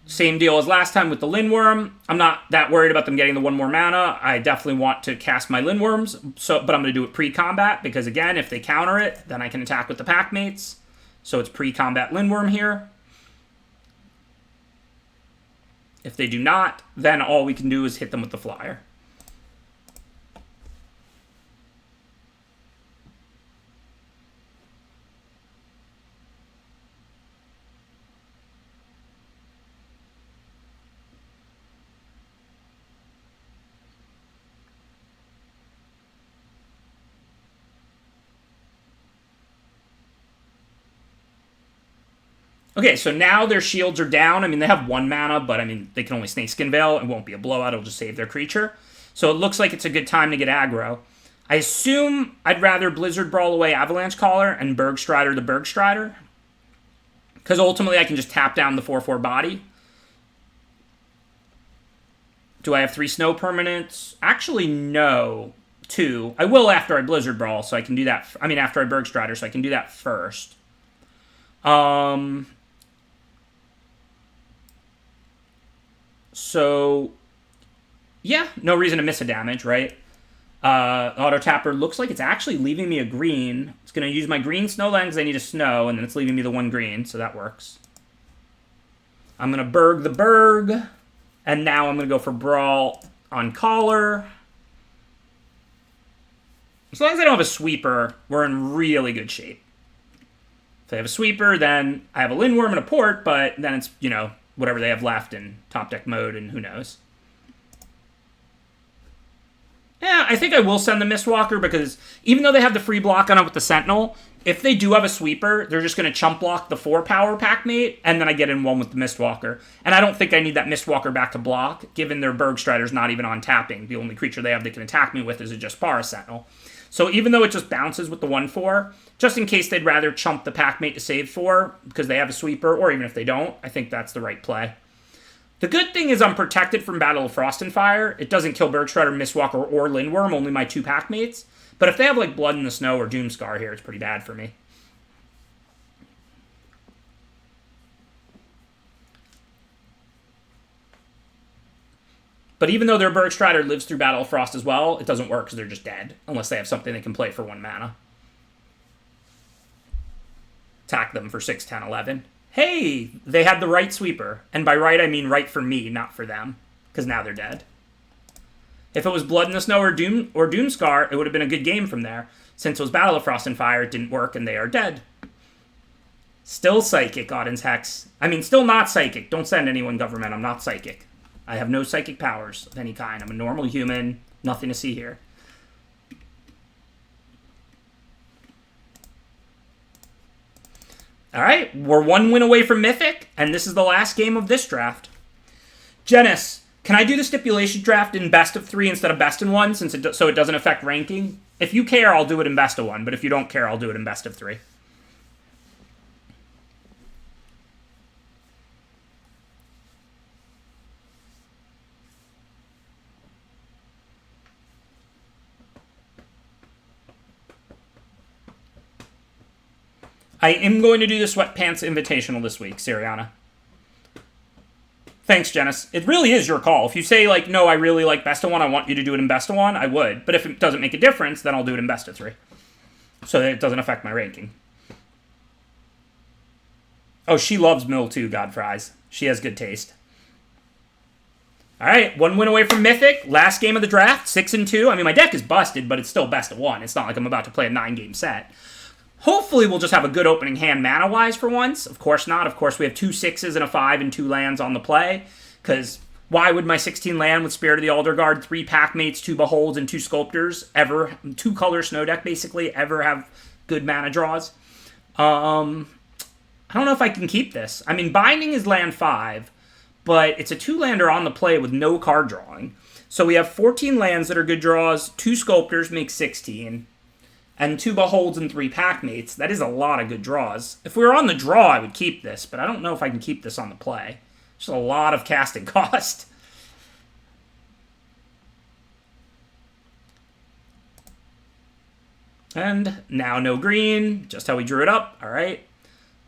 Same deal as last time with the Lindworm. I'm not that worried about them getting the 1 more mana. I definitely want to cast my Lindworms, but I'm going to do it pre-combat because, again, if they counter it, then I can attack with the Packmates. So it's pre-combat Lindworm here. If they do not, then all we can do is hit them with the Flyer. Okay, so now their shields are down. I mean, they have 1 mana, but I mean, they can only Snakeskin Veil. It won't be a blowout. It'll just save their creature. So it looks like it's a good time to get aggro. I assume I'd rather Blizzard Brawl away Avalanche Caller and Bergstrider the Bergstrider. Because ultimately I can just tap down the 4/4 body. Do I have 3 snow permanents? Actually, no. 2. I will after I Blizzard Brawl, so I can do that. I mean, after I Bergstrider, so I can do that first. So, yeah, no reason to miss a damage, right? Auto Tapper looks like it's actually leaving me a green. It's going to use my green Snowland because I need a snow, and then it's leaving me the 1 green, so that works. I'm going to Berg the Berg, and now I'm going to go for Brawl on Caller. As long as I don't have a sweeper, we're in really good shape. If I have a sweeper, then I have a Lindworm and a Port, but then it's, you know, whatever they have left in top deck mode, and who knows. Yeah, I think I will send the Mistwalker because even though they have the free block on it with the Sentinel, if they do have a sweeper, they're just going to chump block the 4-power Packmate, and then I get in 1 with the Mistwalker. And I don't think I need that Mistwalker back to block, given their Bergstrider's not even on tapping. The only creature they have they can attack me with is a Jaspara Sentinel. So even though it just bounces with the 1/4, just in case they'd rather chump the Packmate to save 4 because they have a sweeper, or even if they don't, I think that's the right play. The good thing is I'm protected from Battle of Frost and Fire. It doesn't kill Bergstrider, Mistwalker, or Lindworm, only my 2 Packmates. But if they have like Blood in the Snow or Doomscar here, it's pretty bad for me. But even though their Bergstrider lives through Battle of Frost as well, it doesn't work because they're just dead. Unless they have something they can play for 1 mana. Attack them for 6, 10, 11. Hey, they had the right sweeper. And by right, I mean right for me, not for them. Because now they're dead. If it was Blood in the Snow or Doomscar, it would have been a good game from there. Since it was Battle of Frost and Fire, it didn't work, and they are dead. Still Psychic, Odin's Hex. I mean, still not Psychic. Don't send anyone government. I'm not Psychic. I have no psychic powers of any kind. I'm a normal human. Nothing to see here. All right, we're 1 win away from Mythic, and this is the last game of this draft. Janice, can I do the stipulation draft in best of 3 instead of best in 1, so it doesn't affect ranking? If you care, I'll do it in best of 1, but if you don't care, I'll do it in best of 3. I am going to do the Sweatpants Invitational this week, Siriana. Thanks, Janice. It really is your call. If you say, like, no, I really like best of 1, I want you to do it in best of 1, I would. But if it doesn't make a difference, then I'll do it in best of 3. So that it doesn't affect my ranking. Oh, she loves Mill too, Godfries. She has good taste. All right, 1 win away from Mythic. Last game of the draft, 6-2. I mean, my deck is busted, but it's still best of 1. It's not like I'm about to play a 9-game set. Hopefully, we'll just have a good opening hand mana-wise for once. Of course not. Of course, we have 2 6s and a 5 and 2 lands on the play. Because why would my 16 land with Spirit of the Alder Guard, 3 Packmates, 2 Beholds, and 2 Sculptors ever, 2-color snow deck basically, ever have good mana draws? I don't know if I can keep this. I mean, Binding is land 5, but it's a 2-lander on the play with no card drawing. So we have 14 lands that are good draws, 2 Sculptors make 16. And 2 Beholds and 3 Packmates. That is a lot of good draws. If we were on the draw, I would keep this, but I don't know if I can keep this on the play. Just a lot of casting cost. And now no green, just how we drew it up. All right.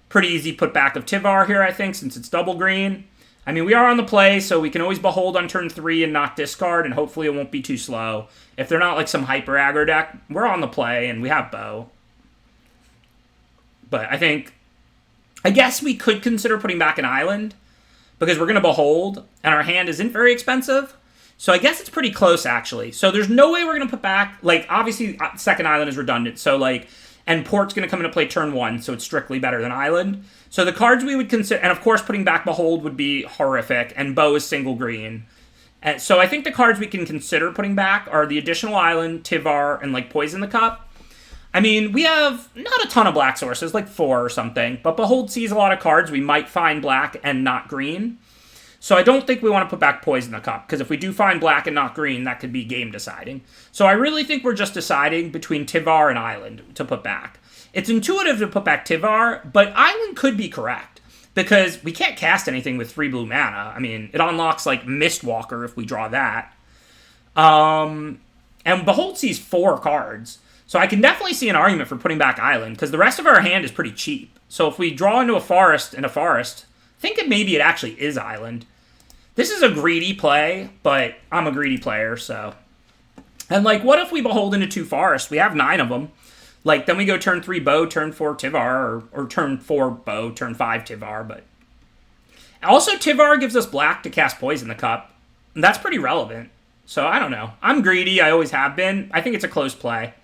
Pretty easy put back of Tivar here, I think, since it's double green. I mean, we are on the play, so we can always Behold on turn 3 and not discard, and hopefully it won't be too slow. If they're not like some hyper aggro deck, we're on the play, and we have Bow. But I guess we could consider putting back an island, because we're going to Behold, and our hand isn't very expensive. So I guess it's pretty close, actually. So there's no way we're going to put back, like, obviously, second island is redundant, so, like, and Port's going to come into play turn 1, so it's strictly better than island. So the cards we would consider, and of course putting back Behold would be horrific, and Bow is single green. And so I think the cards we can consider putting back are the additional island, Tivar, and like Poison the Cup. I mean, we have not a ton of black sources, like 4 or something, but Behold sees a lot of cards. We might find black and not green. So I don't think we want to put back Poison the Cup, because if we do find black and not green, that could be game deciding. So I really think we're just deciding between Tivar and Island to put back. It's intuitive to put back Tivar, but Island could be correct, because we can't cast anything with 3 blue mana. I mean, it unlocks, like, Mistwalker if we draw that. And Behold sees 4 cards. So I can definitely see an argument for putting back Island, because the rest of our hand is pretty cheap. So if we draw into a forest and a forest, think it maybe it actually is Island. This is a greedy play, but I'm a greedy player, so. And, like, what if we Behold into 2 forests? We have 9 of them. Like, then we go turn 3 Bow, turn 4 Tivar, or turn 4 Bow, turn 5 Tivar, but. Also, Tivar gives us black to cast Poison the Cup. And that's pretty relevant. So, I don't know. I'm greedy. I always have been. I think it's a close play.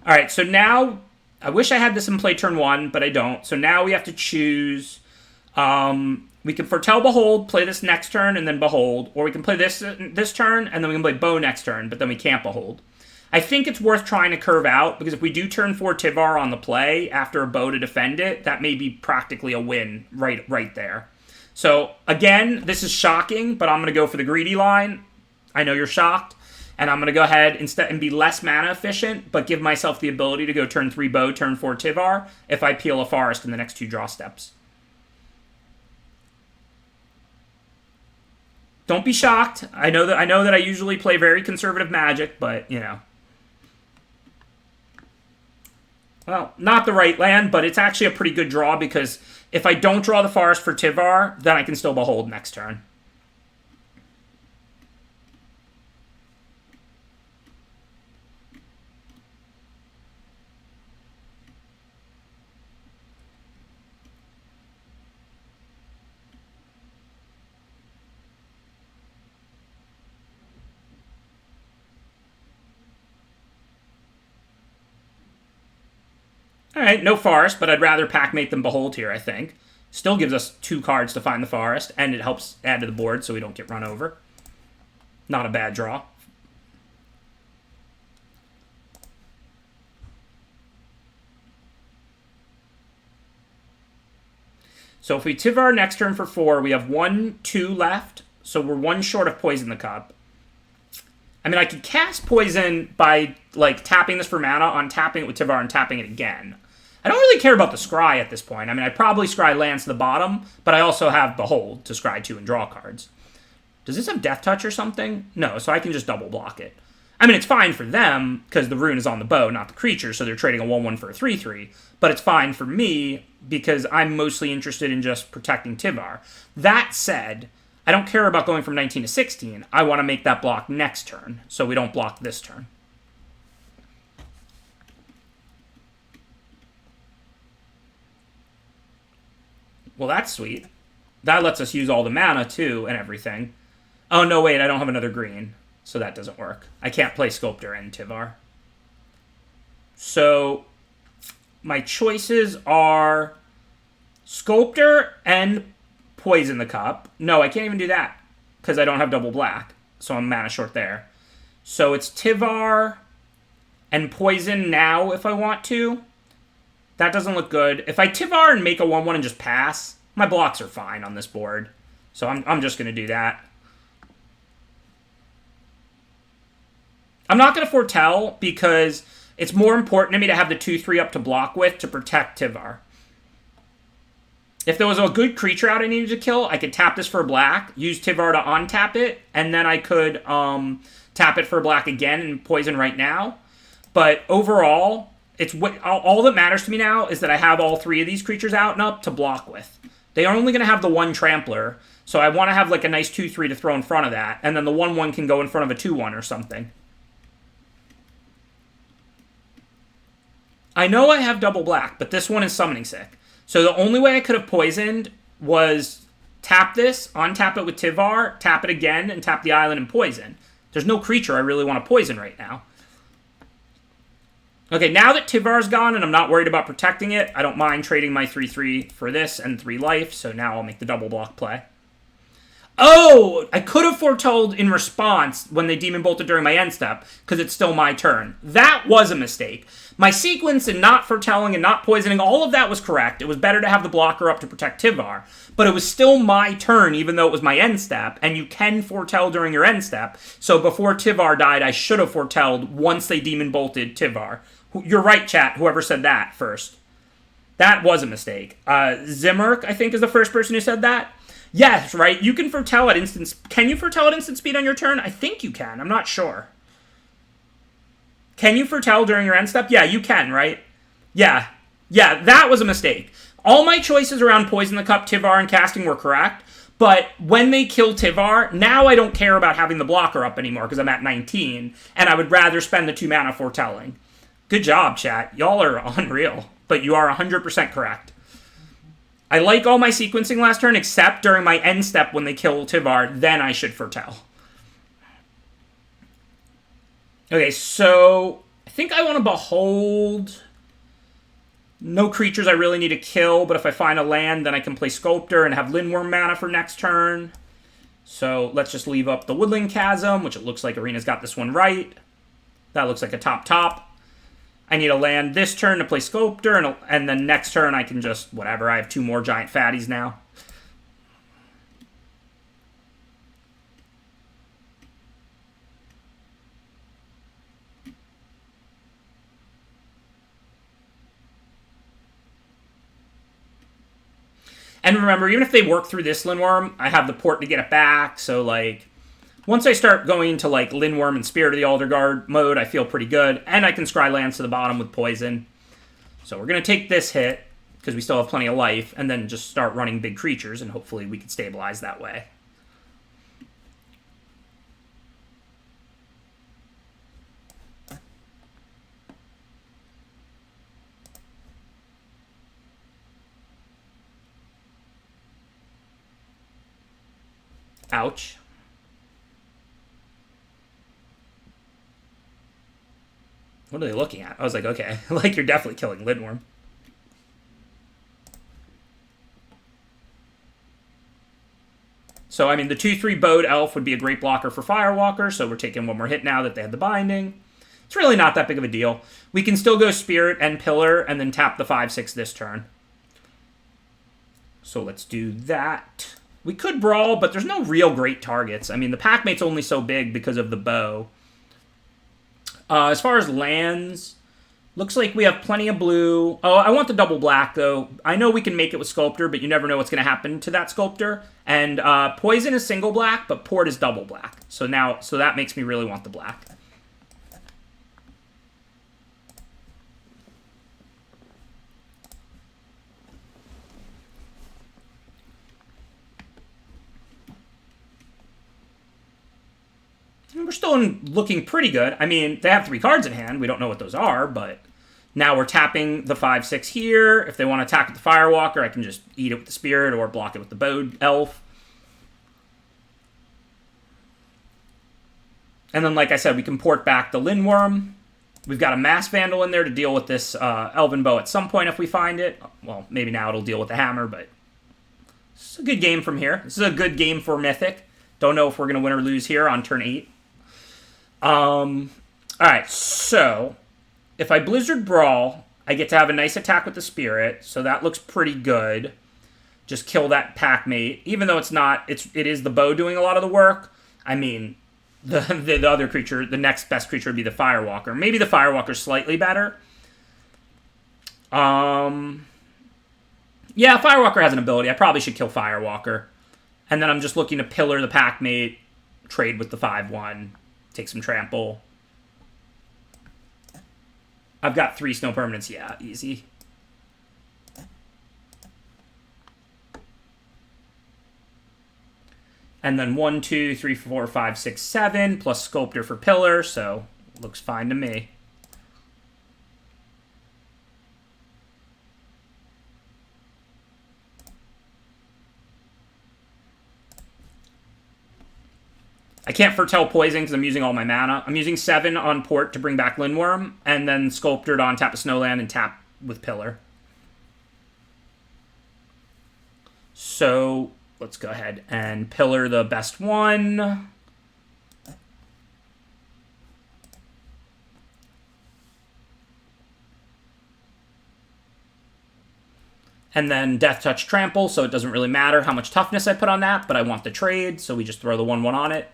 All right, so now, I wish I had this in play turn 1, but I don't. So now we have to choose. We can foretell Behold, play this next turn, and then Behold. Or we can play this turn, and then we can play Bow next turn, but then we can't Behold. I think it's worth trying to curve out, because if we do turn 4 Tivar on the play after a Bow to defend it, that may be practically a win right there. So, again, this is shocking, but I'm going to go for the greedy line. I know you're shocked. And I'm going to go ahead instead and be less mana efficient, but give myself the ability to go turn 3 Bow, turn 4 Tivar, if I peel a forest in the next 2 draw steps. Don't be shocked. I know that I usually play very conservative Magic, but, you know. Well, not the right land, but it's actually a pretty good draw, because if I don't draw the forest for Tivar, then I can still Behold next turn. Alright, no forest, but I'd rather Packmate than Behold here, I think. Still gives us 2 cards to find the forest, and it helps add to the board so we don't get run over. Not a bad draw. So if we Tivar next turn for 4, we have 1, 2 left, so we're 1 short of Poison the Cup. I mean, I could cast Poison by, like, tapping this for mana, untapping it with Tivar, and tapping it again. I don't really care about the Scry at this point. I mean, I'd probably Scry lands to the bottom, but I also have Behold to Scry to and draw cards. Does this have Death Touch or something? No, so I can just double block it. I mean, it's fine for them, because the rune is on the bow, not the creature, so they're trading a 1-1 for a 3-3. But it's fine for me, because I'm mostly interested in just protecting Tivar. That said, I don't care about going from 19 to 16. I want to make that block next turn, so we don't block this turn. Well, that's sweet. That lets us use all the mana, too, and everything. Oh, no, wait, I don't have another green, so that doesn't work. I can't play Sculptor and Tivar. So, my choices are Sculptor and Poison the Cup. No, I can't even do that, because I don't have double black, so I'm mana short there. So it's Tivar and Poison now if I want to. That doesn't look good. If I Tivar and make a 1-1 and just pass, my blocks are fine on this board. So I'm just going to do that. I'm not going to foretell because it's more important to me to have the 2-3 up to block with to protect Tivar. If there was a good creature out I needed to kill, I could tap this for black, use Tivar to untap it, and then I could tap it for black again and poison right now. But overall, it's all that matters to me now is that I have all 3 of these creatures out and up to block with. They are only going to have the 1 Trampler, so I want to have like a nice 2-3 to throw in front of that, and then the 1-1 can go in front of a 2-1 or something. I know I have double black, but this one is summoning sick. So the only way I could have poisoned was tap this, untap it with Tivar, tap it again, and tap the island and poison. There's no creature I really want to poison right now. Okay, now that Tivar's gone and I'm not worried about protecting it, I don't mind trading my 3-3 for this and 3 life, so now I'll make the double block play. Oh, I could have foretold in response when they demon bolted during my end step, because it's still my turn. That was a mistake. My sequence and not foretelling and not poisoning, all of that was correct. It was better to have the blocker up to protect Tivar. But it was still my turn, even though it was my end step, and you can foretell during your end step. So before Tivar died, I should have foretold once they demon bolted Tivar. You're right, chat, whoever said that first. That was a mistake. Zimmerk, I think, is the first person who said that. Yes, right? You can foretell at instant... Can you foretell at instant speed on your turn? I think you can. I'm not sure. Can you foretell during your end step? Yeah, you can, right? Yeah. Yeah, that was a mistake. All my choices around Poison the Cup, Tivar, and casting were correct, but when they kill Tivar, now I don't care about having the blocker up anymore because I'm at 19, and I would rather spend the 2 mana foretelling. Good job, chat. Y'all are unreal, but you are 100% correct. I like all my sequencing last turn, except during my end step when they kill Tivar, then I should foretell. Okay, so I think I want to Behold. No creatures I really need to kill, but if I find a land, then I can play Sculptor and have Lindworm mana for next turn. So let's just leave up the Woodland Chasm, which it looks like Arena's got this one right. That looks like a top. I need a land this turn to play Sculptor, and then next turn I can just, whatever, I have 2 more giant fatties now. And remember, even if they work through this Lindworm, I have the port to get it back, so, like, once I start going into, like, Lindworm and Spirit of the Alderguard mode, I feel pretty good. And I can scry lands to the bottom with Poison. So we're going to take this hit, because we still have plenty of life, and then just start running big creatures, and hopefully we can stabilize that way. Ouch. What are they looking at? I was like, okay, like you're definitely killing Lindworm. So, I mean, the 2/3 Bode Elf would be a great blocker for Firewalker, so we're taking 1 more hit now that they had the binding. It's really not that big of a deal. We can still go Spirit and Pillar and then tap the 5/6 this turn. So let's do that. We could Brawl, but there's no real great targets. I mean, the Packmate's only so big because of the bow. As far as lands, looks like we have plenty of blue. Oh, I want the double black, though. I know we can make it with Sculptor, but you never know what's going to happen to that Sculptor. And Poison is single black, but Port is double black. So that makes me really want the black. We're still looking pretty good. I mean, they have 3 cards in hand. We don't know what those are, but now we're tapping the 5/6 here. If they want to attack with the Firewalker, I can just eat it with the Spirit or block it with the Bode Elf. And then, like I said, we can port back the Lindworm. We've got a Mass Vandal in there to deal with this Elven Bow at some point if we find it. Well, maybe now it'll deal with the Hammer, but it's a good game from here. This is a good game for Mythic. Don't know if we're going to win or lose here on turn 8. Alright, so if I Blizzard Brawl, I get to have a nice attack with the Spirit, so that looks pretty good. Just kill that Packmate, even though it is the bow doing a lot of the work. I mean, the other creature, the next best creature would be the Firewalker. Maybe the Firewalker's slightly better. Yeah, Firewalker has an ability. I probably should kill Firewalker. And then I'm just looking to pillar the Packmate, trade with the 5/1. Take some trample. I've got 3 snow permanents. Yeah, easy. And then 1, 2, 3, 4, 5, 6, 7, plus Sculptor for Pillar, so looks fine to me. I can't foretell Poison because I'm using all my mana. I'm using 7 on Port to bring back Lindworm, and then Sculptor on tap a Snowland and tap with Pillar. So let's go ahead and pillar the best one. And then Death Touch Trample, so it doesn't really matter how much toughness I put on that, but I want the trade, so we just throw the 1/1 on it.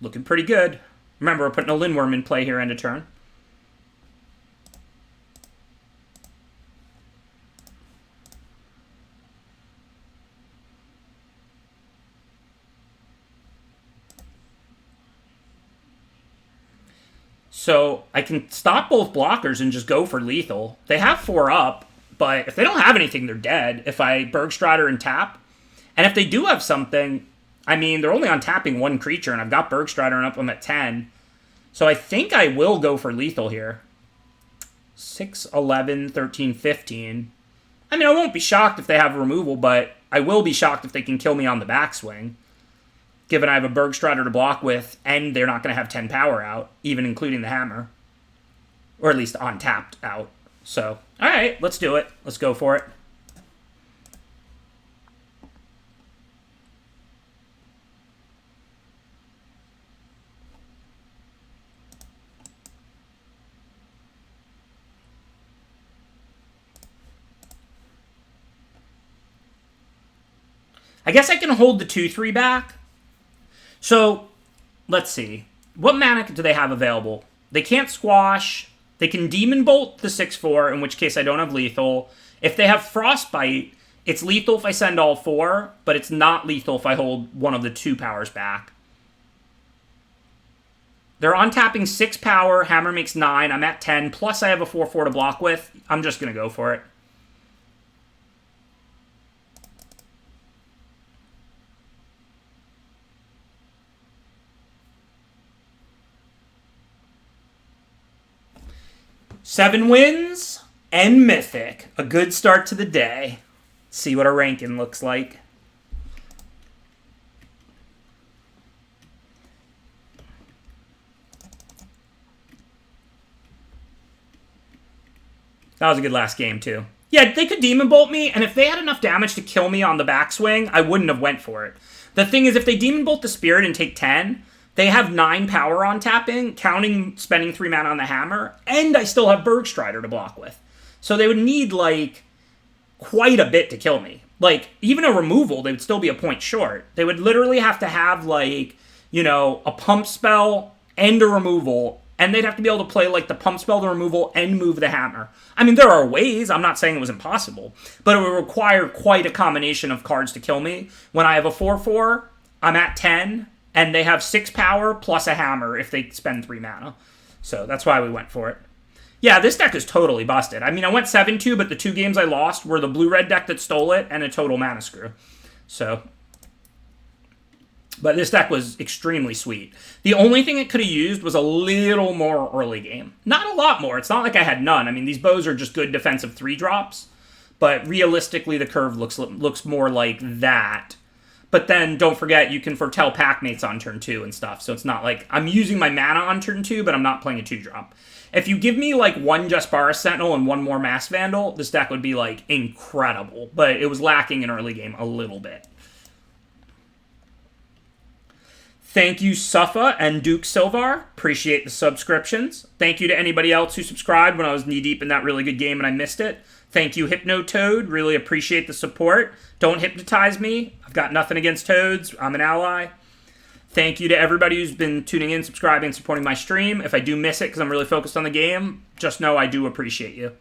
Looking pretty good. Remember, we're putting a Lindworm in play here end of turn. So I can stop both blockers and just go for lethal. They have 4 up, but if they don't have anything, they're dead. If I Bergstrider and tap, and if they do have something, I mean, they're only on tapping 1 creature, and I've got Bergstrider and up them at 10. So I think I will go for lethal here. 6, 11, 13, 15. I mean, I won't be shocked if they have removal, but I will be shocked if they can kill me on the backswing. Given I have a Bergstrider to block with, and they're not going to have 10 power out, even including the hammer. Or at least untapped out. So, alright, let's do it. Let's go for it. I guess I can hold the 2-3 back. So, let's see. What mana do they have available? They can't squash. They can Demon Bolt the 6/4, in which case I don't have lethal. If they have Frostbite, it's lethal if I send all 4, but it's not lethal if I hold one of the 2 powers back. They're untapping 6 power. Hammer makes 9. I'm at 10. Plus I have a 4/4 to block with. I'm just going to go for it. Seven wins and Mythic. A good start to the day. See what our ranking looks like. That was a good last game, too. Yeah, they could Demon Bolt me, and if they had enough damage to kill me on the backswing, I wouldn't have went for it. The thing is, if they Demon Bolt the Spirit and take 10... they have 9 power on tapping, counting spending 3 mana on the hammer, and I still have Bergstrider to block with. So they would need, like, quite a bit to kill me. Like, even a removal, they would still be a point short. They would literally have to have, like, you know, a pump spell and a removal, and they'd have to be able to play, like, the pump spell, the removal, and move the hammer. I mean, there are ways. I'm not saying it was impossible. But it would require quite a combination of cards to kill me. When I have a 4/4, I'm at 10, and they have 6 power plus a hammer if they spend 3 mana. So that's why we went for it. Yeah, this deck is totally busted. I mean, I went 7-2, but the 2 games I lost were the blue-red deck that stole it and a total mana screw. So, but this deck was extremely sweet. The only thing it could have used was a little more early game. Not a lot more. It's not like I had none. I mean, these bows are just good defensive 3-drops. But realistically, the curve looks more like that. But then, don't forget, you can foretell pack mates on turn 2 and stuff. So it's not like I'm using my mana on turn 2, but I'm not playing a 2-drop. If you give me, like, 1 Jaspara Sentinel and 1 more Mass Vandal, this deck would be, like, incredible. But it was lacking in early game a little bit. Thank you, Suffa and Duke Silvar. Appreciate the subscriptions. Thank you to anybody else who subscribed when I was knee-deep in that really good game and I missed it. Thank you, Hypnotoad. Really appreciate the support. Don't hypnotize me. I've got nothing against toads. I'm an ally. Thank you to everybody who's been tuning in, subscribing, supporting my stream. If I do miss it because I'm really focused on the game, just know I do appreciate you.